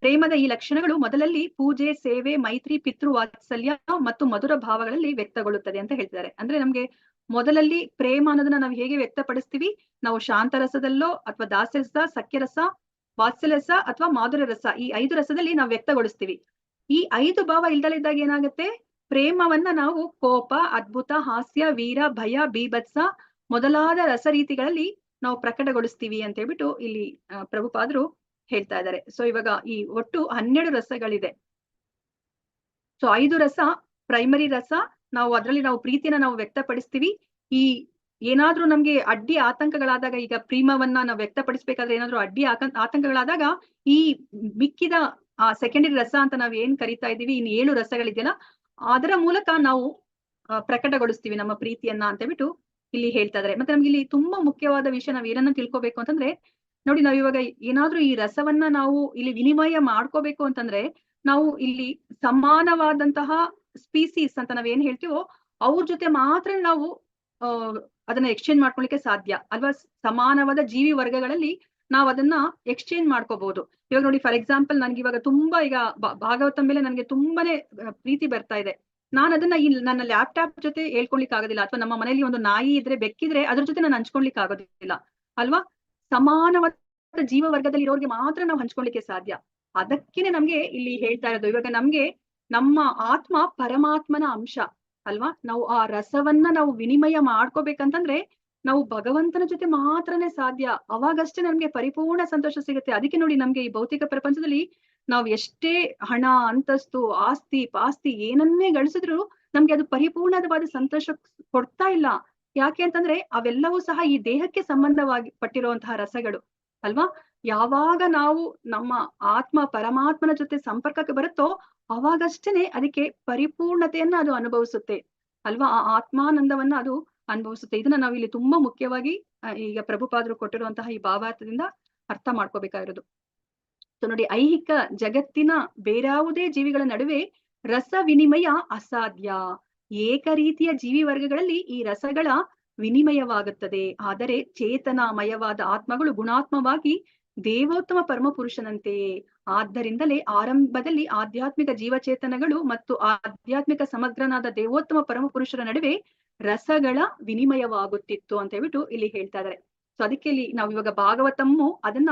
ಪ್ರೇಮದ ಈ ಲಕ್ಷಣಗಳು ಮೊದಲಲ್ಲಿ ಪೂಜೆ, ಸೇವೆ, ಮೈತ್ರಿ, ಪಿತೃ ವಾತ್ಸಲ್ಯ ಮತ್ತು ಮಧುರ ಭಾವಗಳಲ್ಲಿ ವ್ಯಕ್ತಗೊಳ್ಳುತ್ತದೆ ಅಂತ ಹೇಳ್ತಿದ್ದಾರೆ. ಅಂದ್ರೆ ನಮ್ಗೆ ಮೊದಲಲ್ಲಿ ಪ್ರೇಮ ಅನ್ನೋದನ್ನ ನಾವು ಹೇಗೆ ವ್ಯಕ್ತಪಡಿಸ್ತೀವಿ, ನಾವು ಶಾಂತರಸದಲ್ಲೋ ಅಥವಾ ದಾಸ್ಯರಸ, ಸಖ್ಯರಸ, ವಾತ್ಸಲ್ಯರಸ ಅಥವಾ ಮಾಧುರ್ಯ ರಸ ಈ 5 ರಸದಲ್ಲಿ ನಾವು ವ್ಯಕ್ತಗೊಳಿಸ್ತೀವಿ. ಈ 5 ಭಾವ ಇಲ್ದಲಿದ್ದಾಗ ಏನಾಗುತ್ತೆ, ಪ್ರೇಮವನ್ನ ನಾವು ಕೋಪ, ಅದ್ಭುತ, ಹಾಸ್ಯ, ವೀರ, ಭಯ, ಬೀಭತ್ಸ ಮೊದಲಾದ ರಸ ರೀತಿಗಳಲ್ಲಿ ನಾವು ಪ್ರಕಟಗೊಳಿಸ್ತೀವಿ ಅಂತ ಹೇಳ್ಬಿಟ್ಟು ಇಲ್ಲಿ ಪ್ರಭುಪಾದರು ಹೇಳ್ತಾ ಇದ್ದಾರೆ. ಸೊ ಇವಾಗ ಈ ಒಟ್ಟು 12 ರಸಗಳಿದೆ. ಸೊ 5 ರಸ ಪ್ರೈಮರಿ ರಸ, ನಾವು ಅದರಲ್ಲಿ ನಾವು ಪ್ರೀತಿನ ನಾವು ವ್ಯಕ್ತಪಡಿಸ್ತೀವಿ. ಈ ಏನಾದ್ರೂ ನಮ್ಗೆ ಅಡ್ಡಿ ಆತಂಕಗಳಾದಾಗ, ಈಗ ಪ್ರೇಮವನ್ನ ನಾವು ವ್ಯಕ್ತಪಡಿಸ್ಬೇಕಾದ್ರೆ ಏನಾದ್ರೂ ಅಡ್ಡಿ ಆತಂಕಗಳಾದಾಗ ಈ ಮಿಕ್ಕಿದ ಸೆಕೆಂಡರಿ ರಸ ಅಂತ ನಾವ್ ಏನ್ ಕರಿತಾ ಇದೀವಿ, ಇನ್ನು 7 ರಸಗಳಿದೆಯಲ್ಲ ಅದರ ಮೂಲಕ ನಾವು ಪ್ರಕಟಗೊಳಿಸ್ತೀವಿ ನಮ್ಮ ಪ್ರೀತಿಯನ್ನ ಅಂತ ಹೇಳ್ಬಿಟ್ಟು ಇಲ್ಲಿ ಹೇಳ್ತಾ ಇದಾರೆ. ಮತ್ತೆ ನಮ್ಗೆ ಇಲ್ಲಿ ತುಂಬಾ ಮುಖ್ಯವಾದ ವಿಷಯ ನಾವ್ ಏನನ್ನ ತಿಳ್ಕೊಬೇಕು ಅಂತಂದ್ರೆ, ನೋಡಿ ನಾವ್ ಇವಾಗ ಏನಾದ್ರೂ ಈ ರಸವನ್ನ ನಾವು ಇಲ್ಲಿ ವಿನಿಮಯ ಮಾಡ್ಕೋಬೇಕು ಅಂತಂದ್ರೆ ನಾವು ಇಲ್ಲಿ ಸಮಾನವಾದಂತಹ ಸ್ಪೀಸೀಸ್ ಅಂತ ನಾವ್ ಏನ್ ಹೇಳ್ತೀವೋ ಅವ್ರ ಜೊತೆ ಮಾತ್ರ ನಾವು ಅದನ್ನ ಎಕ್ಸ್ಚೇಂಜ್ ಮಾಡ್ಕೊಳಿಕ್ಕೆ ಸಾಧ್ಯ ಅಲ್ವಾ. ಸಮಾನವಾದ ಜೀವಿ ವರ್ಗಗಳಲ್ಲಿ ನಾವ್ ಅದನ್ನ ಎಕ್ಸ್ಚೇಂಜ್ ಮಾಡ್ಕೋಬಹುದು. ಇವಾಗ ನೋಡಿ ಫಾರ್ ಎಕ್ಸಾಂಪಲ್ ನನ್ಗೆ ಇವಾಗ ತುಂಬಾ ಈಗ ಭಾಗವತ ಮೇಲೆ ನನ್ಗೆ ತುಂಬಾನೇ ಪ್ರೀತಿ ಬರ್ತಾ ಇದೆ. ನಾನು ಅದನ್ನ ನನ್ನ ಲ್ಯಾಪ್ಟಾಪ್ ಜೊತೆ ಹೇಳ್ಕೊಳ್ಲಿಕ್ಕೆ ಆಗೋದಿಲ್ಲ, ಅಥವಾ ನಮ್ಮ ಮನೆಯಲ್ಲಿ ಒಂದು ನಾಯಿ ಇದ್ರೆ ಬೆಕ್ಕಿದ್ರೆ ಅದ್ರ ಜೊತೆ ನಾನು ಹಂಚ್ಕೊಳ್ಲಿಕ್ಕೆ ಆಗೋದಿಲ್ಲ ಅಲ್ವಾ. ಸಮಾನವಾದ ಜೀವ ವರ್ಗದಲ್ಲಿ ಇರೋರಿಗೆ ಮಾತ್ರ ನಾವು ಹಂಚ್ಕೊಳ್ಲಿಕ್ಕೆ ಸಾಧ್ಯ. ಅದಕ್ಕೇನೆ ನಮ್ಗೆ ಇಲ್ಲಿ ಹೇಳ್ತಾ ಇರೋದು, ಇವಾಗ ನಮ್ಗೆ ನಮ್ಮ ಆತ್ಮ ಪರಮಾತ್ಮನ ಅಂಶ ಅಲ್ವಾ. ನಾವು ಆ ರಸವನ್ನ ನಾವು ವಿನಿಮಯ ಮಾಡ್ಕೋಬೇಕಂತಂದ್ರೆ ನಾವು ಭಗವಂತನ ಜೊತೆ ಮಾತ್ರನೇ ಸಾಧ್ಯ. ಅವಾಗಷ್ಟೇ ನಮ್ಗೆ ಪರಿಪೂರ್ಣ ಸಂತೋಷ ಸಿಗುತ್ತೆ. ಅದಕ್ಕೆ ನೋಡಿ ನಮ್ಗೆ ಈ ಭೌತಿಕ ಪ್ರಪಂಚದಲ್ಲಿ ನಾವು ಎಷ್ಟೇ ಹಣ, ಅಂತಸ್ತು, ಆಸ್ತಿ ಪಾಸ್ತಿ ಏನನ್ನೇ ಗಳಿಸಿದ್ರು ನಮ್ಗೆ ಅದು ಪರಿಪೂರ್ಣವಾದ ಸಂತೋಷ ಕೊಡ್ತಾ ಇಲ್ಲ. ಯಾಕೆ ಅಂತಂದ್ರೆ ಅವೆಲ್ಲವೂ ಸಹ ಈ ದೇಹಕ್ಕೆ ಸಂಬಂಧವಾಗಿ ಪಟ್ಟಿರುವಂತಹ ರಸಗಳು ಅಲ್ವಾ. ಯಾವಾಗ ನಾವು ನಮ್ಮ ಆತ್ಮ ಪರಮಾತ್ಮನ ಜೊತೆ ಸಂಪರ್ಕಕ್ಕೆ ಬರುತ್ತೋ ಅವಾಗಷ್ಟೇನೆ ಅದಕ್ಕೆ ಪರಿಪೂರ್ಣತೆಯನ್ನ ಅದು ಅನುಭವಿಸುತ್ತೆ ಅಲ್ವಾ. ಆ ಆತ್ಮಾನಂದವನ್ನ ಅದು ಅನುಭವಿಸುತ್ತೆ. ಇದನ್ನ ನಾವು ಇಲ್ಲಿ ತುಂಬಾ ಮುಖ್ಯವಾಗಿ ಈಗ ಪ್ರಭುಪಾದರು ಕೊಟ್ಟಿರುವಂತಹ ಈ ಭಾವಾರ್ಥದಿಂದ ಅರ್ಥ ಮಾಡ್ಕೋಬೇಕಾಗಿರೋದು. ಸೊ ನೋಡಿ, ಐಹಿಕ ಜಗತ್ತಿನ ಬೇರಾವುದೇ ಜೀವಿಗಳ ನಡುವೆ ರಸ ವಿನಿಮಯ ಅಸಾಧ್ಯ. ಏಕ ರೀತಿಯ ಜೀವಿ ವರ್ಗಗಳಲ್ಲಿ ಈ ರಸಗಳ ವಿನಿಮಯವಾಗುತ್ತದೆ. ಆದರೆ ಚೇತನಾಮಯವಾದ ಆತ್ಮಗಳು ಗುಣಾತ್ಮವಾಗಿ ದೇವೋತ್ತಮ ಪರಮಪುರುಷನಂತೆಯೇ. ಆದ್ದರಿಂದಲೇ ಆರಂಭದಲ್ಲಿ ಆಧ್ಯಾತ್ಮಿಕ ಜೀವಚೇತನಗಳು ಮತ್ತು ಆಧ್ಯಾತ್ಮಿಕ ಸಮಗ್ರನಾದ ದೇವೋತ್ತಮ ಪರಮಪುರುಷರ ನಡುವೆ ರಸಗಳ ವಿನಿಮಯವಾಗುತ್ತಿತ್ತು ಅಂತ ಹೇಳ್ಬಿಟ್ಟು ಇಲ್ಲಿ ಹೇಳ್ತಾ ಇದ್ದಾರೆ. ಸೊ ಅದಕ್ಕೆ ಇಲ್ಲಿ ನಾವು ಇವಾಗ ಭಾಗವತಮ್ಮು ಅದನ್ನ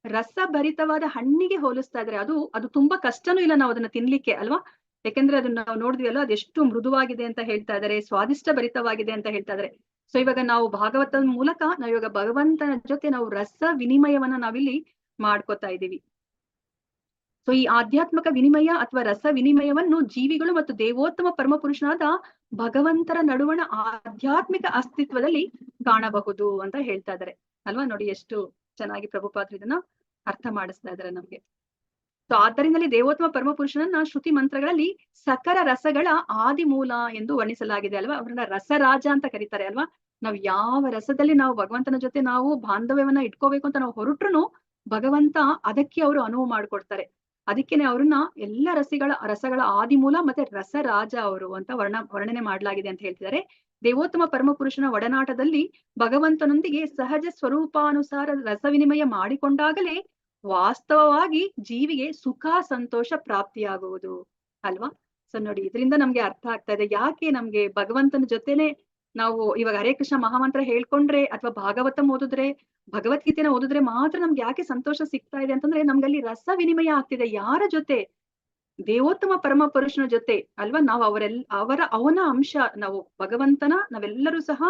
ರಸಭರಿತವಾದ ಹಣ್ಣಿಗೆ ಹೋಲಿಸ್ತಾ ಇದ್ದಾರೆ. ಅದು ತುಂಬಾ ಕಷ್ಟನೂ ಇಲ್ಲ ನಾವು ಅದನ್ನ ತಿನ್ಲಿಕ್ಕೆ ಅಲ್ವಾ. ಯಾಕಂದ್ರೆ ಅದನ್ನ ನಾವು ನೋಡಿದ್ವಿ ಅಲ್ವಾ, ಅದೆಷ್ಟು ಮೃದುವಾಗಿದೆ ಅಂತ ಹೇಳ್ತಾ ಇದ್ದಾರೆ, ಸ್ವಾದಿಷ್ಟ ಭರಿತವಾಗಿದೆ ಅಂತ ಹೇಳ್ತಾ ಇದ್ದಾರೆ. ಸೊ ಇವಾಗ ನಾವು ಭಾಗವತದ ಮೂಲಕ ನಾವು ಇವಾಗ ಭಗವಂತನ ಜೊತೆ ನಾವು ರಸ ವಿನಿಮಯವನ್ನ ನಾವಿಲ್ಲಿ ಮಾಡ್ಕೋತಾ ಇದ್ದೀವಿ. ಸೊ ಈ ಆಧ್ಯಾತ್ಮಿಕ ವಿನಿಮಯ ಅಥವಾ ರಸ ವಿನಿಮಯವನ್ನು ಜೀವಿಗಳು ಮತ್ತು ದೇವೋತ್ತಮ ಪರಮಪುರುಷನಾದ ಭಗವಂತರ ನಡುವಣ ಆಧ್ಯಾತ್ಮಿಕ ಅಸ್ತಿತ್ವದಲ್ಲಿ ಕಾಣಬಹುದು ಅಂತ ಹೇಳ್ತಾ ಇದ್ದಾರೆ ಅಲ್ವಾ. ನೋಡಿ ಎಷ್ಟು ಚೆನ್ನಾಗಿ ಪ್ರಭುಪಾದರು ಇದನ್ನ ಅರ್ಥ ಮಾಡಿಸ್ತಾ ಇದ್ದಾರೆ ನಮ್ಗೆ. ಸೊ ಆದ್ದರಿಂದಲೇ ದೇವೋತ್ತಮ ಪರಮಪುರುಷನನ್ನ ಶ್ರುತಿ ಮಂತ್ರಗಳಲ್ಲಿ ಸಕರ ರಸಗಳ ಆದಿ ಮೂಲ ಎಂದು ವರ್ಣಿಸಲಾಗಿದೆ ಅಲ್ವಾ. ಅವ್ರನ್ನ ರಸರಾಜ ಅಂತ ಕರೀತಾರೆ ಅಲ್ವಾ. ನಾವು ಯಾವ ರಸದಲ್ಲಿ ನಾವು ಭಗವಂತನ ಜೊತೆ ನಾವು ಬಾಂಧವ್ಯವನ್ನ ಇಟ್ಕೋಬೇಕು ಅಂತ ನಾವು ಹೊರಟ್ರು ಭಗವಂತ ಅದಕ್ಕೆ ಅವರು ಅನುವು ಮಾಡ್ಕೊಡ್ತಾರೆ. ಅದಕ್ಕೇನೆ ಅವ್ರನ್ನ ಎಲ್ಲ ರಸಗಳ ಆದಿ ಮೂಲ ಮತ್ತೆ ರಸರಾಜ ಅವರು ಅಂತ ವರ್ಣನೆ ಮಾಡಲಾಗಿದೆ ಅಂತ ಹೇಳ್ತಿದ್ದಾರೆ. ದೇವೋತ್ತಮ ಪರಮಪುರುಷನ ಒಡನಾಟದಲ್ಲಿ ಭಗವಂತನೊಂದಿಗೆ ಸಹಜ ಸ್ವರೂಪಾನುಸಾರ ರಸ ವಿನಿಮಯ ಮಾಡಿಕೊಂಡಾಗಲೇ ವಾಸ್ತವವಾಗಿ ಜೀವಿಗೆ ಸುಖ ಸಂತೋಷ ಪ್ರಾಪ್ತಿಯಾಗುವುದು ಅಲ್ವಾ. ಸೊ ನೋಡಿ, ಇದರಿಂದ ನಮ್ಗೆ ಅರ್ಥ ಆಗ್ತಾ ಇದೆ ಯಾಕೆ ನಮ್ಗೆ ಭಗವಂತನ ಜೊತೆನೆ ನಾವು ಇವಾಗ ಹರೇ ಕೃಷ್ಣ ಮಹಾಮಂತ್ರ ಹೇಳ್ಕೊಂಡ್ರೆ ಅಥವಾ ಭಾಗವತಂ ಓದಿದ್ರೆ, ಭಗವದ್ಗೀತೆನ ಓದಿದ್ರೆ ಮಾತ್ರ ನಮ್ಗೆ ಯಾಕೆ ಸಂತೋಷ ಸಿಗ್ತಾ ಇದೆ ಅಂತಂದ್ರೆ ನಮ್ಗಲ್ಲಿ ರಸ ವಿನಿಮಯ ಆಗ್ತಿದೆ. ಯಾರ ಜೊತೆ? ದೇವೋತ್ತಮ ಪರಮ ಪುರುಷನ ಜೊತೆ ಅಲ್ವಾ? ನಾವು ಅವನ ಅಂಶ, ನಾವು ನಾವೆಲ್ಲರೂ ಸಹ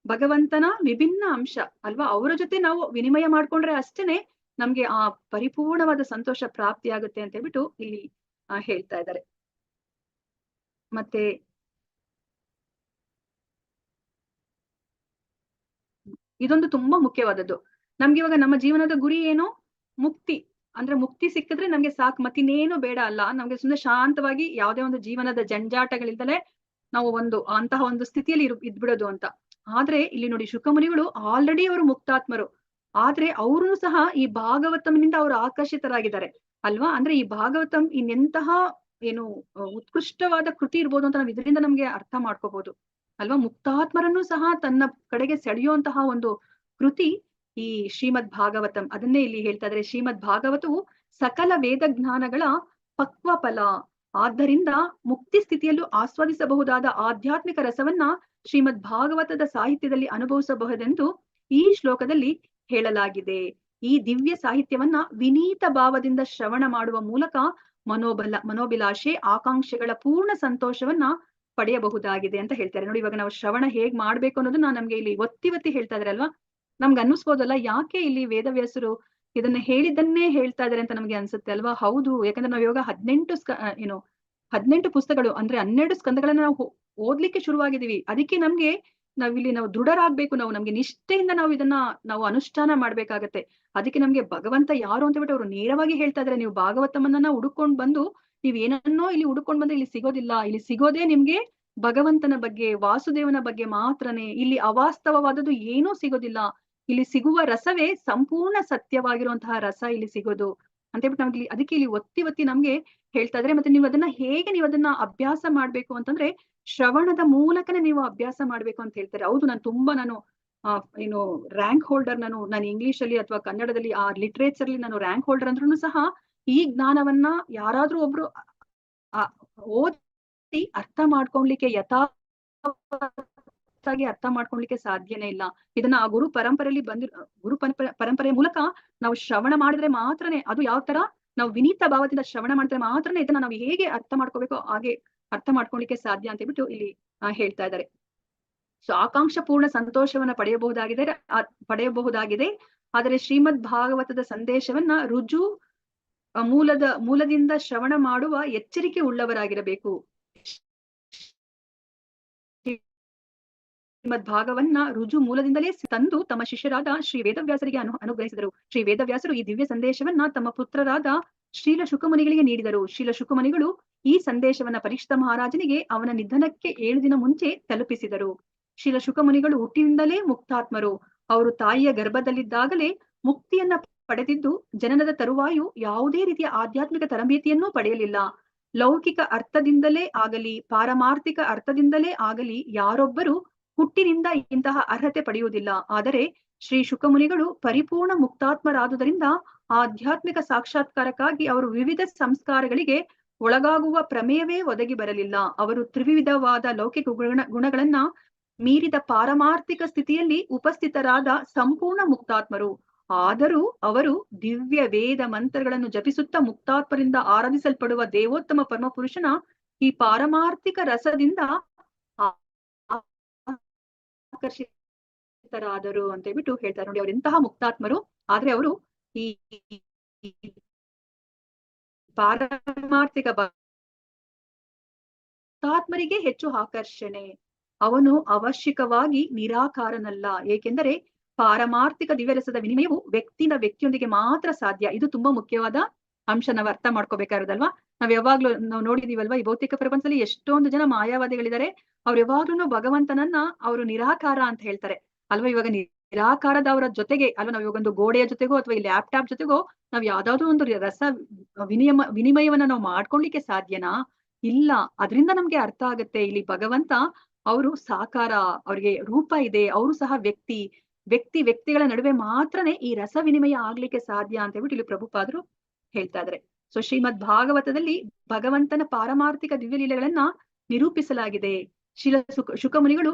ಭಗವಂತನ ವಿಭಿನ್ನ ಅಂಶ ಅಲ್ವಾ? ಅವರ ಜೊತೆ ನಾವು ವಿನಿಮಯ ಮಾಡ್ಕೊಂಡ್ರೆ ಅಷ್ಟೇನೆ ನಮ್ಗೆ ಆ ಪರಿಪೂರ್ಣವಾದ ಸಂತೋಷ ಪ್ರಾಪ್ತಿಯಾಗುತ್ತೆ ಅಂತ ಹೇಳ್ಬಿಟ್ಟು ಇಲ್ಲಿ ಹೇಳ್ತಾ ಇದ್ದಾರೆ. ಮತ್ತೆ ಇದೊಂದು ತುಂಬಾ ಮುಖ್ಯವಾದದ್ದು. ನಮ್ಗೆ ಇವಾಗ ನಮ್ಮ ಜೀವನದ ಗುರಿ ಏನು? ಮುಕ್ತಿ. ಅಂದ್ರೆ ಮುಕ್ತಿ ಸಿಕ್ಕಿದ್ರೆ ನಮ್ಗೆ ಸಾಕು, ಮತ್ತಿನ್ನೇನು ಬೇಡ ಅಲ್ಲ. ನಮ್ಗೆ ಸುಮ್ಮನೆ ಶಾಂತವಾಗಿ ಯಾವುದೇ ಒಂದು ಜೀವನದ ಜಂಜಾಟಗಳಿಂದಲೇ ನಾವು ಅಂತಹ ಒಂದು ಸ್ಥಿತಿಯಲ್ಲಿ ಇದ್ಬಿಡೋದು ಅಂತ. ಆದ್ರೆ ಇಲ್ಲಿ ನೋಡಿ, ಶುಕಮುನಿಗಳು ಆಲ್ರೆಡಿ ಅವರು ಮುಕ್ತಾತ್ಮರು. ಆದ್ರೆ ಅವರು ಸಹ ಈ ಭಾಗವತಂನಿಂದ ಅವರು ಆಕರ್ಷಿತರಾಗಿದ್ದಾರೆ ಅಲ್ವಾ? ಅಂದ್ರೆ ಈ ಭಾಗವತಂ ಇನ್ನೆಂತಹ ಉತ್ಕೃಷ್ಟವಾದ ಕೃತಿ ಇರ್ಬೋದು ಅಂತ ನಾವು ಇದರಿಂದ ನಮ್ಗೆ ಅರ್ಥ ಮಾಡ್ಕೋಬಹುದು ಅಲ್ವಾ? ಮುಕ್ತಾತ್ಮರನ್ನು ಸಹ ತನ್ನ ಕಡೆಗೆ ಸೆಳೆಯುವಂತಹ ಒಂದು ಕೃತಿ ಈ ಶ್ರೀಮದ್ ಭಾಗವತಂ. ಅದನ್ನೇ ಇಲ್ಲಿ ಹೇಳ್ತಾ ಇದ್ದಾರೆ. ಶ್ರೀಮದ್ ಭಾಗವತವು ಸಕಲ ವೇದ ಜ್ಞಾನಗಳ ಪಕ್ವ ಫಲ. ಆದ್ದರಿಂದ ಮುಕ್ತಿ ಸ್ಥಿತಿಯಲ್ಲೂ ಆಸ್ವಾದಿಸಬಹುದಾದ ಆಧ್ಯಾತ್ಮಿಕ ರಸವನ್ನ ಶ್ರೀಮದ್ ಭಾಗವತದ ಸಾಹಿತ್ಯದಲ್ಲಿ ಅನುಭವಿಸಬಹುದೆಂದು ಈ ಶ್ಲೋಕದಲ್ಲಿ ಹೇಳಲಾಗಿದೆ. ಈ ದಿವ್ಯ ಸಾಹಿತ್ಯವನ್ನ ವಿನೀತ ಭಾವದಿಂದ ಶ್ರವಣ ಮಾಡುವ ಮೂಲಕ ಮನೋಭಿಲಾಷೆ, ಆಕಾಂಕ್ಷೆಗಳ ಪೂರ್ಣ ಸಂತೋಷವನ್ನ ಪಡೆಯಬಹುದಾಗಿದೆ ಅಂತ ಹೇಳ್ತಾರೆ. ನೋಡಿ, ಇವಾಗ ನಾವು ಶ್ರವಣ ಹೇಗ್ ಮಾಡ್ಬೇಕು ಅನ್ನೋದನ್ನ ನಮ್ಗೆ ಇಲ್ಲಿ ಒತ್ತಿ ಹೇಳ್ತಾ ಇದಾರೆ ಅಲ್ವಾ? ನಮ್ಗೆ ಅನ್ನಿಸ್ಬೋದಲ್ಲ, ಯಾಕೆ ಇಲ್ಲಿ ವೇದವ್ಯಾಸರು ಇದನ್ನ ಹೇಳಿದ್ದನ್ನೇ ಹೇಳ್ತಾ ಇದಾರೆ ಅಂತ ನಮ್ಗೆ ಅನ್ಸುತ್ತೆ ಅಲ್ವಾ? ಹೌದು, ಯಾಕಂದ್ರೆ ನಾವು ಇವಾಗ 18 ಪುಸ್ತಕಗಳು ಅಂದ್ರೆ 12 ಸ್ಕಂದಗಳನ್ನ ನಾವು ಓದ್ಲಿಕ್ಕೆ ಶುರುವಾಗಿದೀವಿ. ಅದಕ್ಕೆ ನಾವು ದೃಢರಾಗ್ಬೇಕು. ನಮ್ಗೆ ನಿಷ್ಠೆಯಿಂದ ನಾವು ಅನುಷ್ಠಾನ ಮಾಡ್ಬೇಕಾಗತ್ತೆ. ಅದಕ್ಕೆ ನಮ್ಗೆ ಭಗವಂತ ಯಾರು ಅಂತ ಹೇಳ್ಬಿಟ್ಟು ಅವ್ರು ನೇರವಾಗಿ ಹೇಳ್ತಾ ಇದಾರೆ. ನೀವು ಭಾಗವತಮನ್ನ ಹುಡುಕೊಂಡ್ ಬಂದು ನೀವ್ ಏನನ್ನೋ ಇಲ್ಲಿ ಹುಡುಕೊಂಡ್ ಬಂದ್ರೆ ಇಲ್ಲಿ ಸಿಗೋದಿಲ್ಲ. ಇಲ್ಲಿ ಸಿಗೋದೇ ನಿಮ್ಗೆ ಭಗವಂತನ ಬಗ್ಗೆ, ವಾಸುದೇವನ ಬಗ್ಗೆ ಮಾತ್ರನೇ. ಇಲ್ಲಿ ಅವಾಸ್ತವವಾದದ್ದು ಏನೂ ಸಿಗೋದಿಲ್ಲ. ಇಲ್ಲಿ ಸಿಗುವ ರಸವೇ ಸಂಪೂರ್ಣ ಸತ್ಯವಾಗಿರುವಂತಹ ರಸ ಇಲ್ಲಿ ಸಿಗೋದು ಅಂತ ಹೇಳ್ಬಿಟ್ಟು ನಮ್ಗೆ ಅದಕ್ಕೆ ಇಲ್ಲಿ ಒತ್ತಿ ನಮ್ಗೆ ಹೇಳ್ತಾ ಇದ್ರೆ. ಮತ್ತೆ ನೀವು ಅದನ್ನ ಅಭ್ಯಾಸ ಮಾಡ್ಬೇಕು ಅಂತಂದ್ರೆ ಶ್ರವಣದ ಮೂಲಕನೇ ನೀವು ಅಭ್ಯಾಸ ಮಾಡ್ಬೇಕು ಅಂತ ಹೇಳ್ತಾರೆ. ಹೌದು, ನಾನು ರ್ಯಾಂಕ್ ಹೋಲ್ಡರ್, ನಾನು ಇಂಗ್ಲಿಷ್ ಅಲ್ಲಿ ಅಥವಾ ಕನ್ನಡದಲ್ಲಿ ಆ ಲಿಟ್ರೇಚರ್ ಅಲ್ಲಿ ನಾನು ರ್ಯಾಂಕ್ ಹೋಲ್ಡರ್ ಅಂದ್ರೂ ಸಹ ಈ ಜ್ಞಾನವನ್ನ ಯಾರಾದ್ರೂ ಒಬ್ರು ಓದಿ ಅರ್ಥ ಮಾಡ್ಕೊಳ್ಲಿಕ್ಕೆ ಅರ್ಥ ಮಾಡ್ಕೊಳ್ಲಿಕ್ಕೆ ಸಾಧ್ಯನೇ ಇಲ್ಲ. ಇದನ್ನ ಆ ಗುರು ಪರಂಪರೆಯ ಮೂಲಕ ನಾವು ಶ್ರವಣ ಮಾಡಿದ್ರೆ ಮಾತ್ರನೇ, ಅದು ಯಾವ ತರ ನಾವು ವಿನೀತ ಭಾವದಿಂದ ಶ್ರವಣ ಮಾಡಿದ್ರೆ ಮಾತ್ರನೇ ಇದನ್ನ ನಾವು ಹೇಗೆ ಅರ್ಥ ಮಾಡ್ಕೋಬೇಕು ಹಾಗೆ ಅರ್ಥ ಮಾಡ್ಕೊಳ್ಲಿಕ್ಕೆ ಸಾಧ್ಯ ಅಂತ ಹೇಳ್ಬಿಟ್ಟು ಇಲ್ಲಿ ಹೇಳ್ತಾ ಇದ್ದಾರೆ. ಸೊ ಆಕಾಂಕ್ಷ ಪೂರ್ಣ ಸಂತೋಷವನ್ನ ಪಡೆಯಬಹುದಾಗಿದೆ. ಆದರೆ ಶ್ರೀಮದ್ ಭಾಗವತದ ಸಂದೇಶವನ್ನ ರುಜು ಮೂಲದಿಂದ ಶ್ರವಣ ಮಾಡುವ ಎಚ್ಚರಿಕೆ ಉಳ್ಳವರಾಗಿರಬೇಕು. ಶ್ರೀಮದ್ ಭಾಗವನ್ನ ರುಜು ಮೂಲದಿಂದಲೇ ತಂದು ತಮ್ಮ ಶಿಷ್ಯರಾದ ಶ್ರೀ ವೇದವ್ಯಾಸರಿಗೆ ಅನುಗ್ರಹಿಸಿದರು. ಶ್ರೀ ವೇದವ್ಯಾಸರು ಈ ದಿವ್ಯ ಸಂದೇಶವನ್ನ ತಮ್ಮ ಪುತ್ರರಾದ ಶ್ರೀಲ ಶುಕಮುನಿಗಳಿಗೆ ನೀಡಿದರು. ಶ್ರೀಲ ಶುಕಮುನಿಗಳು ಈ ಸಂದೇಶವನ್ನ ಪರೀಕ್ಷಿತ ಮಹಾರಾಜನಿಗೆ ಅವನ ನಿಧನಕ್ಕೆ 7 ದಿನ ಮುಂಚೆ ತಲುಪಿಸಿದರು. ಶ್ರೀಲ ಶುಕಮುನಿಗಳು ಹುಟ್ಟಿನಿಂದಲೇ ಮುಕ್ತಾತ್ಮರು. ಅವರು ತಾಯಿಯ ಗರ್ಭದಲ್ಲಿದ್ದಾಗಲೇ ಮುಕ್ತಿಯನ್ನ ಪಡೆದಿದ್ದು ಜನನದ ತರುವಾಯು ಯಾವುದೇ ರೀತಿಯ ಆಧ್ಯಾತ್ಮಿಕ ತರಬೇತಿಯನ್ನೂ ಪಡೆಯಲಿಲ್ಲ. ಲೌಕಿಕ ಅರ್ಥದಿಂದಲೇ ಆಗಲಿ ಪಾರಮಾರ್ಥಿಕ ಅರ್ಥದಿಂದಲೇ ಆಗಲಿ ಯಾರೊಬ್ಬರು ಹುಟ್ಟಿನಿಂದ ಇಂತಹ ಅರ್ಹತೆ ಪಡೆಯುವುದಿಲ್ಲ. ಆದರೆ ಶ್ರೀ ಶುಕಮುನಿಗಳು ಪರಿಪೂರ್ಣ ಮುಕ್ತಾತ್ಮರಾದುದರಿಂದ ಆಧ್ಯಾತ್ಮಿಕ ಸಾಕ್ಷಾತ್ಕಾರಕ್ಕಾಗಿ ಅವರು ವಿವಿಧ ಸಂಸ್ಕಾರಗಳಿಗೆ ಒಳಗಾಗುವ ಪ್ರಮೇಯವೇ ಒದಗಿ ಬರಲಿಲ್ಲ. ಅವರು ತ್ರಿವಿಧವಾದ ಲೌಕಿಕ ಗುಣಗಳನ್ನ ಮೀರಿದ ಪಾರಮಾರ್ಥಿಕ ಸ್ಥಿತಿಯಲ್ಲಿ ಉಪಸ್ಥಿತರಾದ ಸಂಪೂರ್ಣ ಮುಕ್ತಾತ್ಮರು. ಆದರೂ ಅವರು ದಿವ್ಯ ವೇದ ಮಂತ್ರಗಳನ್ನು ಜಪಿಸುತ್ತಾ ಮುಕ್ತಾತ್ಮರಿಂದ ಆರಾಧಿಸಲ್ಪಡುವ ದೇವೋತ್ತಮ ಪರಮಪುರುಷನ ಈ ಪಾರಮಾರ್ಥಿಕ ರಸದಿಂದ ಆಕರ್ಷಿತರಾದರು ಅಂತ ಹೇಳ್ಬಿಟ್ಟು ಹೇಳ್ತಾರೆ. ನೋಡಿ, ಅವ್ರು ಎಂತಹ ಮುಕ್ತಾತ್ಮರು, ಆದ್ರೆ ಅವರು ಈ ಪಾರಮಾರ್ಥಿಕ ಮುಕ್ತಾತ್ಮರಿಗೆ ಹೆಚ್ಚು ಆಕರ್ಷಣೆ. ಅವನು ಅವಶ್ಯಕವಾಗಿ ನಿರಾಕಾರನಲ್ಲ, ಏಕೆಂದರೆ ಪಾರಮಾರ್ಥಿಕ ದಿವ್ಯರಸದ ವಿನಿಮಯವು ವ್ಯಕ್ತಿಯೊಂದಿಗೆ ಮಾತ್ರ ಸಾಧ್ಯ. ಇದು ತುಂಬಾ ಮುಖ್ಯವಾದ ಅಂಶ, ನಾವು ಅರ್ಥ ಮಾಡ್ಕೋಬೇಕಾಗಿರೋದಲ್ವಾ? ನಾವು ನೋಡಿದೀವಲ್ವಾ, ಈ ಭೌತಿಕ ಪ್ರಪಂಚದಲ್ಲಿ ಎಷ್ಟೊಂದು ಜನ ಮಾಯಾವಾದಿಗಳಿದ್ದಾರೆ. ಅವ್ರು ಯಾವಾಗ್ಲೂ ಭಗವಂತನನ್ನ ಅವರು ನಿರಾಕಾರ ಅಂತ ಹೇಳ್ತಾರೆ ಅಲ್ವಾ? ಇವಾಗ ನಿರಾಕಾರದವರ ಜೊತೆಗೆ ಅಲ್ವಾ, ನಾವ್ ಇವಾಗ ಒಂದು ಗೋಡೆಯ ಜೊತೆಗೋ ಅಥವಾ ಈ ಲ್ಯಾಪ್ಟಾಪ್ ಜೊತೆಗೋ ನಾವ್ ಯಾವ್ದಾದ್ರು ಒಂದು ರಸ ವಿನಿಮಯವನ್ನ ನಾವು ಮಾಡ್ಕೊಳ್ಲಿಕ್ಕೆ ಸಾಧ್ಯನಾ? ಇಲ್ಲ. ಅದರಿಂದ ನಮ್ಗೆ ಅರ್ಥ ಆಗುತ್ತೆ ಇಲ್ಲಿ ಭಗವಂತ ಅವರು ಸಾಕಾರ, ಅವ್ರಿಗೆ ರೂಪ ಇದೆ, ಅವರು ಸಹ ವ್ಯಕ್ತಿಗಳ ನಡುವೆ ಮಾತ್ರನೇ ಈ ರಸ ವಿನಿಮಯ ಆಗ್ಲಿಕ್ಕೆ ಸಾಧ್ಯ ಅಂತ ಹೇಳ್ಬಿಟ್ಟು ಇಲ್ಲಿ ಪ್ರಭುಪಾದರು ಹೇಳ್ತಾ ಇದ್ದಾರೆ. ಸೊ ಶ್ರೀಮದ್ ಭಾಗವತದಲ್ಲಿ ಭಗವಂತನ ಪಾರಮಾರ್ಥಿಕ ದಿವ್ಯ ಲೀಲೆಗಳನ್ನ ನಿರೂಪಿಸಲಾಗಿದೆ. ಶುಕಮುನಿಗಳು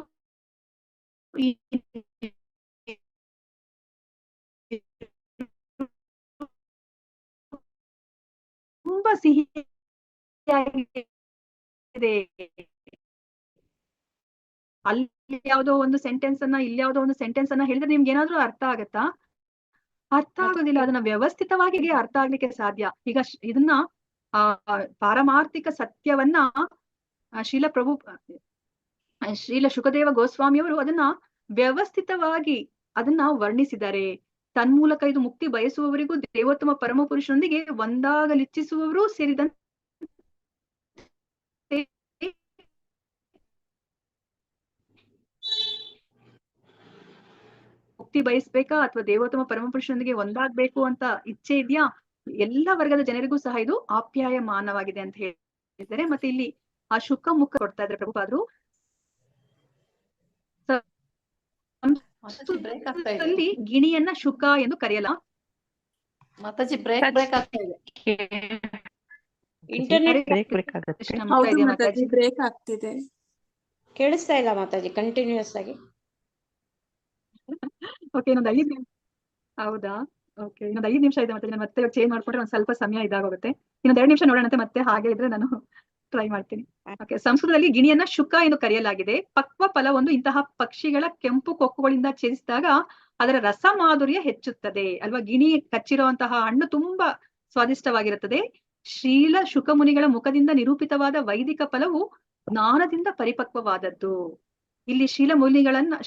ತುಂಬಾ ಸಿಹಿಯಾಗಿದೆ. ಅಲ್ಲಿ ಯಾವ್ದೋ ಒಂದು ಸೆಂಟೆನ್ಸ್ ಅನ್ನ ಇಲ್ಲಿ ಯಾವ್ದೋ ಒಂದು ಸೆಂಟೆನ್ಸ್ ಅನ್ನ ಹೇಳಿದ್ರೆ ನಿಮ್ಗೆ ಏನಾದ್ರೂ ಅರ್ಥ ಆಗತ್ತಾ? ಅರ್ಥ ಆಗೋದಿಲ್ಲ. ಅದನ್ನ ವ್ಯವಸ್ಥಿತವಾಗಿ ಅರ್ಥ ಆಗ್ಲಿಕ್ಕೆ ಸಾಧ್ಯ. ಈಗ ಇದನ್ನ ಪಾರಮಾರ್ಥಿಕ ಸತ್ಯವನ್ನ ಶ್ರೀಲ ಶುಕದೇವ ಗೋಸ್ವಾಮಿಯವರು ಅದನ್ನ ವ್ಯವಸ್ಥಿತವಾಗಿ ಅದನ್ನ ವರ್ಣಿಸಿದ್ದಾರೆ. ತನ್ಮೂಲಕ ಇದು ಮುಕ್ತಿ ಬಯಸುವವರಿಗೂ ದೇವೋತ್ತಮ ಪರಮ ಪುರುಷನೊಂದಿಗೆ ಒಂದಾಗಲಿಚ್ಛಿಸುವವರು ಸೇರಿದಂತೆ ಮುಕ್ತಿ ಬಯಸ್ಬೇಕಾ ಅಥವಾ ದೇವೋತ್ತಮ ಪರಮ ಪುರುಷನೊಂದಿಗೆ ಒಂದಾಗ್ಬೇಕು ಅಂತ ಇಚ್ಛೆ ಇದೆಯಾ, ಎಲ್ಲ ವರ್ಗದ ಜನರಿಗೂ ಸಹ ಇದು ಆಪ್ಯಾಯಮಾನವಾಗಿದೆ ಅಂತ ಹೇಳಿದ್ದಾರೆ. ಮತ್ತೆ ಇಲ್ಲಿ ಆ ಶುಕ ಮುಖ ಕೊಡ್ತಾ ಇದ್ರೆ ಪ್ರಭುಪಾದರು ಗಿಣಿಯನ್ನ ಶುಕ ಎಂದು ಕರೆಯಲ್ಲ. ಮಾತಾಜಿ ಬ್ರೇಕ್ ಆಗ್ತಾ ಇದೆ. ಇಂಟರ್ನೆಟ್ ಬ್ರೇಕ್ ಆಗ್ತಿದೆ. ಕೇಳಿಸ್ತಾ ಇಲ್ಲ ಮಾತಾಜಿ, ಕಂಟಿನ್ಯೂಸ್ ಆಗಿ. ಓಕೆ, ಇನ್ನೊಂದು 5 ನಿಮಿಷ. ಹೌದಾ? ಓಕೆ, ಇನ್ನೊಂದು 5 ನಿಮಿಷ ಇದೆ. ಮತ್ತೆ ನಾನು ಮತ್ತೆ ಚೇಂಜ್ ಮಾಡ್ಕೊಂಡ್ರೆ ಒಂದ್ ಸ್ವಲ್ಪ ಸಮಯ ಇದಾಗೋಗುತ್ತೆ. ಇನ್ನೊಂದ್ 2 ನಿಮಿಷ ನೋಡೋಣಂತೆ. ಮತ್ತೆ ಹಾಗೆ ಇದ್ರೆ ನಾನು ಟ್ರೈ ಮಾಡ್ತೀನಿ. ಓಕೆ, ಸಂಸ್ಕೃತದಲ್ಲಿ ಗಿಣಿಯನ್ನ ಶುಕ ಎಂದು ಕರೆಯಲಾಗಿದೆ. ಪಕ್ವ ಫಲವೊಂದು ಇಂತಹ ಪಕ್ಷಿಗಳ ಕೆಂಪು ಕೊಕ್ಕುಗಳಿಂದ ಛೇದಿಸಿದಾಗ ಅದರ ರಸ ಮಾಧುರ್ಯ ಹೆಚ್ಚುತ್ತದೆ ಅಲ್ವಾ. ಗಿಣಿ ಕಚ್ಚಿರುವಂತಹ ಹಣ್ಣು ತುಂಬಾ ಸ್ವಾದಿಷ್ಟವಾಗಿರುತ್ತದೆ. ಶ್ರೀಲ ಶುಕಮುನಿಗಳ ಮುಖದಿಂದ ನಿರೂಪಿತವಾದ ವೈದಿಕ ಫಲವು ಜ್ಞಾನದಿಂದ ಪರಿಪಕ್ವವಾದದ್ದು. ಇಲ್ಲಿ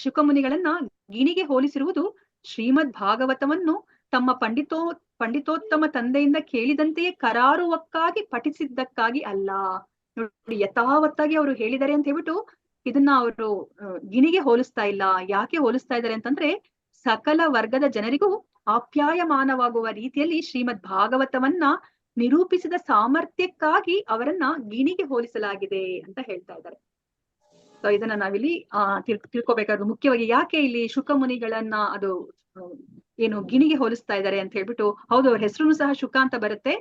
ಶುಕಮುನಿಗಳನ್ನ ಗಿಣಿಗೆ ಹೋಲಿಸಿರುವುದು ಶ್ರೀಮದ್ ಭಾಗವತವನ್ನು ತಮ್ಮ ಪಂಡಿತೋತ್ತಮ ತಂದೆಯಿಂದ ಕೇಳಿದಂತೆಯೇ ಕರಾರುವಕ್ಕಾಗಿ ಪಠಿಸಿದ್ದಕ್ಕಾಗಿ ಅಲ್ಲ. ನೋಡಿ, ಯಥಾವತ್ತಾಗಿ ಅವರು ಹೇಳಿದ್ದಾರೆ ಅಂತ ಹೇಳ್ಬಿಟ್ಟು ಇದನ್ನ ಅವರು ಗಿಣಿಗೆ ಹೋಲಿಸ್ತಾ ಇಲ್ಲ. ಯಾಕೆ ಹೋಲಿಸ್ತಾ ಇದ್ದಾರೆ ಅಂತಂದ್ರೆ, ಸಕಲ ವರ್ಗದ ಜನರಿಗೂ ಆಪ್ಯಾಯಮಾನವಾಗುವ ರೀತಿಯಲ್ಲಿ ಶ್ರೀಮದ್ ಭಾಗವತವನ್ನ ನಿರೂಪಿಸಿದ ಸಾಮರ್ಥ್ಯಕ್ಕಾಗಿ ಅವರನ್ನ ಗಿಣಿಗೆ ಹೋಲಿಸಲಾಗಿದೆ ಅಂತ ಹೇಳ್ತಾ ಇದ್ದಾರೆ. ಸೊ ಇದನ್ನ ನಾವಿಲ್ಲಿ ತಿಳ್ಕೊಬೇಕಾದ್ರು ಮುಖ್ಯವಾಗಿ ಯಾಕೆ ಇಲ್ಲಿ ಶುಕಮುನಿಗಳನ್ನ ಅದು ಏನು ಗಿಣಿಗೆ ಹೋಲಿಸ್ತಾ ಇದ್ದಾರೆ ಅಂತ ಹೇಳ್ಬಿಟ್ಟು. ಹೌದು, ಅವ್ರ ಹೆಸರು ಸಹ ಶುಕ ಅಂತ ಬರುತ್ತೆ.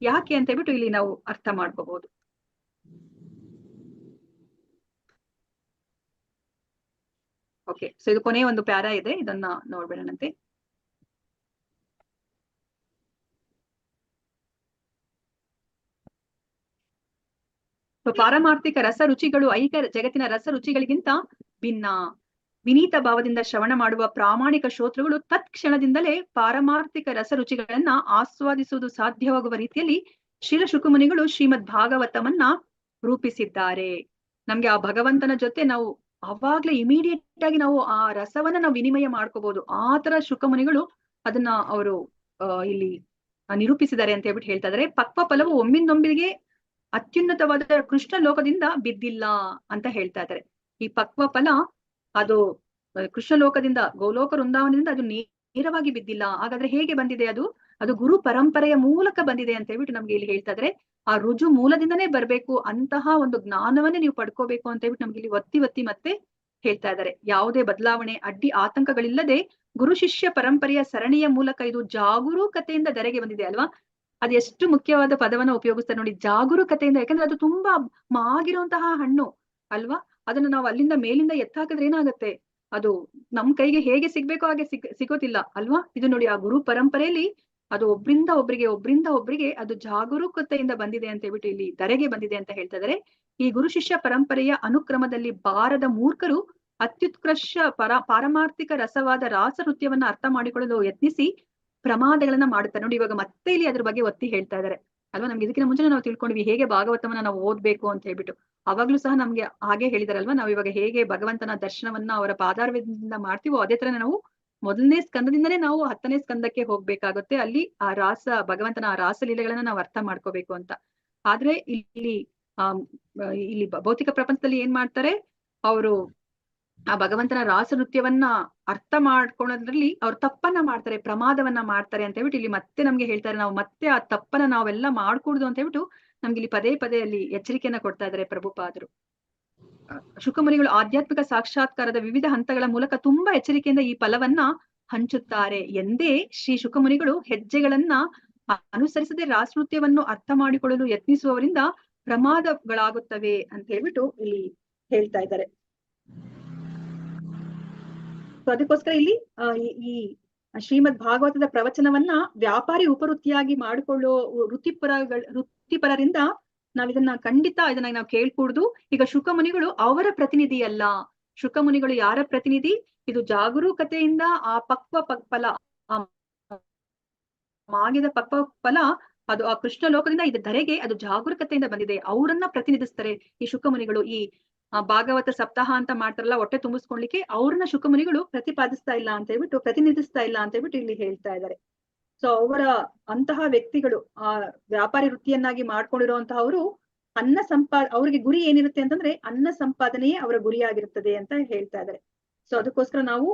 ಯಾಕೆ ಅಂತ ಹೇಳ್ಬಿಟ್ಟು ಇಲ್ಲಿ ನಾವು ಅರ್ಥ ಮಾಡ್ಕೋಬಹುದು. ಓಕೆ, ಸೊ ಇದು ಕೊನೆಯ ಒಂದು ಪ್ಯಾರಾ ಇದೆ, ಇದನ್ನ ನೋಡ್ಬೇಡಂತೆ. ಪಾರಮಾರ್ಥಿಕ ರಸ ರುಚಿಗಳು ಐಕ ಜಗತ್ತಿನ ರಸ ರುಚಿಗಳಿಗಿಂತ ಭಿನ್ನ. ವಿನೀತ ಭಾವದಿಂದ ಶ್ರವಣ ಮಾಡುವ ಪ್ರಾಮಾಣಿಕ ಶ್ರೋತೃಗಳು ತತ್ಕ್ಷಣದಿಂದಲೇ ಪಾರಮಾರ್ಥಿಕ ರಸ ರುಚಿಗಳನ್ನ ಆಸ್ವಾದಿಸುವುದು ಸಾಧ್ಯವಾಗುವ ರೀತಿಯಲ್ಲಿ ಶ್ರೀಲ ಶುಕಮುನಿಗಳು ಶ್ರೀಮದ್ ಭಾಗವತವನ್ನ ರೂಪಿಸಿದ್ದಾರೆ. ನಮ್ಗೆ ಆ ಭಗವಂತನ ಜೊತೆ ನಾವು ಅವಾಗ್ಲೇ ಇಮಿಡಿಯೇಟ್ ಆಗಿ ನಾವು ಆ ರಸವನ್ನ ನಾವು ವಿನಿಮಯ ಮಾಡ್ಕೋಬಹುದು. ಆ ತರ ಶುಕಮುನಿಗಳು ಅದನ್ನ ಅವರು ಇಲ್ಲಿ ನಿರೂಪಿಸಿದ್ದಾರೆ ಅಂತ ಹೇಳ್ಬಿಟ್ಟು ಹೇಳ್ತಾ ಇದಾರೆ. ಪಕ್ವ ಫಲವು ಒಮ್ಮಿಂದೊಮ್ಮಿಗೆ ಅತ್ಯುನ್ನತವಾದ ಕೃಷ್ಣ ಲೋಕದಿಂದ ಬಿದ್ದಿಲ್ಲ ಅಂತ ಹೇಳ್ತಾ ಇದ್ದಾರೆ. ಈ ಪಕ್ವ ಫಲ ಅದು ಕೃಷ್ಣ ಲೋಕದಿಂದ, ಗೋಲೋಕ ವೃಂದಾವನದಿಂದ ಅದು ನೇರವಾಗಿ ಬಿದ್ದಿಲ್ಲ. ಹಾಗಾದ್ರೆ ಹೇಗೆ ಬಂದಿದೆ? ಅದು ಗುರು ಪರಂಪರೆಯ ಮೂಲಕ ಬಂದಿದೆ ಅಂತ ಹೇಳ್ಬಿಟ್ಟು ನಮ್ಗೆ ಇಲ್ಲಿ ಹೇಳ್ತಾ ಇದ್ರೆ, ಆ ರುಜು ಮೂಲದಿಂದನೇ ಬರ್ಬೇಕು, ಅಂತಹ ಒಂದು ಜ್ಞಾನವನ್ನೇ ನೀವು ಪಡ್ಕೋಬೇಕು ಅಂತ ಹೇಳ್ಬಿಟ್ಟು ನಮ್ಗೆ ಇಲ್ಲಿ ಒತ್ತಿ ಮತ್ತೆ ಹೇಳ್ತಾ ಇದ್ದಾರೆ. ಯಾವುದೇ ಬದಲಾವಣೆ, ಅಡ್ಡಿ ಆತಂಕಗಳಿಲ್ಲದೆ ಗುರು ಶಿಷ್ಯ ಪರಂಪರೆಯ ಸರಣಿಯ ಮೂಲಕ ಇದು ಜಾಗರೂಕತೆಯಿಂದ ಧರೆಗೆ ಬಂದಿದೆ ಅಲ್ವಾ. ಅದು ಎಷ್ಟು ಮುಖ್ಯವಾದ ಪದವನ್ನ ಉಪಯೋಗಿಸ್ತಾರೆ ನೋಡಿ, ಜಾಗರೂಕತೆಯಿಂದ. ಯಾಕಂದ್ರೆ ಅದು ತುಂಬಾ ಮಾಗಿರುವಂತಹ ಹಣ್ಣು ಅಲ್ವಾ. ಅದನ್ನ ನಾವು ಅಲ್ಲಿಂದ ಮೇಲಿಂದ ಎತ್ತಾಕಿದ್ರೆ ಏನಾಗುತ್ತೆ, ಅದು ನಮ್ ಕೈಗೆ ಹೇಗೆ ಸಿಗ್ಬೇಕೋ ಹಾಗೆ ಸಿಗೋದಿಲ್ಲ ಅಲ್ವಾ. ಇದು ನೋಡಿ, ಆ ಗುರು ಪರಂಪರೆಯಲ್ಲಿ ಅದು ಒಬ್ರಿಂದ ಒಬ್ರಿಗೆ ಅದು ಜಾಗರೂಕತೆಯಿಂದ ಬಂದಿದೆ ಅಂತ ಹೇಳ್ಬಿಟ್ಟು ಇಲ್ಲಿ ಧರೆಗೆ ಬಂದಿದೆ ಅಂತ ಹೇಳ್ತಾ ಇದಾರೆ. ಈ ಗುರು ಶಿಷ್ಯ ಪರಂಪರೆಯ ಅನುಕ್ರಮದಲ್ಲಿ ಬಾರದ ಮೂರ್ಖರು ಅತ್ಯುತ್ಕೃಷ್ಟ ಪಾರಮಾರ್ಥಿಕ ರಸವಾದ ರಾಸನೃತ್ಯವನ್ನ ಅರ್ಥ ಮಾಡಿಕೊಳ್ಳಲು ಯತ್ನಿಸಿ ಪ್ರಮಾದಗಳನ್ನ ಮಾಡುತ್ತಾರೆ. ನೋಡಿ, ಇವಾಗ ಮತ್ತೆ ಇಲ್ಲಿ ಅದ್ರ ಬಗ್ಗೆ ಒತ್ತಿ ಹೇಳ್ತಾ ಇದಾರೆ ಅಲ್ವಾ. ನಮ್ಗೆ ಇದಕ್ಕಿಂತ ಮುಂಚೆ ನಾವು ತಿಳ್ಕೊಂಡ್ವಿ ಹೇಗೆ ಭಾಗವತವನ್ನ ನಾವು ಓದ್ಬೇಕು ಅಂತ ಹೇಳ್ಬಿಟ್ಟು. ಅವಾಗ್ಲೂ ಸಹ ನಮ್ಗೆ ಹಾಗೆ ಹೇಳಿದಾರಲ್ವಾ. ನಾವ್ ಇವಾಗ ಹೇಗೆ ಭಗವಂತನ ದರ್ಶನವನ್ನ ಅವರ ಪಾದಾರವಿಂದ ಮಾಡ್ತೀವೋ ಅದೇ ತರ ನಾವು ಮೊದಲನೇ ಸ್ಕಂದದಿಂದನೇ ನಾವು 10ನೇ ಸ್ಕಂದಕ್ಕೆ ಹೋಗ್ಬೇಕಾಗುತ್ತೆ. ಅಲ್ಲಿ ಆ ಭಗವಂತನ ಆ ರಾಸಲೀಲೆಗಳನ್ನ ನಾವು ಅರ್ಥ ಮಾಡ್ಕೋಬೇಕು ಅಂತ. ಆದ್ರೆ ಇಲ್ಲಿ ಭೌತಿಕ ಪ್ರಪಂಚದಲ್ಲಿ ಏನ್ ಮಾಡ್ತಾರೆ, ಅವರು ಆ ಭಗವಂತನ ರಾಸ ನೃತ್ಯವನ್ನ ಅರ್ಥ ಮಾಡ್ಕೊಳ್ಳೋದ್ರಲ್ಲಿ ಅವ್ರು ತಪ್ಪನ್ನ ಮಾಡ್ತಾರೆ, ಪ್ರಮಾದವನ್ನ ಮಾಡ್ತಾರೆ ಅಂತ ಹೇಳ್ಬಿಟ್ಟು ಇಲ್ಲಿ ಮತ್ತೆ ನಮ್ಗೆ ಹೇಳ್ತಾರೆ. ನಾವು ಮತ್ತೆ ಆ ತಪ್ಪನ್ನ ನಾವೆಲ್ಲ ಮಾಡ್ಕೂಡ್ದು ಅಂತ ಹೇಳ್ಬಿಟ್ಟು ನಮ್ಗೆ ಇಲ್ಲಿ ಪದೇ ಅಲ್ಲಿ ಎಚ್ಚರಿಕೆಯನ್ನ ಕೊಡ್ತಾ ಇದ್ದಾರೆ ಪ್ರಭುಪಾದರು. ಶುಕಮುನಿಗಳು ಆಧ್ಯಾತ್ಮಿಕ ಸಾಕ್ಷಾತ್ಕಾರದ ವಿವಿಧ ಹಂತಗಳ ಮೂಲಕ ತುಂಬಾ ಎಚ್ಚರಿಕೆಯಿಂದ ಈ ಫಲವನ್ನ ಹಂಚುತ್ತಾರೆ ಎಂದೇ ಶ್ರೀ ಶುಕಮುನಿಗಳು ಹೆಜ್ಜೆಗಳನ್ನ ಅನುಸರಿಸದೆ ರಾಸನೃತ್ಯವನ್ನು ಅರ್ಥ ಮಾಡಿಕೊಳ್ಳಲು ಯತ್ನಿಸುವವರಿಂದ ಪ್ರಮಾದಗಳಾಗುತ್ತವೆ ಅಂತ ಹೇಳ್ಬಿಟ್ಟು ಇಲ್ಲಿ ಹೇಳ್ತಾ ಇದ್ದಾರೆ. ಸೊ ಅದಕ್ಕೋಸ್ಕರ ಇಲ್ಲಿ ಈ ಶ್ರೀಮದ್ ಭಾಗವತದ ಪ್ರವಚನವನ್ನ ವ್ಯಾಪಾರಿ ಉಪವೃತ್ತಿಯಾಗಿ ಮಾಡಿಕೊಳ್ಳೋ ವೃತ್ತಿಪರರಿಂದ ನಾವಿದನ್ನ ಖಂಡಿತ ಇದನ್ನ ನಾವು ಕೇಳ್ಕೂಡ್ದು. ಈಗ ಶುಕಮುನಿಗಳು ಅವರ ಪ್ರತಿನಿಧಿ ಅಲ್ಲ. ಶುಕಮುನಿಗಳು ಯಾರ ಪ್ರತಿನಿಧಿ? ಇದು ಜಾಗರೂಕತೆಯಿಂದ ಆ ಫಲ, ಆ ಮಾಗಿದ ಫಲ, ಅದು ಆ ಕೃಷ್ಣ ಲೋಕದಿಂದ ಇದು ಧರೆಗೆ ಅದು ಜಾಗರೂಕತೆಯಿಂದ ಬಂದಿದೆ. ಅವರನ್ನ ಪ್ರತಿನಿಧಿಸ್ತಾರೆ ಈ ಶುಕಮುನಿಗಳು. ಈ ಭಾಗವತ ಸಪ್ತಾಹ ಅಂತ ಮಾಡ್ತಾರಲ್ಲ ಹೊಟ್ಟೆ ತುಂಬಿಸ್ಕೊಳ್ಲಿಕ್ಕೆ, ಅವ್ರನ್ನ ಶುಕಮುನಿಗಳು ಪ್ರತಿನಿಧಿಸ್ತಾ ಇಲ್ಲ ಅಂತ ಹೇಳ್ಬಿಟ್ಟು ಇಲ್ಲಿ ಹೇಳ್ತಾ ಇದ್ದಾರೆ. ಸೊ ಅವರ ಅಂತಹ ವ್ಯಕ್ತಿಗಳು ಆ ವ್ಯಾಪಾರಿ ವೃತ್ತಿಯನ್ನಾಗಿ ಮಾಡ್ಕೊಂಡಿರುವಂತಹವರು ಅವ್ರಿಗೆ ಗುರಿ ಏನಿರುತ್ತೆ ಅಂತಂದ್ರೆ ಅನ್ನ ಸಂಪಾದನೆಯೇ ಅವರ ಗುರಿಯಾಗಿರುತ್ತದೆ ಅಂತ ಹೇಳ್ತಾ ಇದ್ದಾರೆ. ಸೊ ಅದಕ್ಕೋಸ್ಕರ ನಾವು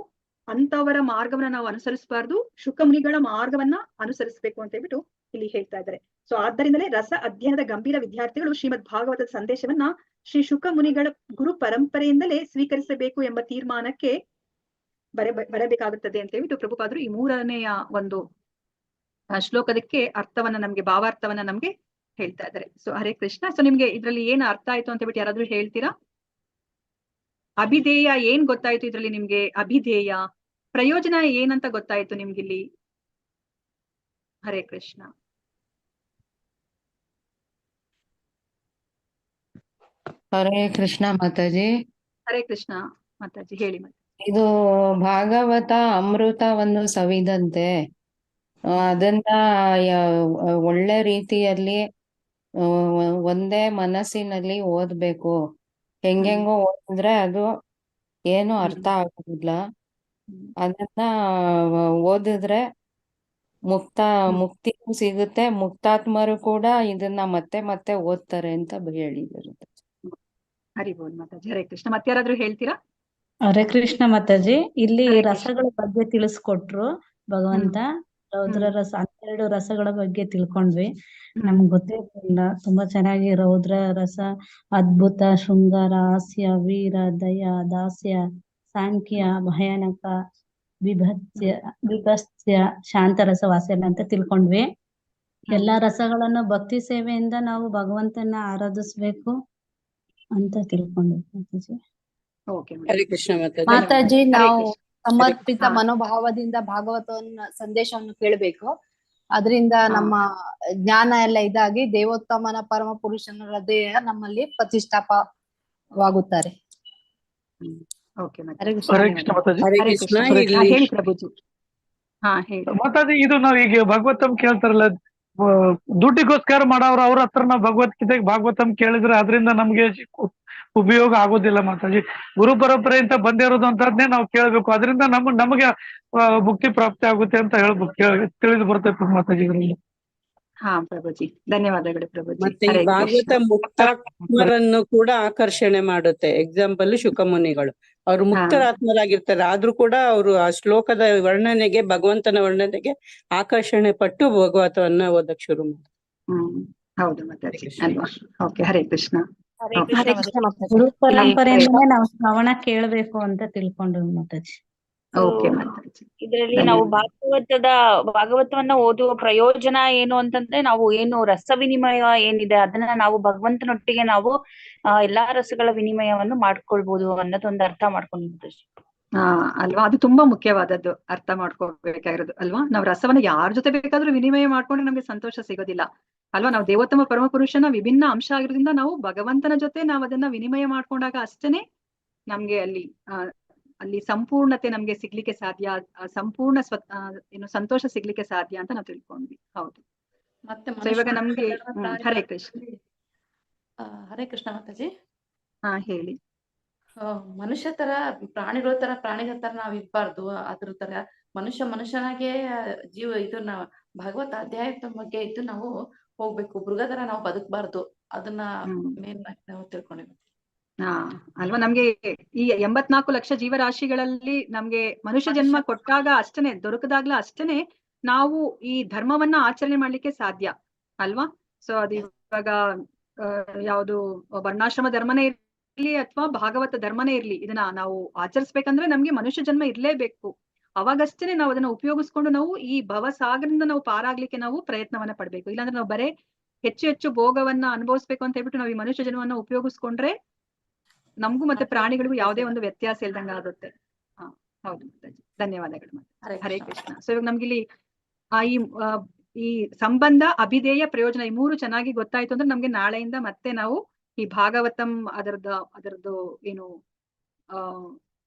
ಅಂತವರ ಮಾರ್ಗವನ್ನ ನಾವು ಅನುಸರಿಸಬಾರ್ದು, ಶುಕಮುನಿಗಳ ಮಾರ್ಗವನ್ನ ಅನುಸರಿಸಬೇಕು ಅಂತ ಹೇಳ್ಬಿಟ್ಟು ಇಲ್ಲಿ ಹೇಳ್ತಾ ಇದ್ದಾರೆ. ಸೊ ಆದ್ದರಿಂದಲೇ ರಸ ಅಧ್ಯಯನದ ಗಂಭೀರ ವಿದ್ಯಾರ್ಥಿಗಳು ಶ್ರೀಮದ್ ಭಾಗವತದ ಸಂದೇಶವನ್ನ ಶ್ರೀ ಶುಕಮುನಿಗಳ ಗುರು ಪರಂಪರೆಯಿಂದಲೇ ಸ್ವೀಕರಿಸಬೇಕು ಎಂಬ ತೀರ್ಮಾನಕ್ಕೆ ಬರಬೇಕಾಗುತ್ತದೆ ಅಂತ ಹೇಳ್ಬಿಟ್ಟು ಪ್ರಭುಪಾದರು ಈ 3ನೆಯ ಒಂದು ಶ್ಲೋಕದಕ್ಕೆ ಅರ್ಥವನ್ನ ನಮ್ಗೆ ಭಾವಾರ್ಥವನ್ನ ನಮ್ಗೆ ಹೇಳ್ತಾ ಇದ್ದಾರೆ. ಸೊ ಹರೇ ಕೃಷ್ಣ. ಸೊ ನಿಮ್ಗೆ ಇದ್ರಲ್ಲಿ ಏನ್ ಅರ್ಥ ಆಯ್ತು ಅಂತ ಹೇಳ್ಬಿಟ್ಟು ಯಾರಾದ್ರೂ ಹೇಳ್ತೀರಾ? ಅಭಿಧೇಯ ಏನ್ ಗೊತ್ತಾಯ್ತು ಇದ್ರಲ್ಲಿ ನಿಮ್ಗೆ? ಅಭಿಧೇಯ ಪ್ರಯೋಜನ ಏನಂತ ಗೊತ್ತಾಯ್ತು ನಿಮ್ಗಿಲ್ಲಿ? ಹರೇ ಕೃಷ್ಣ. ಹರೇ ಕೃಷ್ಣ ಮಾತಾಜಿ. ಹರೇ ಕೃಷ್ಣ ಮಾತಾಜಿ, ಹೇಳಿ. ಇದು ಭಾಗವತ ಅಮೃತವನ್ನು ಸವಿದಂತೆ ಅದನ್ನ ಒಳ್ಳೆ ರೀತಿಯಲ್ಲಿ ಒಂದೇ ಮನಸ್ಸಿನಲ್ಲಿ ಓದ್ಬೇಕು. ಹೆಂಗೆಂಗೋ ಓದಿದ್ರೆ ಅದು ಏನು ಅರ್ಥ ಆಗುದಿಲ್ಲ. ಅದನ್ನ ಓದಿದ್ರೆ ಮುಕ್ತಿಯೂ ಸಿಗುತ್ತೆ, ಮುಕ್ತಾತ್ಮರು ಕೂಡ ಇದನ್ನ ಮತ್ತೆ ಮತ್ತೆ ಓದ್ತಾರೆ ಅಂತ ಹೇಳಿದರು. ಹರಿ ಬೋಲ್ ಮಾತಾಜಿ. ಹರೇ ಕೃಷ್ಣ. ಮತ್ತೆ ಯಾರಾದ್ರೂ ಹೇಳ್ತೀರಾ? ಹರೇ ಕೃಷ್ಣ ಮಾತಾಜಿ. ಇಲ್ಲಿ ರಸಗಳ ಬಗ್ಗೆ ತಿಳಿಸ್ಕೊಟ್ರು ಭಗವಂತ. ರೌದ್ರ ರಸ 12 ರಸಗಳ ಬಗ್ಗೆ ತಿಳ್ಕೊಂಡ್ವಿ. ನಮ್ಗೆ ಗೊತ್ತಿರಲಿಲ್ಲ. ತುಂಬಾ ಚೆನ್ನಾಗಿ ರೌದ್ರ ರಸ, ಅದ್ಭುತ, ಶೃಂಗಾರ, ಹಾಸ್ಯ, ವೀರ, ದಯ, ದಾಸ್ಯ, ಸಾಂಖ್ಯ, ಭಯಾನಕ, ವಿಭತ್ಸ್ಯ, ಶಾಂತರಸ, ವಾತ್ಸಲ್ಯ ಅಂತ ತಿಳ್ಕೊಂಡ್ವಿ. ಎಲ್ಲಾ ರಸಗಳನ್ನು ಭಕ್ತಿ ಸೇವೆಯಿಂದ ನಾವು ಭಗವಂತನ ಆರಾಧಿಸ್ಬೇಕು ಅಂತ ತಿಳ್ಕೊಂಡ್ವಿ ಮಾತಾಜಿ. ಹರೇ ಕೃಷ್ಣ ಮಾತಾಜಿ. ನಾವು ಸಮರ್ಪಿತ ಮನೋಭಾವದಿಂದ ಭಾಗವತವನ್ನ ಸಂದೇಶವನ್ನು ಕೇಳಬೇಕು. ಅದರಿಂದ ನಮ್ಮ ಜ್ಞಾನ ಎಲ್ಲ ಇದಾಗಿ ದೇವೋತ್ತಮನ ಪರಮ ಪುರುಷನ ಹೃದಯ ನಮ್ಮಲ್ಲಿ ಪ್ರತಿಷ್ಠಾಪವಾಗುತ್ತಾರೆ. ಮಾತಾಜಿ, ಇದು ನಾವ್ ಈಗ ಭಗವತಂ ಕೇಳ್ತಾರಲ್ಲ, ದುಡ್ಡಿಗೋಸ್ಕರ ಮಾಡವ್ರ ಅವ್ರ ಹತ್ರ ನಾವು ಭಗವದ್ಗೀತೆ ಭಾಗವತಂ ಕೇಳಿದ್ರೆ ಅದರಿಂದ ನಮ್ಗೆ ಉಪಯೋಗ ಆಗೋದಿಲ್ಲ ಮಾತಾಜಿ. ಗುರು ಪರಂಪರೆ ಅಂತ ಬಂದಿರೋದು ಅಂತದ್ನೇ ನಾವು ಕೇಳ್ಬೇಕು. ಅದರಿಂದ ನಮಗೆ ಮುಕ್ತಿ ಪ್ರಾಪ್ತಿ ಆಗುತ್ತೆ ಅಂತ ಹೇಳ್ಬೇಕು, ತಿಳಿದು ಬರ್ತೈತೆ ಮಾತಾಜಿ. ಹಾ ಪ್ರಭುಜಿ, ಧನ್ಯವಾದಗಳು ಪ್ರಭುಜಿ. ಮತ್ತೆ ಈ ಭಾಗವತ ಮುಕ್ತಾತ್ಮರನ್ನು ಕೂಡ ಆಕರ್ಷಣೆ ಮಾಡುತ್ತೆ. ಎಕ್ಸಾಂಪಲ್ ಶುಕಮುನಿಗಳು, ಅವ್ರು ಮುಕ್ತರಾತ್ಮರಾಗಿರ್ತಾರೆ, ಆದ್ರೂ ಕೂಡ ಅವರು ಆ ಶ್ಲೋಕದ ವರ್ಣನೆಗೆ, ಭಗವಂತನ ವರ್ಣನೆಗೆ ಆಕರ್ಷಣೆ ಪಟ್ಟು ಭಾಗವತವನ್ನ ಓದಕ್ ಶುರು ಮಾಡ್ತಾರೆ. ಹೌದು ಮಾತಾಜಿ ಅಲ್ವಾ? ಓಕೆ, ಹರೇ ಕೃಷ್ಣ. ಗುರು ಪರಂಪರೆಯಿಂದಲೇ ನಾವು ಶ್ರವಣ ಕೇಳ್ಬೇಕು ಅಂತ ತಿಳ್ಕೊಂಡ್ವಿ ಮಾತಾಜಿ. ಇದರಲ್ಲಿ ನಾವು ಭಾಗವತವನ್ನ ಓದುವ ಪ್ರಯೋಜನ ಏನು ಅಂತಂದ್ರೆ, ನಾವು ಏನು ರಸ ವಿನಿಮಯ ಏನಿದೆ ಅದನ್ನ ನಾವು ಭಗವಂತನೊಟ್ಟಿಗೆ ನಾವು ಎಲ್ಲಾ ರಸಗಳ ವಿನಿಮಯವನ್ನು ಮಾಡ್ಕೊಳ್ಬಹುದು ಅನ್ನೋದೊಂದು ಅರ್ಥ ಮಾಡ್ಕೊಂಡು ಅಲ್ವಾ? ಅದು ತುಂಬಾ ಮುಖ್ಯವಾದದ್ದು, ಅರ್ಥ ಮಾಡ್ಕೋಬೇಕಾಗಿರೋದು ಅಲ್ವಾ? ನಾವು ರಸವನ್ನ ಯಾರ ಜೊತೆ ಬೇಕಾದ್ರೂ ವಿನಿಮಯ ಮಾಡ್ಕೊಂಡ್ರೆ ನಮ್ಗೆ ಸಂತೋಷ ಸಿಗೋದಿಲ್ಲ ಅಲ್ವಾ? ನಾವು ದೇವೋತ್ತಮ ಪರಮ ಪುರುಷನ ವಿಭಿನ್ನ ಅಂಶ ಆಗಿರೋದ್ರಿಂದ ನಾವು ಭಗವಂತನ ಜೊತೆ ನಾವು ಅದನ್ನ ವಿನಿಮಯ ಮಾಡ್ಕೊಂಡಾಗ ಅಷ್ಟೇನೆ ನಮ್ಗೆ ಅಲ್ಲಿ ಸಂಪೂರ್ಣತೆ ನಮ್ಗೆ ಸಿಗ್ಲಿಕ್ಕೆ ಸಾಧ್ಯ, ಸಂಪೂರ್ಣ ಏನು ಸಂತೋಷ ಸಿಗ್ಲಿಕ್ಕೆ ಸಾಧ್ಯ ಅಂತ ನಾವು ತಿಳ್ಕೊಂಡ್ವಿ. ಹೌದು. ಮತ್ತೆ ಇವಾಗ ನಮ್ಗೆ ಹರೇ ಕೃಷ್ಣ. ಹರೇ ಕೃಷ್ಣ ಮಾತಾಜಿ. ಹೇಳಿ. ಮನುಷ್ಯ ತರ ಪ್ರಾಣಿಗಳ ತರ ನಾವ್ ಇರ್ಬಾರ್ದು. ಅದ್ರ ತರ ಮನುಷ್ಯನಾಗೆ ಇದನ್ನ ಭಗವತ್ ಅಧ್ಯಾಯದ ಬಗ್ಗೆ ಇದ್ದು ನಾವು ಹೋಗ್ಬೇಕು. ಮೃಗ ತರ ನಾವು ಬದುಕಬಾರ್ದು. ಅದನ್ನ ಮೇನ್ ನಾವು ತಿಳ್ಕೊಂಡಿದ್ವಿ. ಅಲ್ವಾ? ನಮ್ಗೆ ಈ 84 ಲಕ್ಷ ಜೀವರಾಶಿಗಳಲ್ಲಿ ನಮ್ಗೆ ಮನುಷ್ಯ ಜನ್ಮ ಕೊಟ್ಟಾಗ ಅಷ್ಟೇನೆ, ದೊರಕದಾಗ್ಲ ಅಷ್ಟೇನೆ ನಾವು ಈ ಧರ್ಮವನ್ನ ಆಚರಣೆ ಮಾಡ್ಲಿಕ್ಕೆ ಸಾಧ್ಯ ಅಲ್ವಾ? ಸೊ ಅದು ಇವಾಗ ಯಾವುದು ವರ್ಣಾಶ್ರಮ ಧರ್ಮನೇ ಇರ್ಲಿ ಅಥವಾ ಭಾಗವತ ಧರ್ಮನೇ ಇರ್ಲಿ, ಇದನ್ನ ನಾವು ಆಚರಿಸ್ಬೇಕಂದ್ರೆ ನಮ್ಗೆ ಮನುಷ್ಯ ಜನ್ಮ ಇರ್ಲೇಬೇಕು. ಅವಾಗಷ್ಟೇನೆ ನಾವು ಅದನ್ನ ಉಪಯೋಗಿಸ್ಕೊಂಡು ನಾವು ಈ ಭವಸಾಗರದಿಂದ ನಾವು ಪಾರಾಗ್ಲಿಕ್ಕೆ ನಾವು ಪ್ರಯತ್ನವನ್ನ ಪಡ್ಬೇಕು. ಇಲ್ಲಾಂದ್ರೆ ನಾವು ಬರೇ ಹೆಚ್ಚು ಭೋಗವನ್ನ ಅನುಭವಿಸ್ಬೇಕು ಅಂತ ಹೇಳ್ಬಿಟ್ಟು ನಾವು ಈ ಮನುಷ್ಯ ಜನ್ಮವನ್ನ ಉಪಯೋಗಿಸ್ಕೊಂಡ್ರೆ ನಮಗೂ ಮತ್ತೆ ಪ್ರಾಣಿಗಳಿಗೂ ಯಾವುದೇ ಒಂದು ವ್ಯತ್ಯಾಸ ಇಲ್ದಂಗ ಆಗುತ್ತೆ. ಹೌದು ಮಾತಾಜಿ, ಧನ್ಯವಾದಗಳು ಮಾತಾಜಿ. ಹರೇ ಹರೇ ಕೃಷ್ಣ. ಸೊ ಇವಾಗ ನಮ್ಗಿಲ್ಲಿ ಈ ಸಂಬಂಧ, ಅಭಿಧೇಯ, ಪ್ರಯೋಜನ ಈ 3 ಚೆನ್ನಾಗಿ ಗೊತ್ತಾಯ್ತು ಅಂದ್ರೆ ನಮ್ಗೆ ನಾಳೆಯಿಂದ ಮತ್ತೆ ನಾವು ಈ ಭಾಗವತಂ ಅದರದ್ದು ಏನು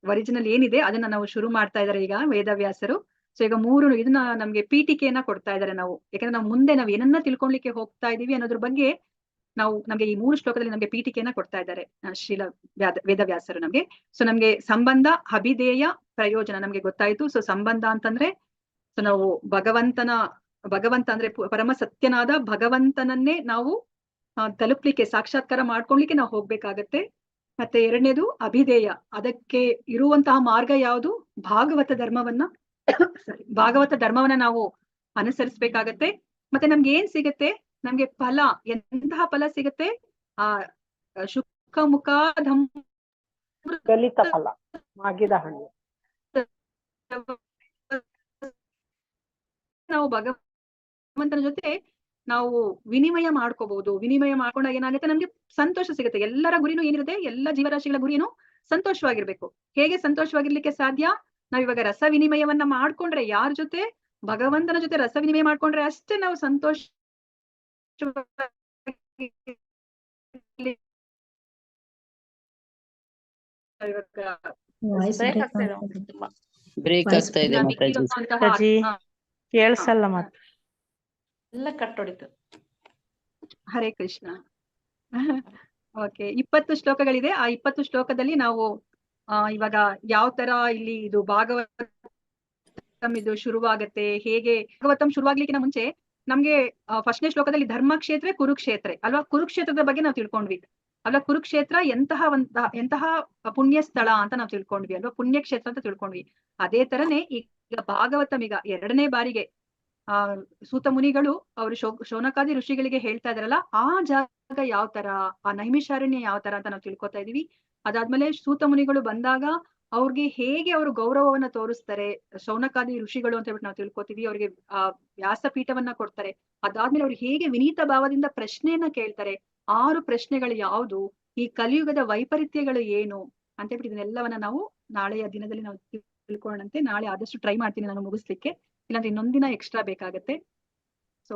ಒರಿಜಿನಲ್ ಏನಿದೆ ಅದನ್ನ ನಾವು ಶುರು ಮಾಡ್ತಾ ಇದಾರೆ ಈಗ ವೇದವ್ಯಾಸರು. ಸೊ ಈಗ 3 ಇದನ್ನ ನಮ್ಗೆ ಪೀಠಿಕೆಯನ್ನ ಕೊಡ್ತಾ ಇದಾರೆ ನಾವು, ಯಾಕಂದ್ರೆ ನಾವು ಮುಂದೆ ನಾವು ಏನನ್ನ ತಿಳ್ಕೊಳ್ಲಿಕ್ಕೆ ಹೋಗ್ತಾ ಇದೀವಿ ಅನ್ನೋದ್ರ ಬಗ್ಗೆ ನಮ್ಗೆ ಈ 3 ಶ್ಲೋಕದಲ್ಲಿ ನಮ್ಗೆ ಪೀಠಿಕೆಯನ್ನ ಕೊಡ್ತಾ ಇದ್ದಾರೆ ವೇದವ್ಯಾಸರು ನಮ್ಗೆ. ಸೊ ನಮ್ಗೆ ಸಂಬಂಧ, ಅಭಿಧೇಯ, ಪ್ರಯೋಜನ ನಮ್ಗೆ ಗೊತ್ತಾಯ್ತು. ಸೊ ಸಂಬಂಧ ಅಂತಂದ್ರೆ ಸೊ ನಾವು ಭಗವಂತ ಅಂದ್ರೆ ಪರಮ ಸತ್ಯನಾದ ಭಗವಂತನನ್ನೇ ನಾವು ತಲುಪ್ಲಿಕ್ಕೆ, ಸಾಕ್ಷಾತ್ಕಾರ ಮಾಡ್ಕೊಳ್ಲಿಕ್ಕೆ ನಾವು ಹೋಗ್ಬೇಕಾಗತ್ತೆ. ಮತ್ತೆ ಎರಡನೇದು ಅಭಿಧೇಯ, ಅದಕ್ಕೆ ಇರುವಂತಹ ಮಾರ್ಗ ಯಾವುದು? ಭಾಗವತ ಧರ್ಮವನ್ನ ನಾವು ಅನುಸರಿಸ್ಬೇಕಾಗತ್ತೆ. ಮತ್ತೆ ನಮ್ಗೆ ಏನ್ ಸಿಗತ್ತೆ? ನಮ್ಗೆ ಫಲ, ಎಂತಹ ಫಲ ಸಿಗತ್ತೆ? ಶುಕ ಮುಖಾಧಂ ಗಲಿತ ಫಲ, ಮಾಗಿದ ಹಣ್ಣು. ನಾವು ಭಗವಂತನ ಜೊತೆ ನಾವು ವಿನಿಮಯ ಮಾಡ್ಕೋಬಹುದು. ವಿನಿಮಯ ಮಾಡ್ಕೊಂಡಾಗ ಏನಾಗುತ್ತೆ? ನಮ್ಗೆ ಸಂತೋಷ ಸಿಗುತ್ತೆ. ಎಲ್ಲರ ಗುರಿನೂ ಏನಿರುತ್ತೆ? ಎಲ್ಲ ಜೀವರಾಶಿಗಳ ಗುರಿನೂ ಸಂತೋಷವಾಗಿರ್ಬೇಕು. ಹೇಗೆ ಸಂತೋಷವಾಗಿರ್ಲಿಕ್ಕೆ ಸಾಧ್ಯ? ನಾವ್ ಇವಾಗ ರಸ ವಿನಿಮಯವನ್ನ ಮಾಡ್ಕೊಂಡ್ರೆ, ಯಾರ ಜೊತೆ? ಭಗವಂತನ ಜೊತೆ ರಸ ವಿನಿಮಯ ಮಾಡ್ಕೊಂಡ್ರೆ ಅಷ್ಟೇ ನಾವು ಸಂತೋಷ ಬ್ರೇಕ್ ಆಗ್ತಾ ಇದೆ ಮಾತಾಜಿ. ಕೇಳಿಸಲ್ಲ ಮತ್ತೆ ಎಲ್ಲ ಕಟ್ಟೊಡಿತು. ಹರೇ ಕೃಷ್ಣ. ಓಕೆ, 20 ಶ್ಲೋಕಗಳಿದೆ. ಆ 20 ಶ್ಲೋಕದಲ್ಲಿ ನಾವು ಇವಾಗ ಯಾವ ತರ ಇಲ್ಲಿ ಇದು ಭಾಗವತಂ ಇದು ಶುರುವಾಗತ್ತೆ, ಹೇಗೆ ಭಾಗವತಂ ಶುರುವಾಗ್ಲಿಕ್ಕಿಂತ ಮುಂಚೆ ನಮ್ಗೆ ಫಸ್ಟ್ನೇ ಶ್ಲೋಕದಲ್ಲಿ ಧರ್ಮಕ್ಷೇತ್ರ ಕುರುಕ್ಷೇತ್ರ ಅಲ್ವಾ? ಕುರುಕ್ಷೇತ್ರದ ಬಗ್ಗೆ ನಾವು ತಿಳ್ಕೊಂಡ್ವಿ ಅಲ್ವಾ? ಕುರುಕ್ಷೇತ್ರ ಎಂತಹ ಪುಣ್ಯ ಸ್ಥಳ ಅಂತ ನಾವು ತಿಳ್ಕೊಂಡ್ವಿ ಅಲ್ವಾ? ಪುಣ್ಯಕ್ಷೇತ್ರ ಅಂತ ತಿಳ್ಕೊಂಡ್ವಿ. ಅದೇ ತರನೇ ಈಗ ಭಾಗವತಂ ಈಗ 2ನೇ ಬಾರಿಗೆ ಸೂತ ಮುನಿಗಳು ಅವರು ಶೌನಕಾದಿ ಋಷಿಗಳಿಗೆ ಹೇಳ್ತಾ ಇದಾರಲ್ಲ, ಆ ಜಾಗ ಯಾವ ತರ, ಆ ನೈಮಿಷಾರಣ್ಯ ಯಾವ ತರ ಅಂತ ನಾವು ತಿಳ್ಕೊತಾ ಇದೀವಿ. ಅದಾದ್ಮೇಲೆ ಸೂತ ಮುನಿಗಳು ಬಂದಾಗ ಅವ್ರಿಗೆ ಹೇಗೆ ಅವರು ಗೌರವವನ್ನ ತೋರಿಸ್ತಾರೆ ಶೌನಕಾದಿ ಋಷಿಗಳು ಅಂತ ಹೇಳ್ಬಿಟ್ಟು ನಾವು ತಿಳ್ಕೊತೀವಿ. ಅವ್ರಿಗೆ ವ್ಯಾಸಪೀಠವನ್ನ ಕೊಡ್ತಾರೆ. ಅದಾದ್ಮೇಲೆ ಅವ್ರಿಗೆ ಹೇಗೆ ವಿನೀತ ಭಾವದಿಂದ ಪ್ರಶ್ನೆಯನ್ನ ಕೇಳ್ತಾರೆ. 6 ಪ್ರಶ್ನೆಗಳು ಯಾವುದು, ಈ ಕಲಿಯುಗದ ವೈಪರೀತ್ಯಗಳು ಏನು ಅಂತ ಹೇಳ್ಬಿಟ್ಟು ಇದನ್ನೆಲ್ಲವನ್ನ ನಾವು ನಾಳೆಯ ದಿನದಲ್ಲಿ ನಾವು ತಿಳ್ಕೊಳ್ಳೋಣಂತೆ. ನಾಳೆ ಆದಷ್ಟು ಟ್ರೈ ಮಾಡ್ತೀನಿ ನಾನು ಮುಗಿಸ್ಲಿಕ್ಕೆ, ಇಲ್ಲಾಂದ್ರೆ ಇನ್ನೊಂದಿನ ಎಕ್ಸ್ಟ್ರಾ ಬೇಕಾಗತ್ತೆ. ಸೊ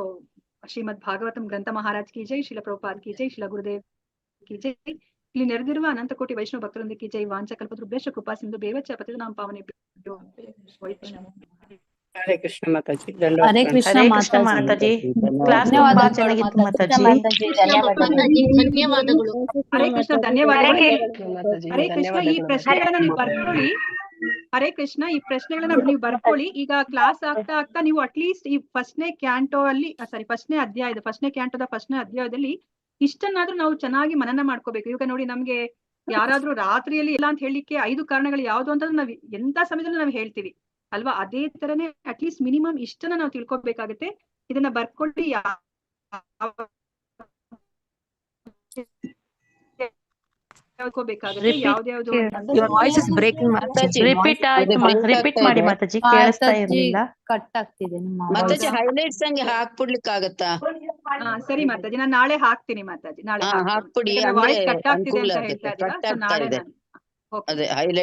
ಶ್ರೀಮದ್ ಭಾಗವತಂ ಗ್ರಂಥ ಮಹಾರಾಜ್ ಕಿ ಜೈ, ಶಿಲ ಪ್ರಭುಪಾದ್ ಕಿ ಜೈ, ಶಿಲ ಗುರುದೇವ್ ಕಿ ಜೈ. ಇಲ್ಲಿ ನೆರೆದಿರುವ ಅನಂತ ಕೋಟಿ ವೈಷ್ಣವ ಭಕ್ತರೊಂದಿಗೆ ಕಿ ಜೈ. ವಾಂಚ ಕಲ್ಪತೃಭ್ಯಶ್ಚ ಕೃಪಾ ಸಿಂಧು ಭೇವಚ ಪತಿತಾನಾಂ ಪಾವನೇಭ್ಯೋ ಹರೇ ಕೃಷ್ಣ ಮಾತಾಜಿ. ಹರೇ ಕೃಷ್ಣ ಮಾತಾಜಿ. ಕ್ಲಾಸ್ ತುಂಬಾ ಚೆನ್ನಾಗಿತ್ತು ಮಾತಾಜಿ. ಧನ್ಯವಾದಗಳು. ಹರೇ ಕೃಷ್ಣ, ಧನ್ಯವಾದಗಳು. ಹರೇ ಕೃಷ್ಣ, ಈ ಪ್ರಶ್ನೆಗಳನ್ನ ನೀವು ಬರ್ಕೊಳ್ಳಿ. ಹರೇ ಕೃಷ್ಣ, ಈ ಪ್ರಶ್ನೆಗಳನ್ನ ನೀವು ಬರ್ಕೊಳ್ಳಿ. ಈಗ ಕ್ಲಾಸ್ ಆಗ್ತಾ ಆಗ್ತಾ ನೀವು ಅಟ್ಲೀಸ್ಟ್ ಈ ಫಸ್ಟ್ನೇ ಕ್ಯಾಂಟೋದ ಫಸ್ಟ್ನೇ ಅಧ್ಯಾಯದಲ್ಲಿ ಇಷ್ಟನ್ನಾದ್ರೂ ನಾವು ಚೆನ್ನಾಗಿ ಮನನ ಮಾಡ್ಕೋಬೇಕು. ಈಗ ನೋಡಿ, ನಮ್ಗೆ ಯಾರಾದ್ರೂ ರಾತ್ರಿಯಲ್ಲಿ ಇಲ್ಲ ಅಂತ ಹೇಳಲಿಕ್ಕೆ 5 ಕಾರಣಗಳು ಯಾವ್ದು ಅಂತಂದ್ರೆ ನಾವ್ ಎಂತ ಸಮಯದಲ್ಲೂ ನಾವು ಹೇಳ್ತೀವಿ ಅಲ್ವಾ? ಅದೇ ತರನೇ ಅಟ್ಲೀಸ್ಟ್ ಮಿನಿಮಮ್ ಇಷ್ಟನ್ನ ನಾವು ತಿಳ್ಕೊಬೇಕಾಗತ್ತೆ. ಇದನ್ನ ಬರ್ಕೊಳ್ಳಿ. ಮಾತಾಜಿ ಹೈಲೈಟ್ಸ್ ಹಂಗೆ ಹಾಕ್ಬಿಡ್ಲಿಕ್ಕೆ ಆಗತ್ತಾ? ಸರಿ ಮಾತಾಜಿ, ನಾನು ನಾಳೆ ಹಾಕ್ತೀನಿ ಮಾತಾಜಿ. ನಾಳೆ ಹಾಕ್ಬಿಡಿ, ವಾಯ್ಸ್ ಕಟ್ ಆಗ್ತಿದೆ ಅಂತ ಹೇಳ್ತಾ ಇದ್ದೀರಾ? ಅದೇ ಹೈಲೈಟ್